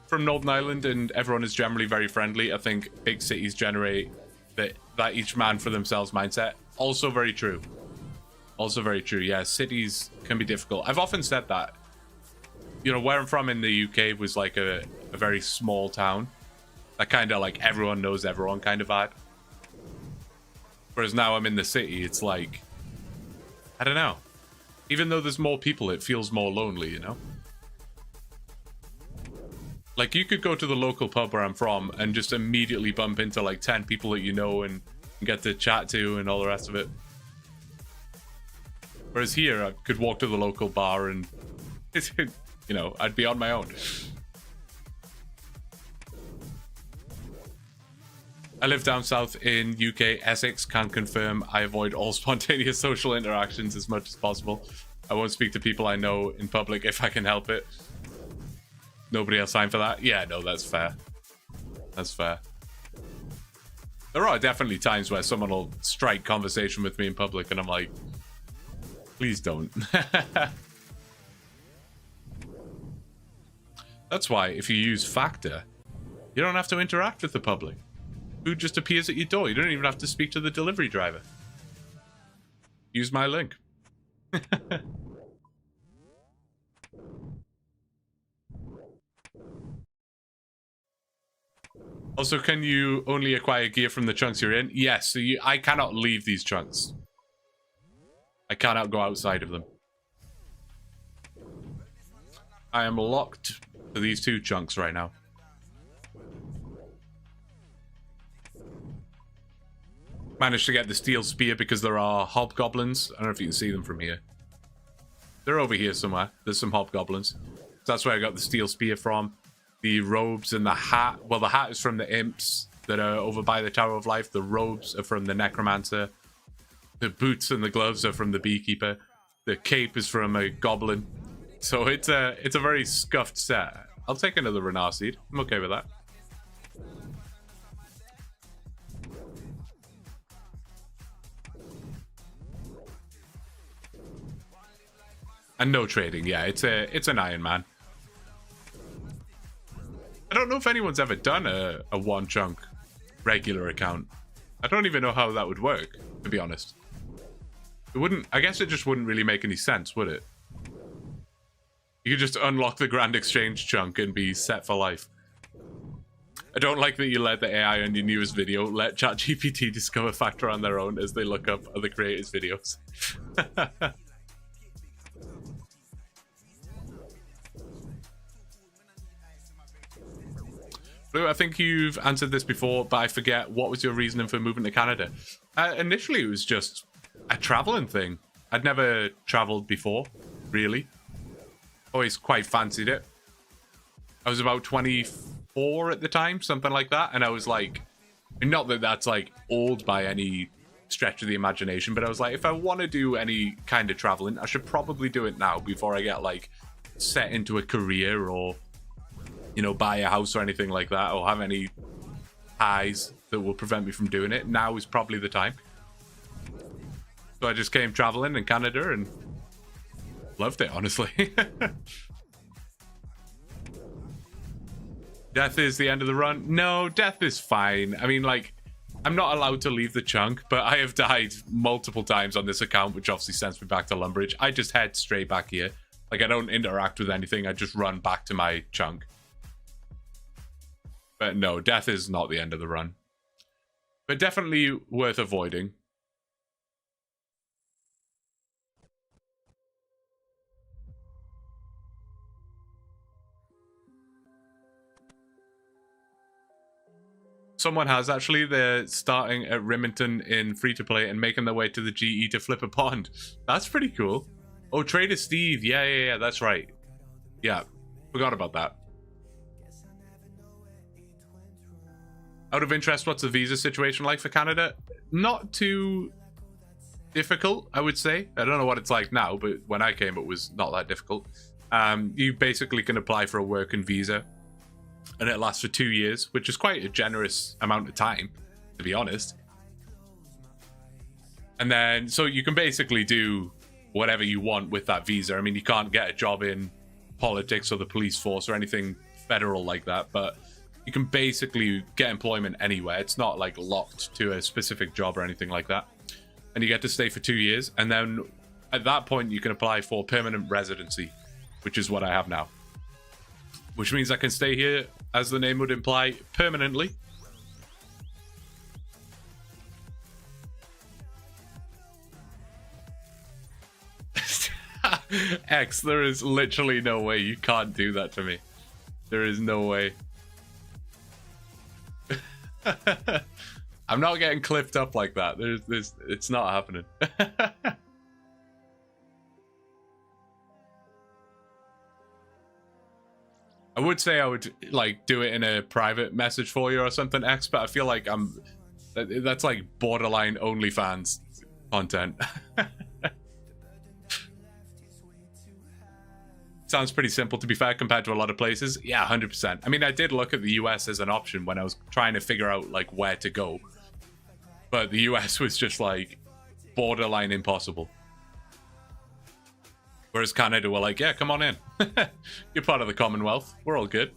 From Northern Ireland, and everyone is generally very friendly. I think big cities generate that each man for themselves mindset. Also very true. Also very true. Yeah, cities can be difficult. I've often said that. You know, where I'm from in the UK was like a very small town. That kind of like everyone knows everyone kind of vibe. Whereas now I'm in the city, it's like, I don't know. Even though there's more people, it feels more lonely, you know? Like, you could go to the local pub where I'm from and just immediately bump into like 10 people that you know and get to chat to and all the rest of it. Whereas here, I could walk to the local bar and, you know, I'd be on my own. I live down south in UK, Essex. Can confirm I avoid all spontaneous social interactions as much as possible. I won't speak to people I know in public if I can help it. Nobody has time for that? Yeah, no, that's fair. That's fair. There are definitely times where someone will strike conversation with me in public and I'm like, please don't. That's why if you use Factor, you don't have to interact with the public. Food just appears at your door. You don't even have to speak to the delivery driver. Use my link. Also, can you only acquire gear from the chunks you're in? Yes, so I cannot leave these chunks. I cannot go outside of them. I am locked to these two chunks right now. Managed to get the steel spear because there are hobgoblins. I don't know if you can see them from here. They're over here somewhere. There's some hobgoblins. That's where I got the steel spear from. The robes and the hat. Well, the hat is from the imps that are over by the Tower of Life. The robes are from the necromancer. The boots and the gloves are from the beekeeper. The cape is from a goblin. So it's a very scuffed set. I'll take another Renar seed. I'm okay with that. And no trading. Yeah, it's an Ironman. I don't know if anyone's ever done a OneChunk regular account. I don't even know how that would work, to be honest. It wouldn't. I guess it just wouldn't really make any sense, would it? You could just unlock the Grand Exchange chunk and be set for life. I don't like that you let the AI on your newest video let ChatGPT discover factor on their own as they look up other creators' videos. Blue, I think you've answered this before, but I forget. What was your reasoning for moving to Canada? Initially, it was just a traveling thing. I'd never traveled before, really. Always quite fancied it. I was about 24 at the time, something like that. And I was like, not that that's like old by any stretch of the imagination, but I was like, if I want to do any kind of traveling, I should probably do it now before I get like set into a career or, you know, buy a house or anything like that, or have any highs that will prevent me from doing it. Now is probably the time. So I just came traveling in Canada and loved it, honestly. Death is the end of the run. No, death is fine. I mean, like, I'm not allowed to leave the chunk, but I have died multiple times on this account, which obviously sends me back to Lumbridge. I just head straight back here. Like, I don't interact with anything. I just run back to my chunk. But no, death is not the end of the run. But definitely worth avoiding. Someone has actually. They're starting at Rimington in free-to-play and making their way to the GE to flip a pond. That's pretty cool. Oh, Trader Steve. Yeah, that's right. Yeah, forgot about that. Out of interest, what's the visa situation like for Canada? Not too difficult, I would say. I don't know what it's like now, but when I came, it was not that difficult. You basically can apply for a working visa, and it lasts for 2 years, which is quite a generous amount of time, to be honest. And then, so you can basically do whatever you want with that visa. I mean, you can't get a job in politics or the police force or anything federal like that, but you can basically get employment anywhere. It's not like locked to a specific job or anything like that. And you get to stay for 2 years. And then at that point, you can apply for permanent residency, which is what I have now. Which means I can stay here, as the name would imply, permanently. X, there is literally no way. You can't do that to me. There is no way. I'm not getting clipped up like that. It's not happening. I would say I would like do it in a private message for you or something, X, but I feel like that's like borderline OnlyFans content. Sounds pretty simple, to be fair, compared to a lot of places. Yeah, 100%. I mean, I did look at the US as an option when I was trying to figure out like where to go, but the US was just like borderline impossible. Whereas Canada were like, yeah, come on in. You're part of the Commonwealth. We're all good.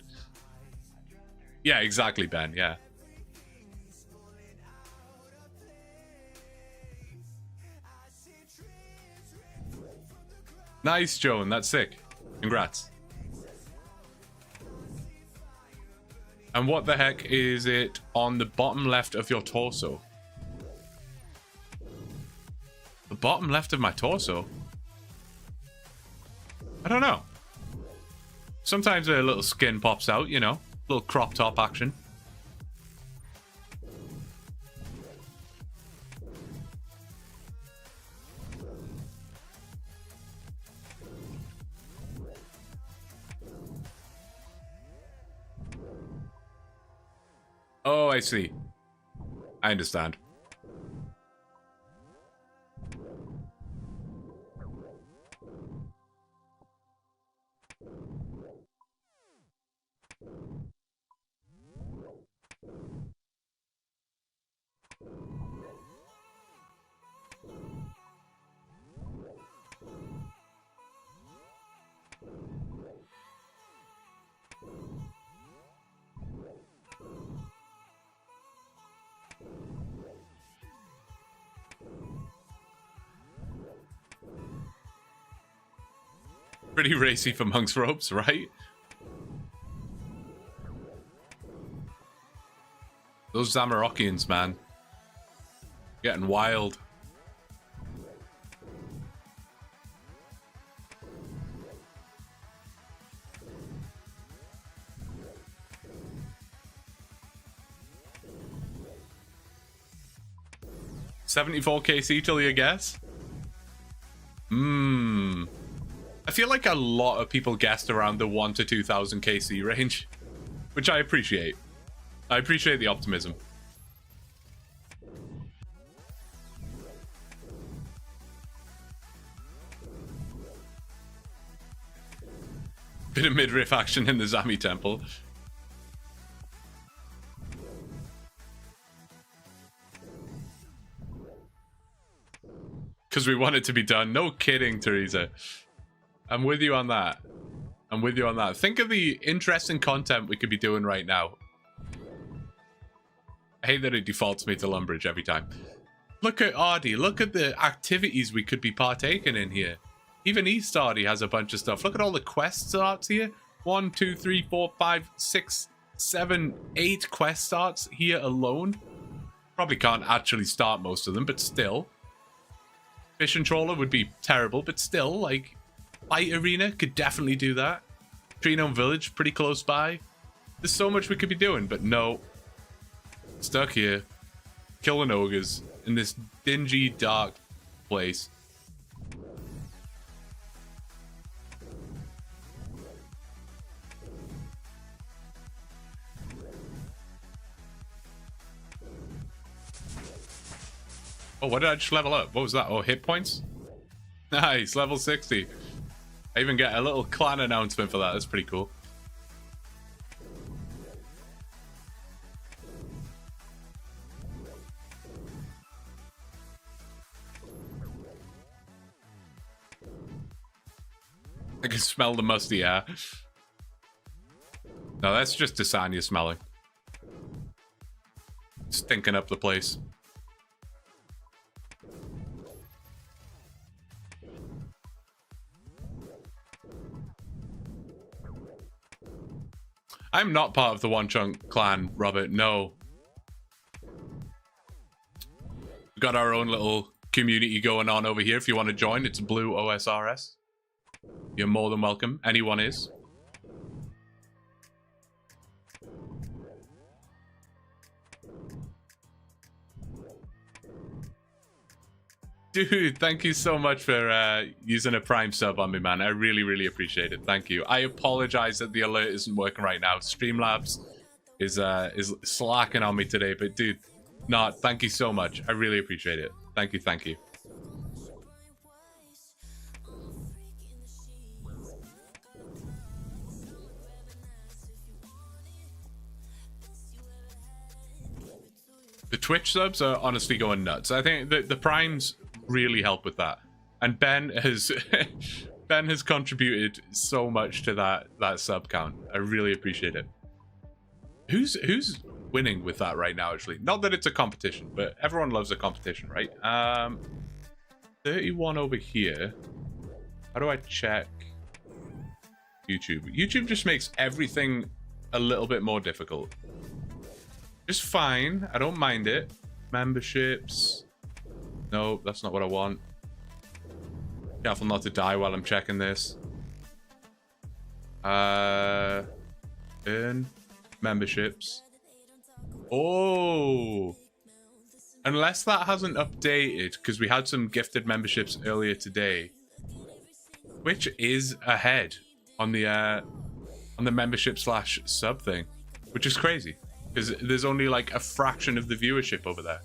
Yeah, exactly, Ben. Yeah. Nice, Joan. That's sick. Congrats. And what the heck is it on the bottom left of your torso? The bottom left of my torso? I don't know. Sometimes a little skin pops out, you know, little crop top action. Oh, I see. I understand. Pretty racy for Monk's Ropes, right? Those Zamorakians, man. Getting wild. $74 KC till you guess? I feel like a lot of people guessed around the 1 to 2,000 KC range, which I appreciate. I appreciate the optimism. Bit of midriff action in the Zami Temple. Because we want it to be done. No kidding, Teresa. I'm with you on that. I'm with you on that. Think of the interesting content we could be doing right now. I hate that it defaults me to Lumbridge every time. Look at Ardy. Look at the activities we could be partaking in here. Even East Ardy has a bunch of stuff. Look at all the quest starts here. 1, 2, 3, 4, 5, 6, 7, 8 quest starts here alone. Probably can't actually start most of them, but still. Fish and Trawler would be terrible, but still, like, Fight Arena could definitely do that. Treenome Village, pretty close by. There's so much we could be doing, but no. Stuck here, killing ogres in this dingy, dark place. Oh, what did I just level up? What was that? Oh, hit points? Nice, level 60. I even get a little clan announcement for that. That's pretty cool. I can smell the musty air. No, that's just Desanya smelling. Stinking up the place. I'm not part of the OneChunk clan, Robert. No. We've got our own little community going on over here. If you want to join, it's Blue OSRS. You're more than welcome. Anyone is. Dude, thank you so much for using a Prime sub on me, man. I really, really appreciate it. Thank you. I apologize that the alert isn't working right now. Streamlabs is slacking on me today, but dude, thank you so much. I really appreciate it. Thank you, thank you. The Twitch subs are honestly going nuts. I think the primes really help with that, and Ben has Ben has contributed so much to that sub count. I really appreciate it. Who's winning with that right now? Actually, not that it's a competition, but everyone loves a competition, right? 31 over here. How do I check YouTube? YouTube just makes everything a little bit more difficult. Just fine. I don't mind it. Memberships. No, that's not what I want. Careful not to die while I'm checking this. Earn memberships. Oh. Unless that hasn't updated, because we had some gifted memberships earlier today. Which is ahead on the membership / sub thing. Which is crazy. because there's only like a fraction of the viewership over there.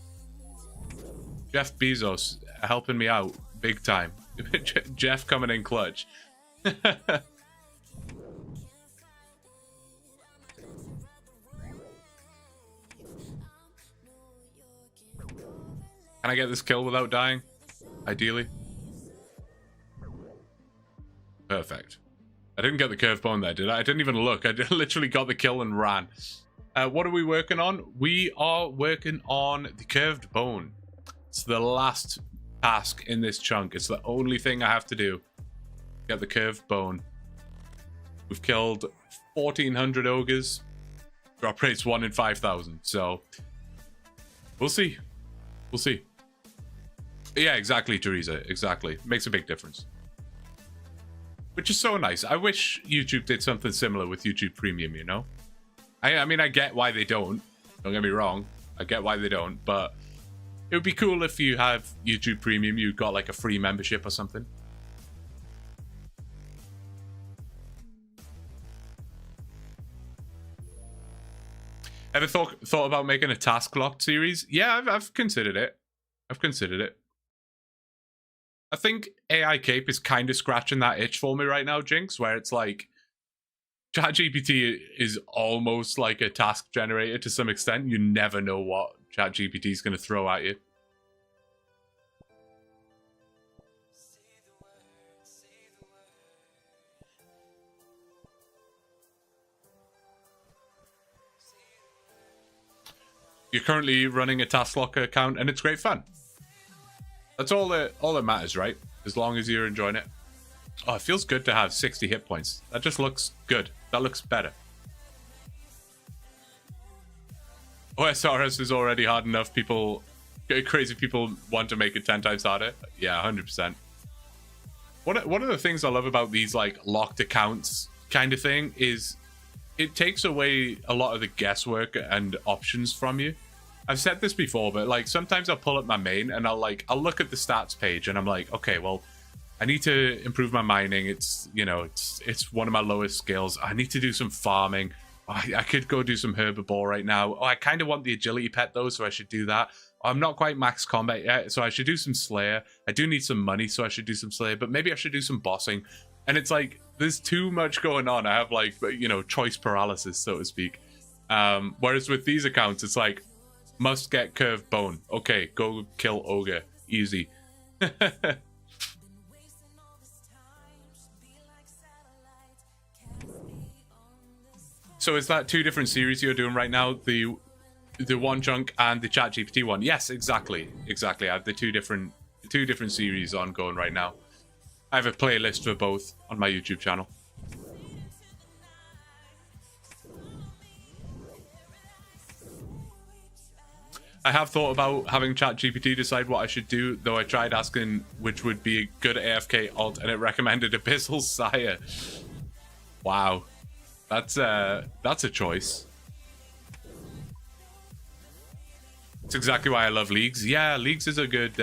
Jeff Bezos helping me out big time. Jeff coming in clutch. Can I get this kill without dying? Ideally. Perfect. I didn't get the curved bone there, did I? I didn't even look. I literally got the kill and ran. What are we working on? We are working on the curved bone. It's the last task in this chunk. It's the only thing I have to do. Get the curved bone. We've killed 1,400 ogres. Drop rate's 1 in 5,000. So we'll see. We'll see. Yeah, exactly, Teresa. Exactly. Makes a big difference. Which is so nice. I wish YouTube did something similar with YouTube Premium, you know? I mean, I get why they don't. Don't get me wrong. I get why they don't. But it would be cool if you have YouTube Premium, you got like a free membership or something. Ever thought about making a task locked series? Yeah, I've considered it. I've considered it. I think AI Cape is kind of scratching that itch for me right now, Jinx, where it's like ChatGPT is almost like a task generator to some extent. You never know what ChatGPT is going to throw at you. You're currently running a task locker account and it's great fun. That's all that matters, right? As long as you're enjoying it. Oh, it feels good to have 60 hit points. That just looks good. That looks better. OSRS is already hard enough. Crazy people want to make it 10 times harder. Yeah, 100%. One of the things I love about these like locked accounts kind of thing is it takes away a lot of the guesswork and options from you. I've said this before, but like sometimes I'll pull up my main and I'll look at the stats page and I'm like, okay, well, I need to improve my mining. It's, you know, it's one of my lowest skills. I need to do some farming. I could go do some herbivore right now. Oh, I kind of want the agility pet though, so I should do that. I'm not quite max combat yet, so I should do some Slayer. I do need some money, so I should do some Slayer, but maybe I should do some bossing. And it's like, there's too much going on. I have like, you know, choice paralysis, so to speak. Whereas with these accounts, it's like, must get curved bone. Okay, go kill ogre. Easy. So is that 2 different series you're doing right now? The OneChunk and the ChatGPT one? Yes, exactly. Exactly. I have the two different series ongoing right now. I have a playlist for both on my YouTube channel. I have thought about having ChatGPT decide what I should do, though I tried asking which would be a good AFK alt and it recommended Abyssal Sire. Wow. That's a choice. It's exactly why I love Leagues. Yeah, Leagues is a good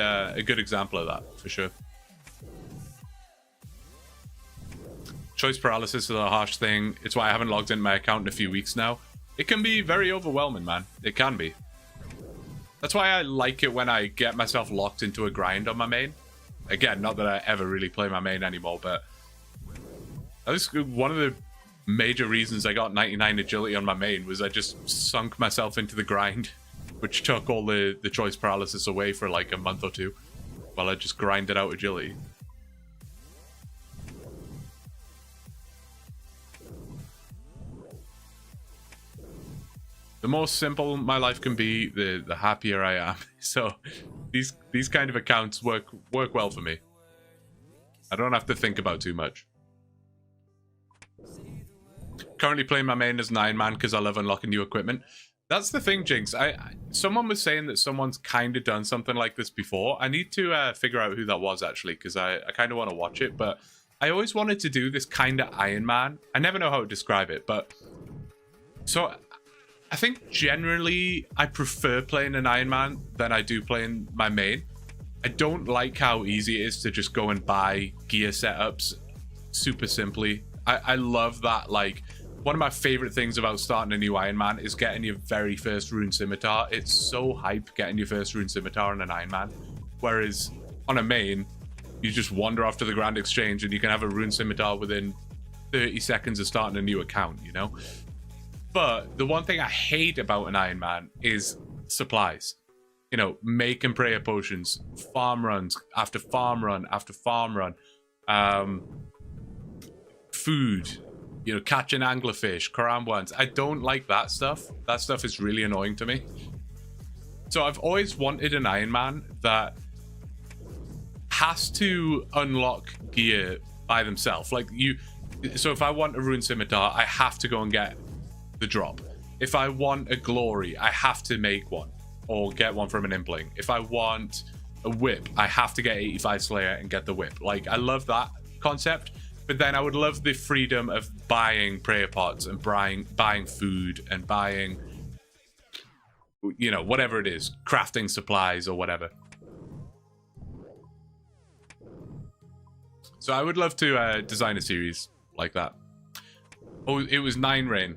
example of that, for sure. Choice paralysis is a harsh thing. It's why I haven't logged into my account in a few weeks now. It can be very overwhelming, man. It can be. That's why I like it when I get myself locked into a grind on my main. Again, not that I ever really play my main anymore, but that was one of the major reasons I got 99 agility on my main was I just sunk myself into the grind, which took all the choice paralysis away for like a month or two while I just grinded out agility. The more simple my life can be, the happier I am. So these kind of accounts work well for me. I don't have to think about too much. Currently playing my main as an Ironman because I love unlocking new equipment. That's the thing, Jinx. Someone was saying that someone's kind of done something like this before. I need to figure out who that was actually because I kind of want to watch it. But I always wanted to do this kind of Ironman. I never know how to describe it, but so I think generally I prefer playing an Ironman than I do playing my main. I don't like how easy it is to just go and buy gear setups super simply. I love that, like, one of my favorite things about starting a new Ironman is getting your very first rune scimitar. It's so hype getting your first rune scimitar on an Ironman. Whereas on a main, you just wander off to the Grand Exchange and you can have a rune scimitar within 30 seconds of starting a new account, you know? But the one thing I hate about an Ironman is supplies. You know, make and prayer potions, farm runs after farm run after farm run, food, you know, catching anglerfish, karambwans. I don't like that stuff. That stuff is really annoying to me. So I've always wanted an Ironman that has to unlock gear by themselves. Like so if I want a rune scimitar, I have to go and get the drop. If I want a glory, I have to make one or get one from an impling. If I want a whip, I have to get 85 Slayer and get the whip. Like, I love that concept, but then I would love the freedom of buying prayer pots and buying food and buying, you know, whatever it is, crafting supplies or whatever. So I would love to design a series like that. Oh, it was 9 Rain.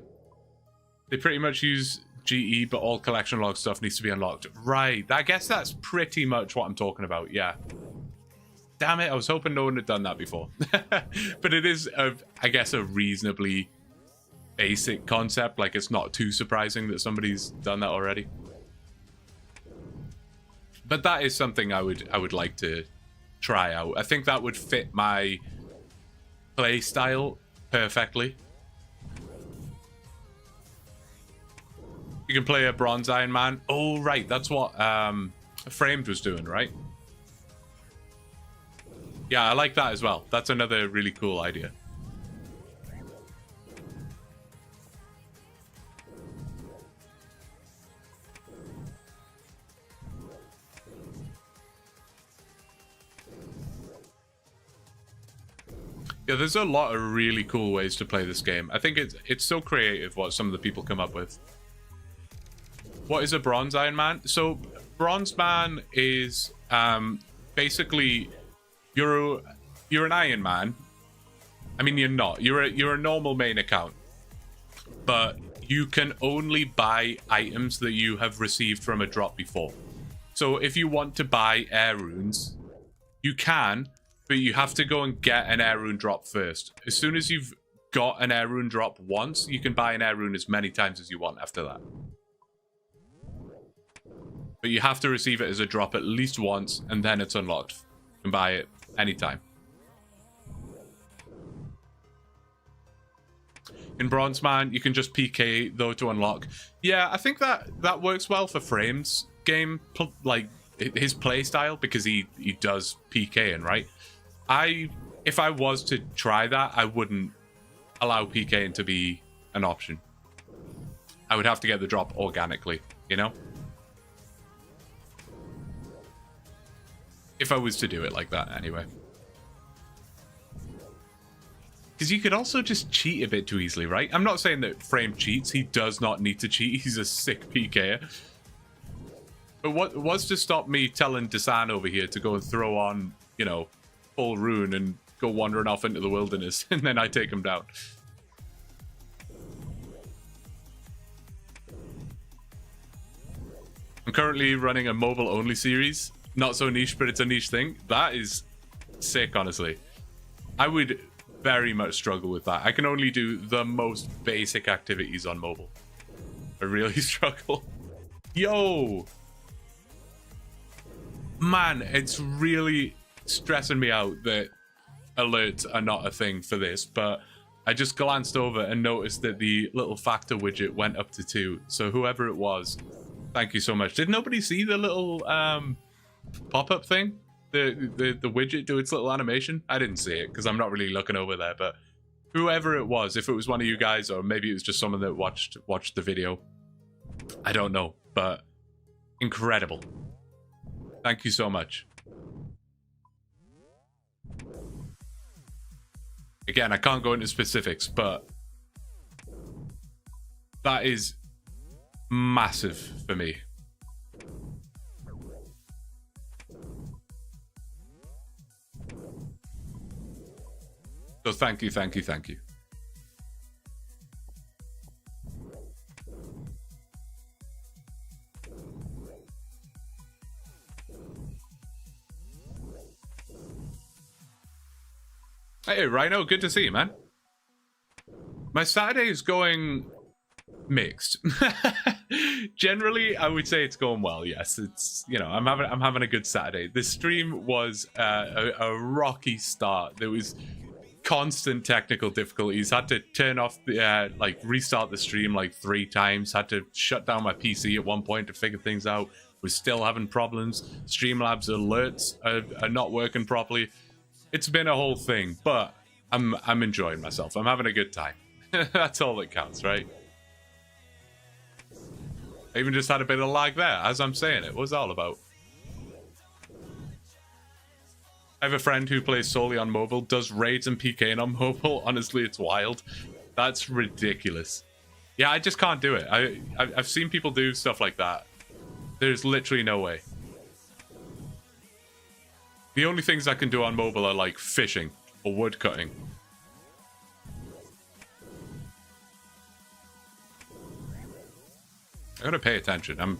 They pretty much use GE, but all collection log stuff needs to be unlocked. Right, I guess that's pretty much what I'm talking about, yeah. Damn it, I was hoping no one had done that before. But it is, I guess, a reasonably basic concept. Like, it's not too surprising that somebody's done that already. But that is something I would like to try out. I think that would fit my play style perfectly. You can play a bronze Ironman. Oh, right, that's what Framed was doing, right? Yeah, I like that as well. That's another really cool idea. Yeah, there's a lot of really cool ways to play this game. I think it's so creative what some of the people come up with. What is a bronze Ironman? So bronze man is basically you're an Ironman. I mean, you're not. You're a normal main account, but you can only buy items that you have received from a drop before. So if you want to buy air runes, you can, but you have to go and get an air rune drop first. As soon as you've got an air rune drop once, you can buy an air rune as many times as you want after that. But you have to receive it as a drop at least once, and then it's unlocked. You can buy it anytime. In Bronze Man, you can just PK, though, to unlock. Yeah, I think that works well for Frame's game, like, his play style, because he does PKing, right? If I was to try that, I wouldn't allow PKing to be an option. I would have to get the drop organically, you know? If I was to do it like that, anyway. Because you could also just cheat a bit too easily, right? I'm not saying that Frame cheats. He does not need to cheat. He's a sick PKer. But what was to stop me telling Desan over here to go and throw on, you know, full rune and go wandering off into the wilderness, and then I take him down? I'm currently running a mobile-only series. Not so niche, but it's a niche thing. That is sick, honestly. I would very much struggle with that. I can only do the most basic activities on mobile. I really struggle. Yo! Man, it's really stressing me out that alerts are not a thing for this, but I just glanced over and noticed that the little factor widget went up to 2. So whoever it was, thank you so much. Did nobody see the little pop-up thing? The widget do its little animation? I didn't see it because I'm not really looking over there, but whoever it was, if it was one of you guys or maybe it was just someone that watched the video, I don't know, but incredible. Thank you so much. Again, I can't go into specifics, but that is massive for me. So thank you, thank you, thank you. Hey, Rhino, good to see you, man. My Saturday is going mixed. Generally, I would say it's going well. Yes, it's, you know, I'm having a good Saturday. This stream was a rocky start. There was constant technical difficulties. Had to turn off the like restart the stream like 3 times. Had to shut down my PC at one point to figure things out. Was still having problems. Streamlabs alerts are not working properly. It's been a whole thing, but I'm enjoying myself. I'm having a good time. That's all that counts, right? I even just had a bit of lag there as I'm saying it. What's that all about? I have a friend who plays solely on mobile, does raids and PKing on mobile. Honestly, it's wild. That's ridiculous. Yeah, I just can't do it. I've seen people do stuff like that. There's literally no way. The only things I can do on mobile are like fishing or wood cutting. I gotta pay attention. I'm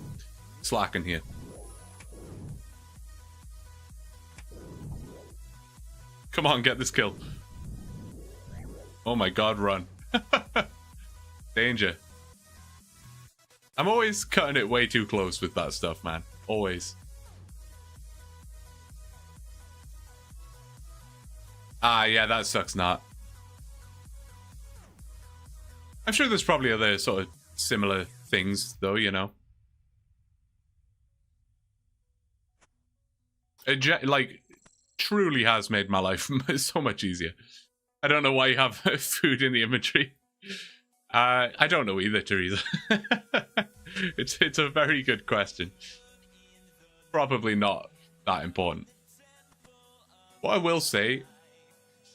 slacking here. Come on, get this kill. Oh my god, run. Danger. I'm always cutting it way too close with that stuff, man. Always. Ah, yeah, that sucks not. I'm sure there's probably other sort of similar things, though, you know. It like, truly has made my life so much easier. I don't know why you have food in the inventory. I don't know either, Teresa. It's a very good question. Probably not that important. What I will say,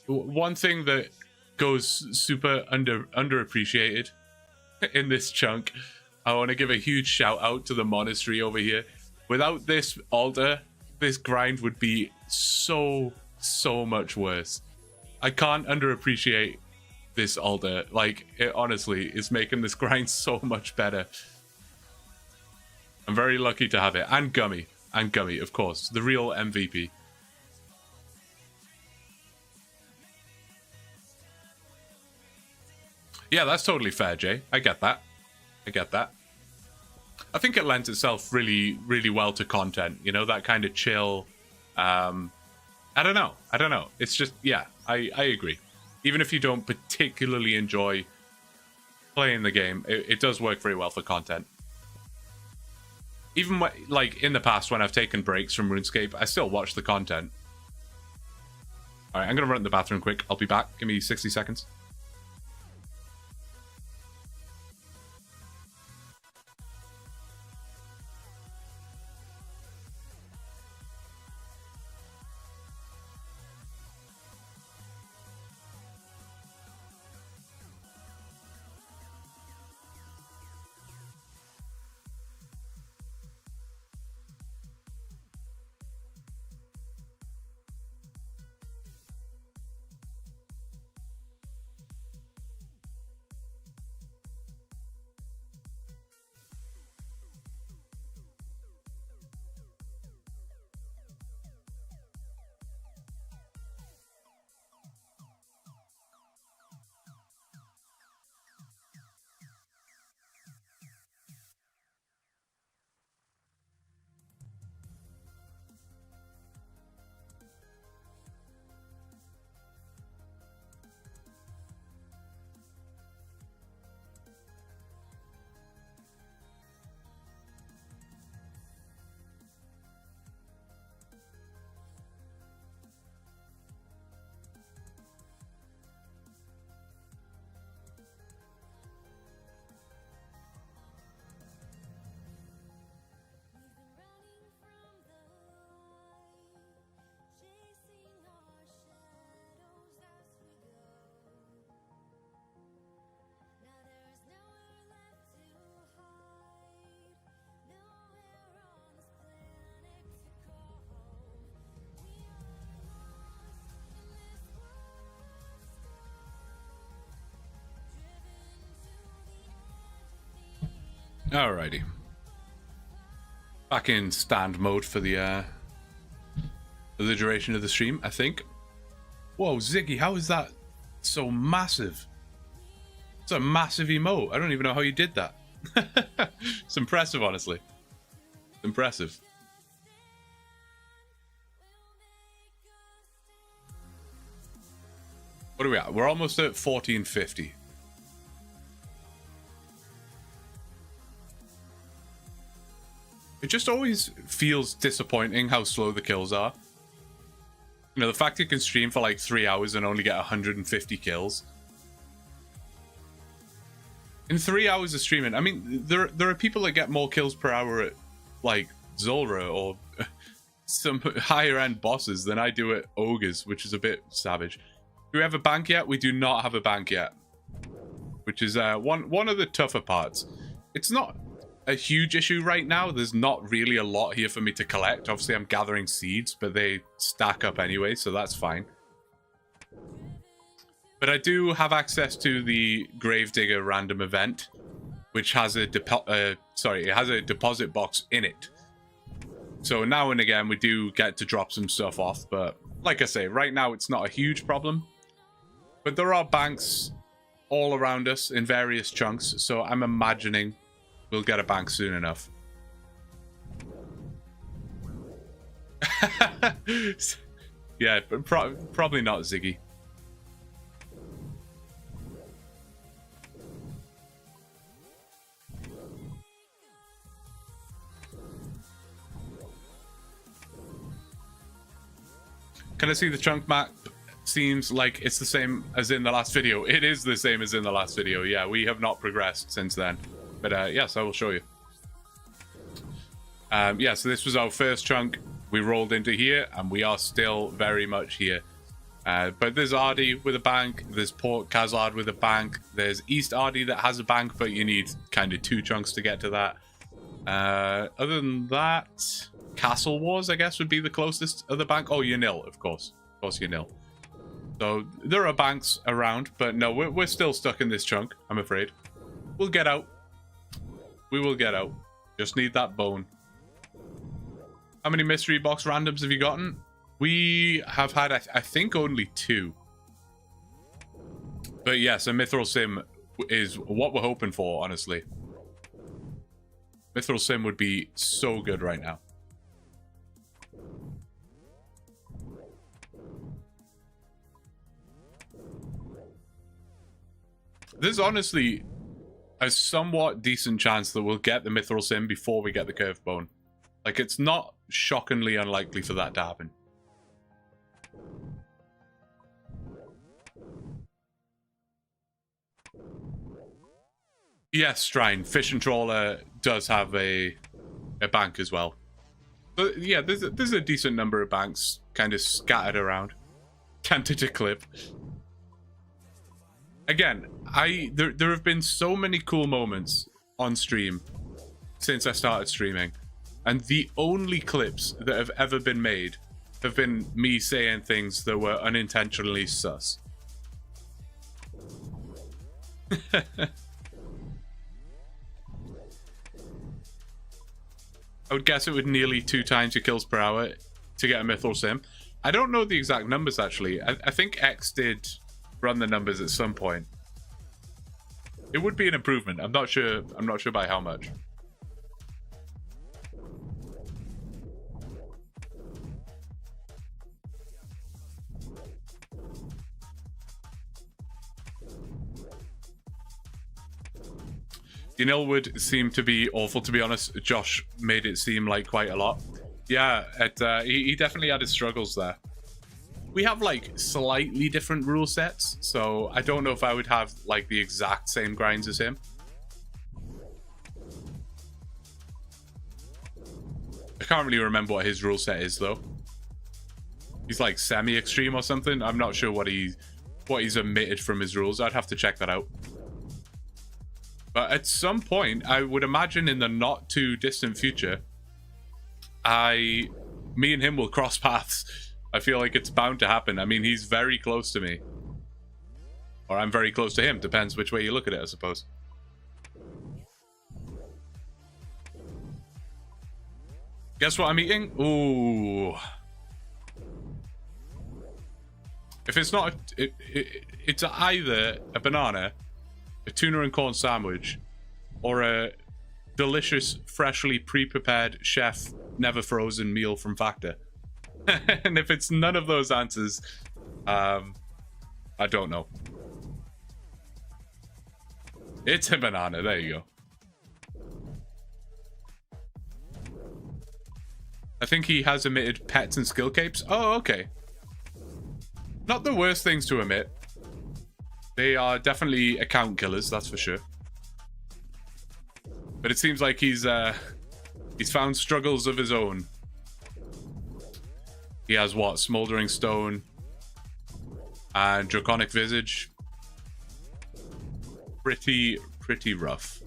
one thing that goes super underappreciated in this chunk, I want to give a huge shout out to the monastery over here. Without this altar, this grind would be so much worse. I can't underappreciate this altar. Like, it honestly is making this grind so much better. I'm very lucky to have it. And Gummy, of course, the real MVP. Yeah, that's totally fair, Jay. I get that. I think it lends itself really well to content, you know, that kind of chill. I don't know. It's just, yeah, I agree. Even if you don't particularly enjoy playing the game, it does work very well for content. Even like in the past when I've taken breaks from RuneScape, I still watch the content. All right, I'm gonna run to the bathroom quick. I'll be back. Give me 60 seconds. Alrighty. Back in stand mode for the duration of the stream, I think. Whoa, Ziggy, how is that so massive? It's a massive emote. I don't even know how you did that. It's impressive, honestly. It's impressive. What are we at? We're almost at 1450. It just always feels disappointing how slow the kills are. You know, the fact you can stream for like 3 hours and only get 150 kills. In 3 hours of streaming, I mean, there are people that get more kills per hour at, like, Zulrah or some higher end bosses than I do at Ogres, which is a bit savage. Do we have a bank yet? We do not have a bank yet, which is one of the tougher parts. It's not a huge issue right now. There's not really a lot here for me to collect. Obviously, I'm gathering seeds, but they stack up anyway, so that's fine. But I do have access to the Gravedigger random event, which has a it has a deposit box in it. So now and again, we do get to drop some stuff off, but like I say, right now it's not a huge problem. But there are banks all around us in various chunks, so I'm imagining we'll get a bank soon enough. Yeah, but probably not Ziggy. Can I see the chunk map? Seems like it's the same as in the last video. It is the same as in the last video. Yeah, we have not progressed since then. But yes, I will show you. Yeah, so this was our first chunk. We rolled into here, and we are still very much here. But there's Ardy with a bank. There's Port Kazard with a bank. There's East Ardy that has a bank, but you need kind of 2 chunks to get to that. Other than that, Castle Wars, I guess, would be the closest other bank. Oh, Yanil, of course. Of course, Yanil. So there are banks around, but no, we're still stuck in this chunk, I'm afraid. We'll get out. We will get out. Just need that bone. How many mystery box randoms have you gotten? We have had, I think, only 2. But yes, a Mithril Sim is what we're hoping for, honestly. Mithril Sim would be so good right now. There's honestly a somewhat decent chance that we'll get the Mithril Sim before we get the Curved Bone. Like, it's not shockingly unlikely for that to happen. Yes, Strine, Fish and Trawler does have a bank as well. But yeah, there's a decent number of banks kind of scattered around. Tempted to clip. Again, there have been so many cool moments on stream since I started streaming, and the only clips that have ever been made have been me saying things that were unintentionally sus. I would guess it would nearly 2 times your kills per hour to get a Mithril Sim. I don't know the exact numbers, actually. I think X did run the numbers at some point. It would be an improvement. I'm not sure by how much. Yanil would seem to be awful, to be honest. Josh made it seem like quite a lot. Yeah, he definitely had his struggles there. We have, like, slightly different rule sets, so I don't know if I would have, like, the exact same grinds as him. I can't really remember what his rule set is, though. He's, like, semi-extreme or something. I'm not sure what he's omitted from his rules. I'd have to check that out. But at some point, I would imagine in the not too distant future, me and him will cross paths. I feel like it's bound to happen. I mean, he's very close to me. Or I'm very close to him. Depends which way you look at it, I suppose. Guess what I'm eating? Ooh. If it's not, it's either a banana, a tuna and corn sandwich, or a delicious, freshly pre-prepared chef, never frozen meal from Factor. And if it's none of those answers, I don't know. It's a banana. There you go. I think he has omitted pets and skill capes. Oh, okay. Not the worst things to omit. They are definitely account killers, that's for sure. But it seems like he's found struggles of his own. He has what? Smoldering Stone and Draconic Visage. Pretty rough.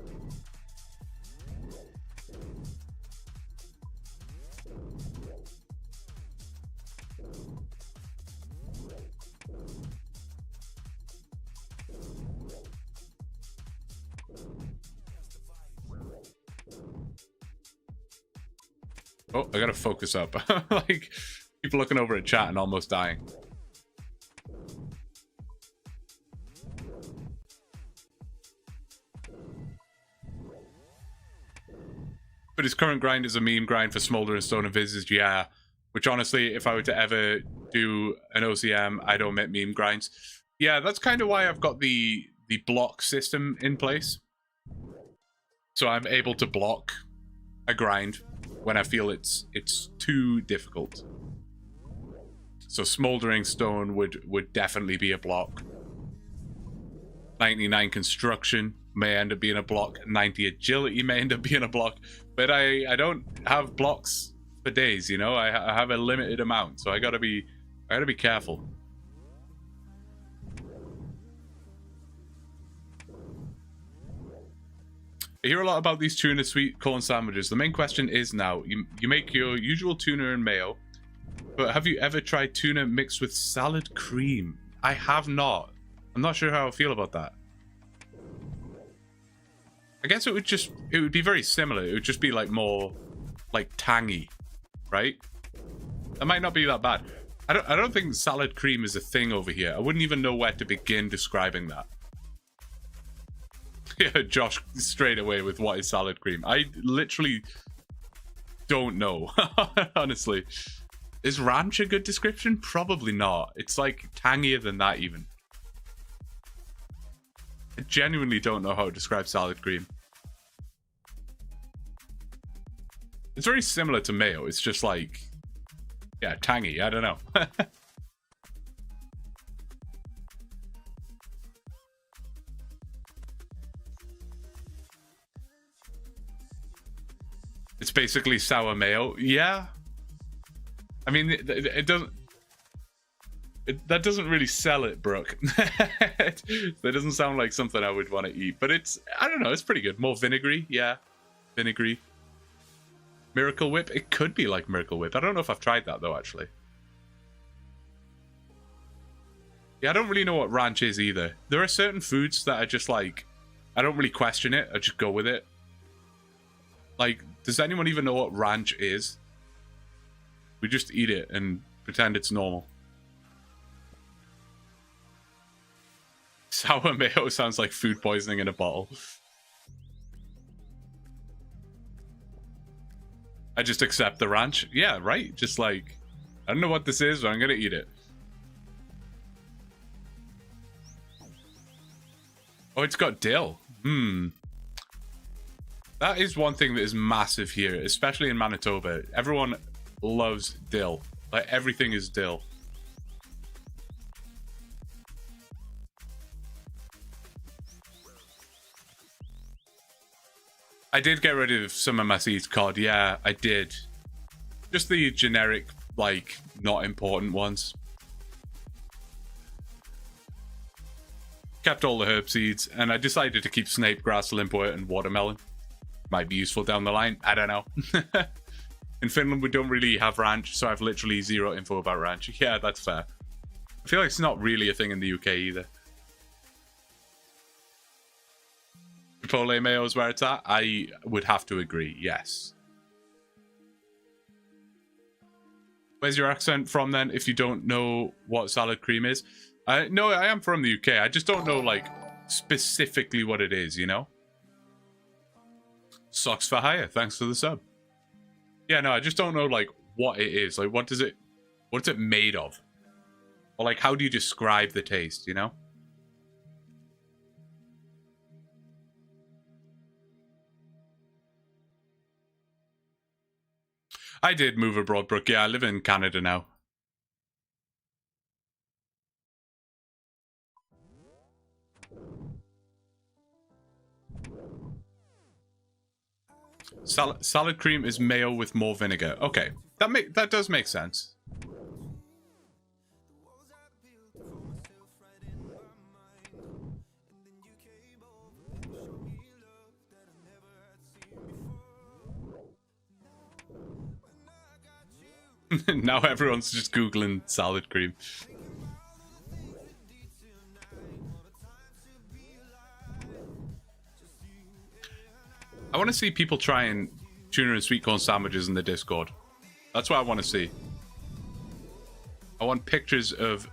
Oh, I gotta focus up. Like, people looking over at chat and almost dying. But his current grind is a meme grind for Smoldering Stone and Visage, yeah. Which honestly, if I were to ever do an OCM, I'd omit meme grinds. Yeah, that's kind of why I've got the block system in place. So I'm able to block a grind when I feel it's too difficult. So Smoldering Stone would definitely be a block. 99 Construction may end up being a block. 90 Agility may end up being a block. But I don't have blocks for days, you know? I have a limited amount, so I gotta be careful. I hear a lot about these tuna sweet corn sandwiches. The main question is now, you make your usual tuna and mayo, but have you ever tried tuna mixed with salad cream? I have not. I'm not sure how I feel about that. I guess it would be very similar. It would just be like more like tangy, right? That might not be that bad. I don't think salad cream is a thing over here. I wouldn't even know where to begin describing that. Yeah, Josh straight away with what is salad cream. I literally don't know, honestly. Is ranch a good description? Probably not. It's like tangier than that even. I genuinely don't know how to describe salad cream. It's very similar to mayo. It's just like, yeah, tangy. I don't know. It's basically sour mayo. Yeah. I mean, it doesn't... that doesn't really sell it, Brooke. That doesn't sound like something I would want to eat. But it's... I don't know. It's pretty good. More vinegary. Yeah. Vinegary. Miracle Whip. It could be like Miracle Whip. I don't know if I've tried that, though, actually. Yeah, I don't really know what ranch is either. There are certain foods that are just like... I don't really question it. I just go with it. Like, does anyone even know what ranch is? We just eat it and pretend it's normal. Sour mayo sounds like food poisoning in a bottle. I just accept the ranch. Yeah, right? Just like, I don't know what this is, but I'm gonna eat it. Oh, it's got dill. That is one thing that is massive here, especially in Manitoba. Everyone loves dill. Like, everything is dill. I did get rid of some of my seeds cod. Yeah, I did. Just the generic, like, not important ones. Kept all the herb seeds, and I decided to keep snape grass, limpwort, and watermelon. Might be useful down the line. I don't know. In Finland, we don't really have ranch, so I have literally zero info about ranch. Yeah, that's fair. I feel like it's not really a thing in the UK either. Chipotle mayo is where it's at. I would have to agree, yes. Where's your accent from then, if you don't know what salad cream is? No, I am from the UK. I just don't know, like, specifically what it is, you know? Socks for hire. Thanks for the sub. Yeah, no, I just don't know, like, what it is. Like, what's it made of? Or, like, how do you describe the taste, you know? I did move abroad, Brooke. Yeah, I live in Canada now. Salad cream is mayo with more vinegar. Okay, that does make sense. Now everyone's just Googling salad cream. I want to see people trying tuna and sweet corn sandwiches in the Discord. That's what I want to see. I want pictures of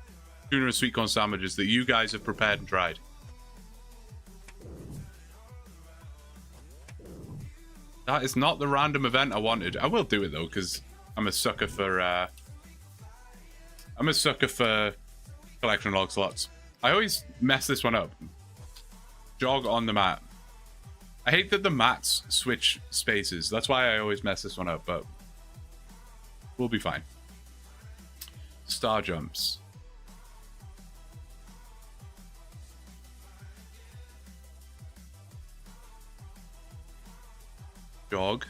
tuna and sweet corn sandwiches that you guys have prepared and tried. That is not the random event I wanted. I will do it though, because I'm a sucker for collection log slots. I always mess this one up. Jog on the mat. I hate that the mats switch spaces. That's why I always mess this one up, but we'll be fine. Star jumps. Jog.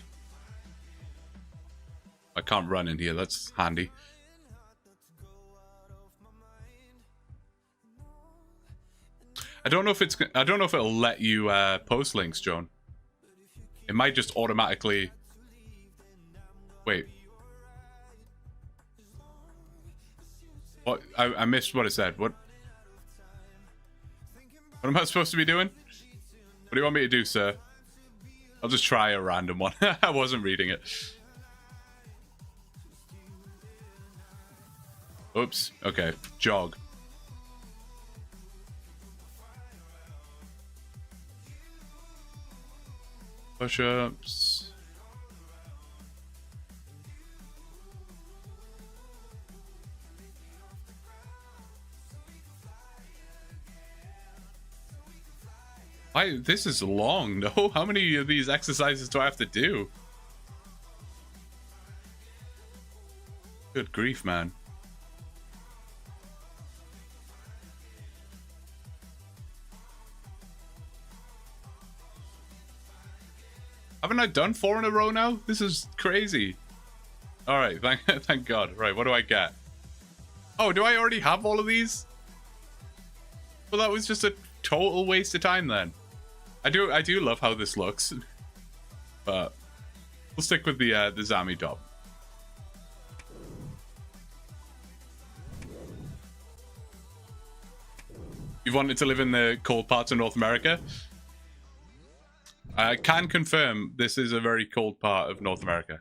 I can't run in here. That's handy. I don't know if it'll let you post links, Joan. It might just automatically. Wait. What? I missed what it said. What am I supposed to be doing? What do you want me to do, sir? I'll just try a random one. I wasn't reading it. Oops. Okay. Jog. Push-ups. This is long, no? How many of these exercises do I have to do? Good grief, man. Haven't I done 4 in a row now? This is crazy. Alright, thank God. Right, what do I get? Oh, do I already have all of these? Well, that was just a total waste of time then. I do love how this looks. But we'll stick with the Zami top. You've wanted to live in the cold parts of North America? I can confirm this is a very cold part of North America.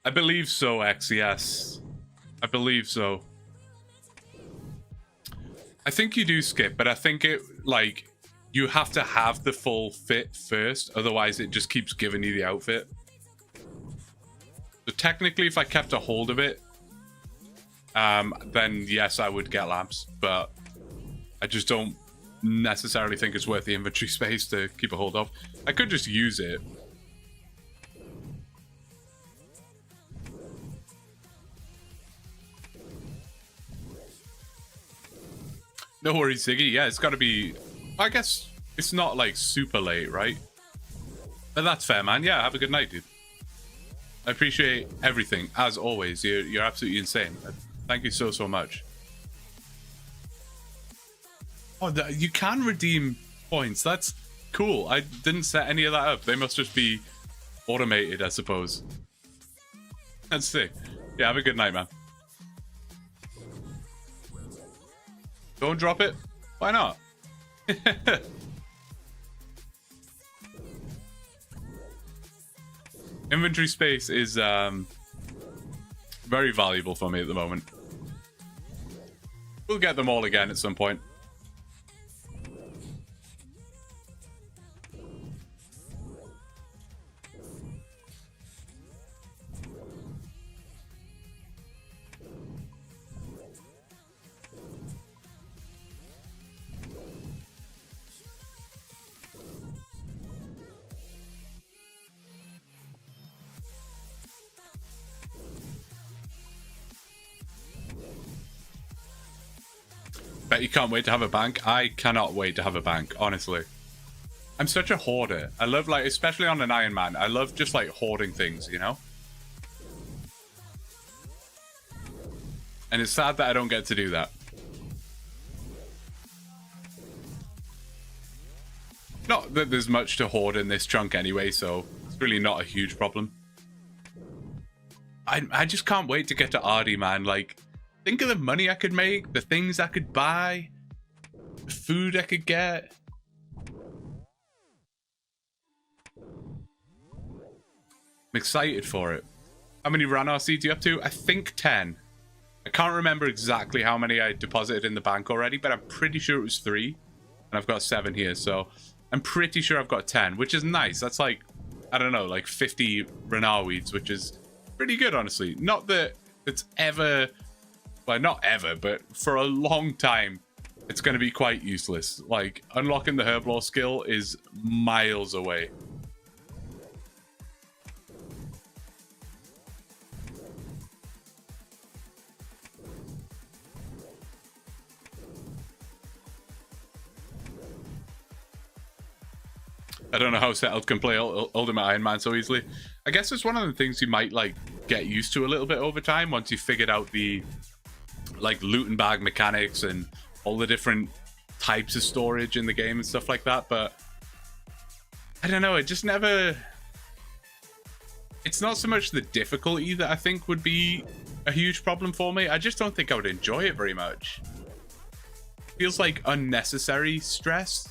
I believe so, X, yes. I believe so. I think you do skip, but I think it, like, you have to have the full fit first, otherwise it just keeps giving you the outfit. So technically, if I kept a hold of it, then yes, I would get lamps, but I just don't necessarily think it's worth the inventory space to keep a hold of. I could just use it. No worries, Ziggy. Yeah, it's got to be... I guess it's not, like, super late, right? But that's fair, man. Yeah, have a good night, dude. I appreciate everything, as always. You're absolutely insane. Thank you so much. Oh, you can redeem points. That's cool. I didn't set any of that up. They must just be automated, I suppose. That's sick. Yeah, have a good night, man. Don't drop it. Why not? Inventory space is very valuable for me at the moment. We'll get them all again at some point. Bet you can't wait to have a bank. I cannot wait to have a bank, honestly. I'm such a hoarder. I love, like, especially on an Ironman, I love just, like, hoarding things, you know? And it's sad that I don't get to do that. Not that there's much to hoard in this chunk anyway, so it's really not a huge problem. I just can't wait to get to Ardy, man. Like, think of the money I could make, the things I could buy, the food I could get. I'm excited for it. How many RAN RCs are you up to? I think 10. I can't remember exactly how many I deposited in the bank already, but I'm pretty sure it was 3. And I've got 7 here, so I'm pretty sure I've got 10, which is nice. That's like, I don't know, like 50 Renar weeds, which is pretty good, honestly. Not that it's ever... Well, not ever, but for a long time, it's going to be quite useless. Like, unlocking the Herblore skill is miles away. I don't know how Settled can play Ultimate Iron Man so easily. I guess it's one of the things you might, like, get used to a little bit over time once you figured out the... like loot and bag mechanics and all the different types of storage in the game and stuff like that, but I don't know, it just never... It's not so much the difficulty that I think would be a huge problem for me. I just don't think I would enjoy it very much. Feels like unnecessary stress.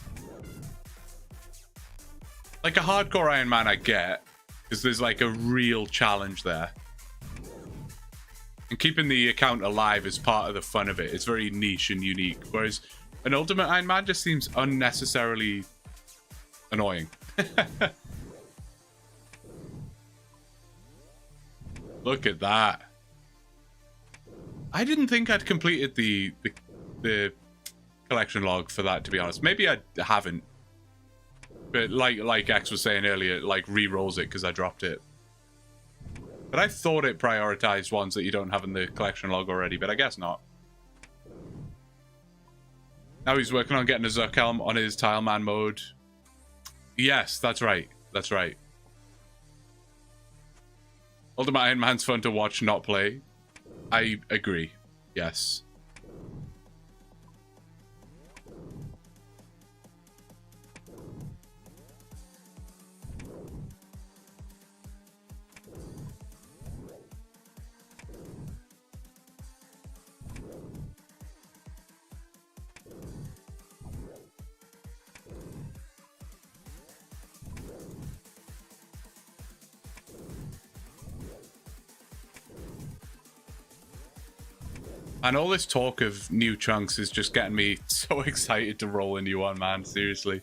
Like a hardcore Iron Man I get, because there's like a real challenge there. And keeping the account alive is part of the fun of it. It's very niche and unique. Whereas an Ultimate Iron Man just seems unnecessarily annoying. Look at that. I didn't think I'd completed the collection log for that, to be honest. Maybe I haven't. But like X was saying earlier, like re-rolls it because I dropped it. But I thought it prioritized ones that you don't have in the collection log already, but I guess not. Now he's working on getting a Zerkelm on his Tileman mode. Yes, that's right. That's right. Ultimate Iron Man's fun to watch, not play. I agree. Yes. And all this talk of new chunks is just getting me so excited to roll a new one, man. Seriously.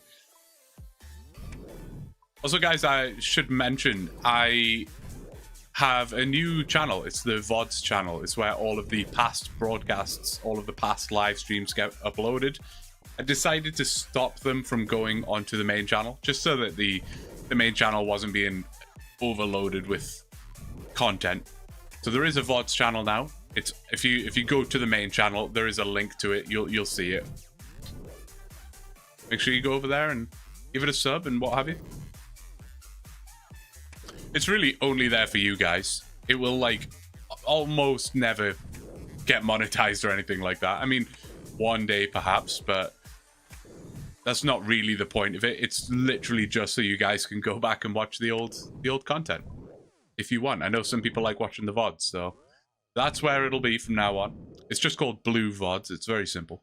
Also, guys, I should mention, I have a new channel. It's the VODs channel. It's where all of the past broadcasts, all of the past live streams get uploaded. I decided to stop them from going onto the main channel, just so that the main channel wasn't being overloaded with content. So there is a VODs channel now. It's if you go to the main channel, there is a link to it. You'll see it. Make sure you go over there and give it a sub and what have you. It's really only there for you guys. It will like almost never get monetized or anything like that. I mean, one day perhaps, but that's not really the point of it. It's literally just so you guys can go back and watch the old content if you want. I know some people like watching the VODs, so that's where it'll be from now on. It's just called Blue VODs. It's very simple.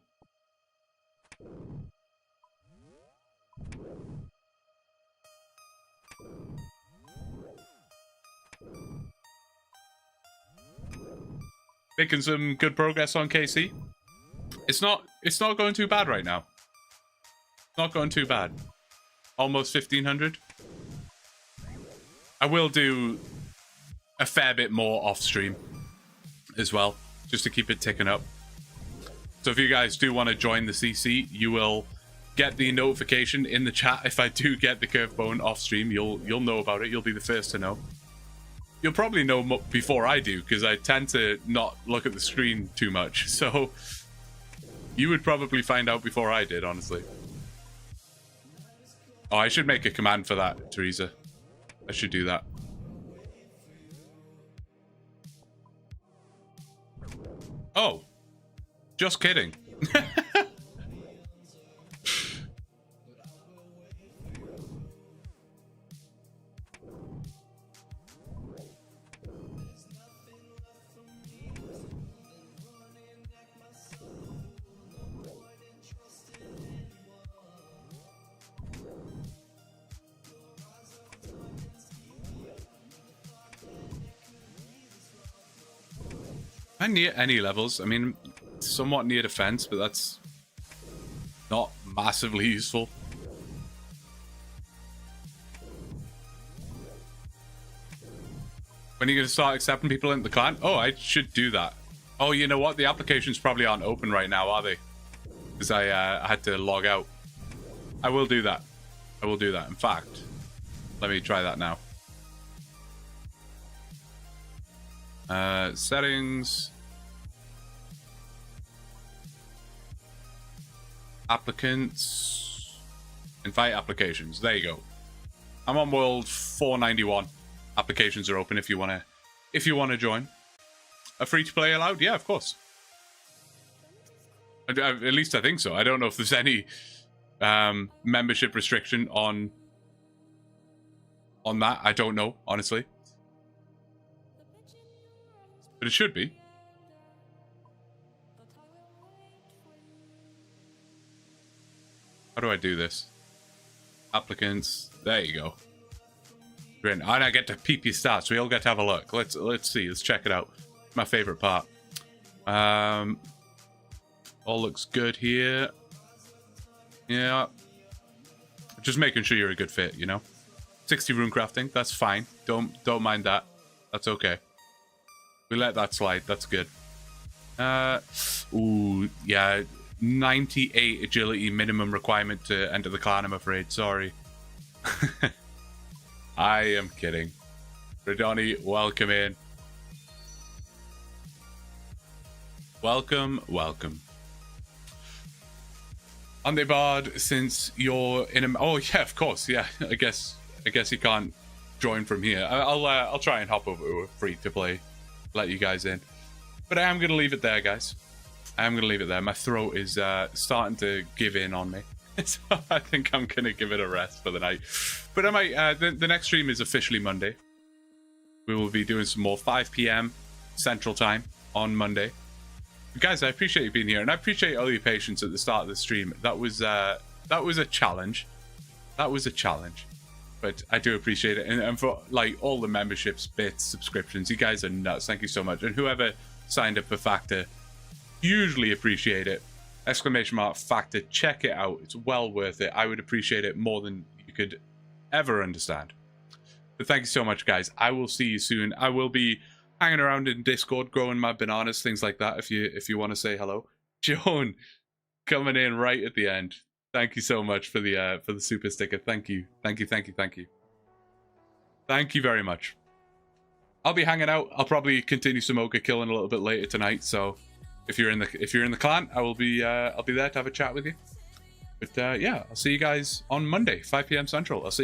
Making some good progress on KC. It's not going too bad right now. Not going too bad. Almost 1500. I will do a fair bit more off stream as well, just to keep it ticking up. So if you guys do want to join the CC, you will get the notification in the chat. If I do get the curved bone off stream, you'll know about it. You'll be the first to know. You'll probably know before I do, because I tend to not look at the screen too much. So you would probably find out before I did, honestly. Oh, I should make a command for that, Teresa. I should do that. Oh, just kidding. I'm near any levels. I mean, somewhat near defense, but that's not massively useful. When are you going to start accepting people into the clan? Oh, I should do that. Oh, you know what? The applications probably aren't open right now, are they? Because I had to log out. I will do that. I will do that. In fact, let me try that now. Settings. Applicants. Invite applications. There you go. I'm on world 491. Applications are open if you wanna join. A free to play allowed? Yeah, of course. At least I think so. I don't know if there's any membership restriction on that. I don't know, honestly. But it should be. How do I do this? Applicants. There you go. And I get to peep your stats. We all get to have a look. Let's see. Let's check it out. My favorite part. All looks good here. Yeah. Just making sure you're a good fit, you know. 60 rune crafting. That's fine. Don't mind that. That's okay. We let that slide. That's good. Ooh, yeah. 98 agility minimum requirement to enter the clan, I'm afraid. Sorry. I am kidding. Radoni, welcome in. Welcome, welcome. Aren't they barred since you're in a... Oh, yeah, of course, yeah. I guess you can't join from here. I'll try and hop over to a free-to-play. Let you guys in. But I am going to leave it there, guys. I am going to leave it there. My throat is starting to give in on me. So I think I'm going to give it a rest for the night. But I might... the next stream is officially Monday. We will be doing some more 5 p.m. Central Time on Monday. But guys, I appreciate you being here. And I appreciate all your patience at the start of the stream. That was a challenge. That was a challenge. But I do appreciate it. And for like all the memberships, bits, subscriptions, you guys are nuts. Thank you so much. And whoever signed up for Factor, hugely appreciate it. Exclamation mark Factor. Check it out. It's well worth it. I would appreciate it more than you could ever understand. But thank you so much, guys. I will see you soon. I will be hanging around in Discord, growing my bananas, things like that. If you want to say hello, Joan, coming in right at the end. Thank you so much for the super sticker. Thank you. Thank you very much. I'll be hanging out. I'll probably continue some ogre killing a little bit later tonight. So if you're in the clan, I'll be there to have a chat with you. But yeah, I'll see you guys on Monday, 5 p.m. Central. I'll see you.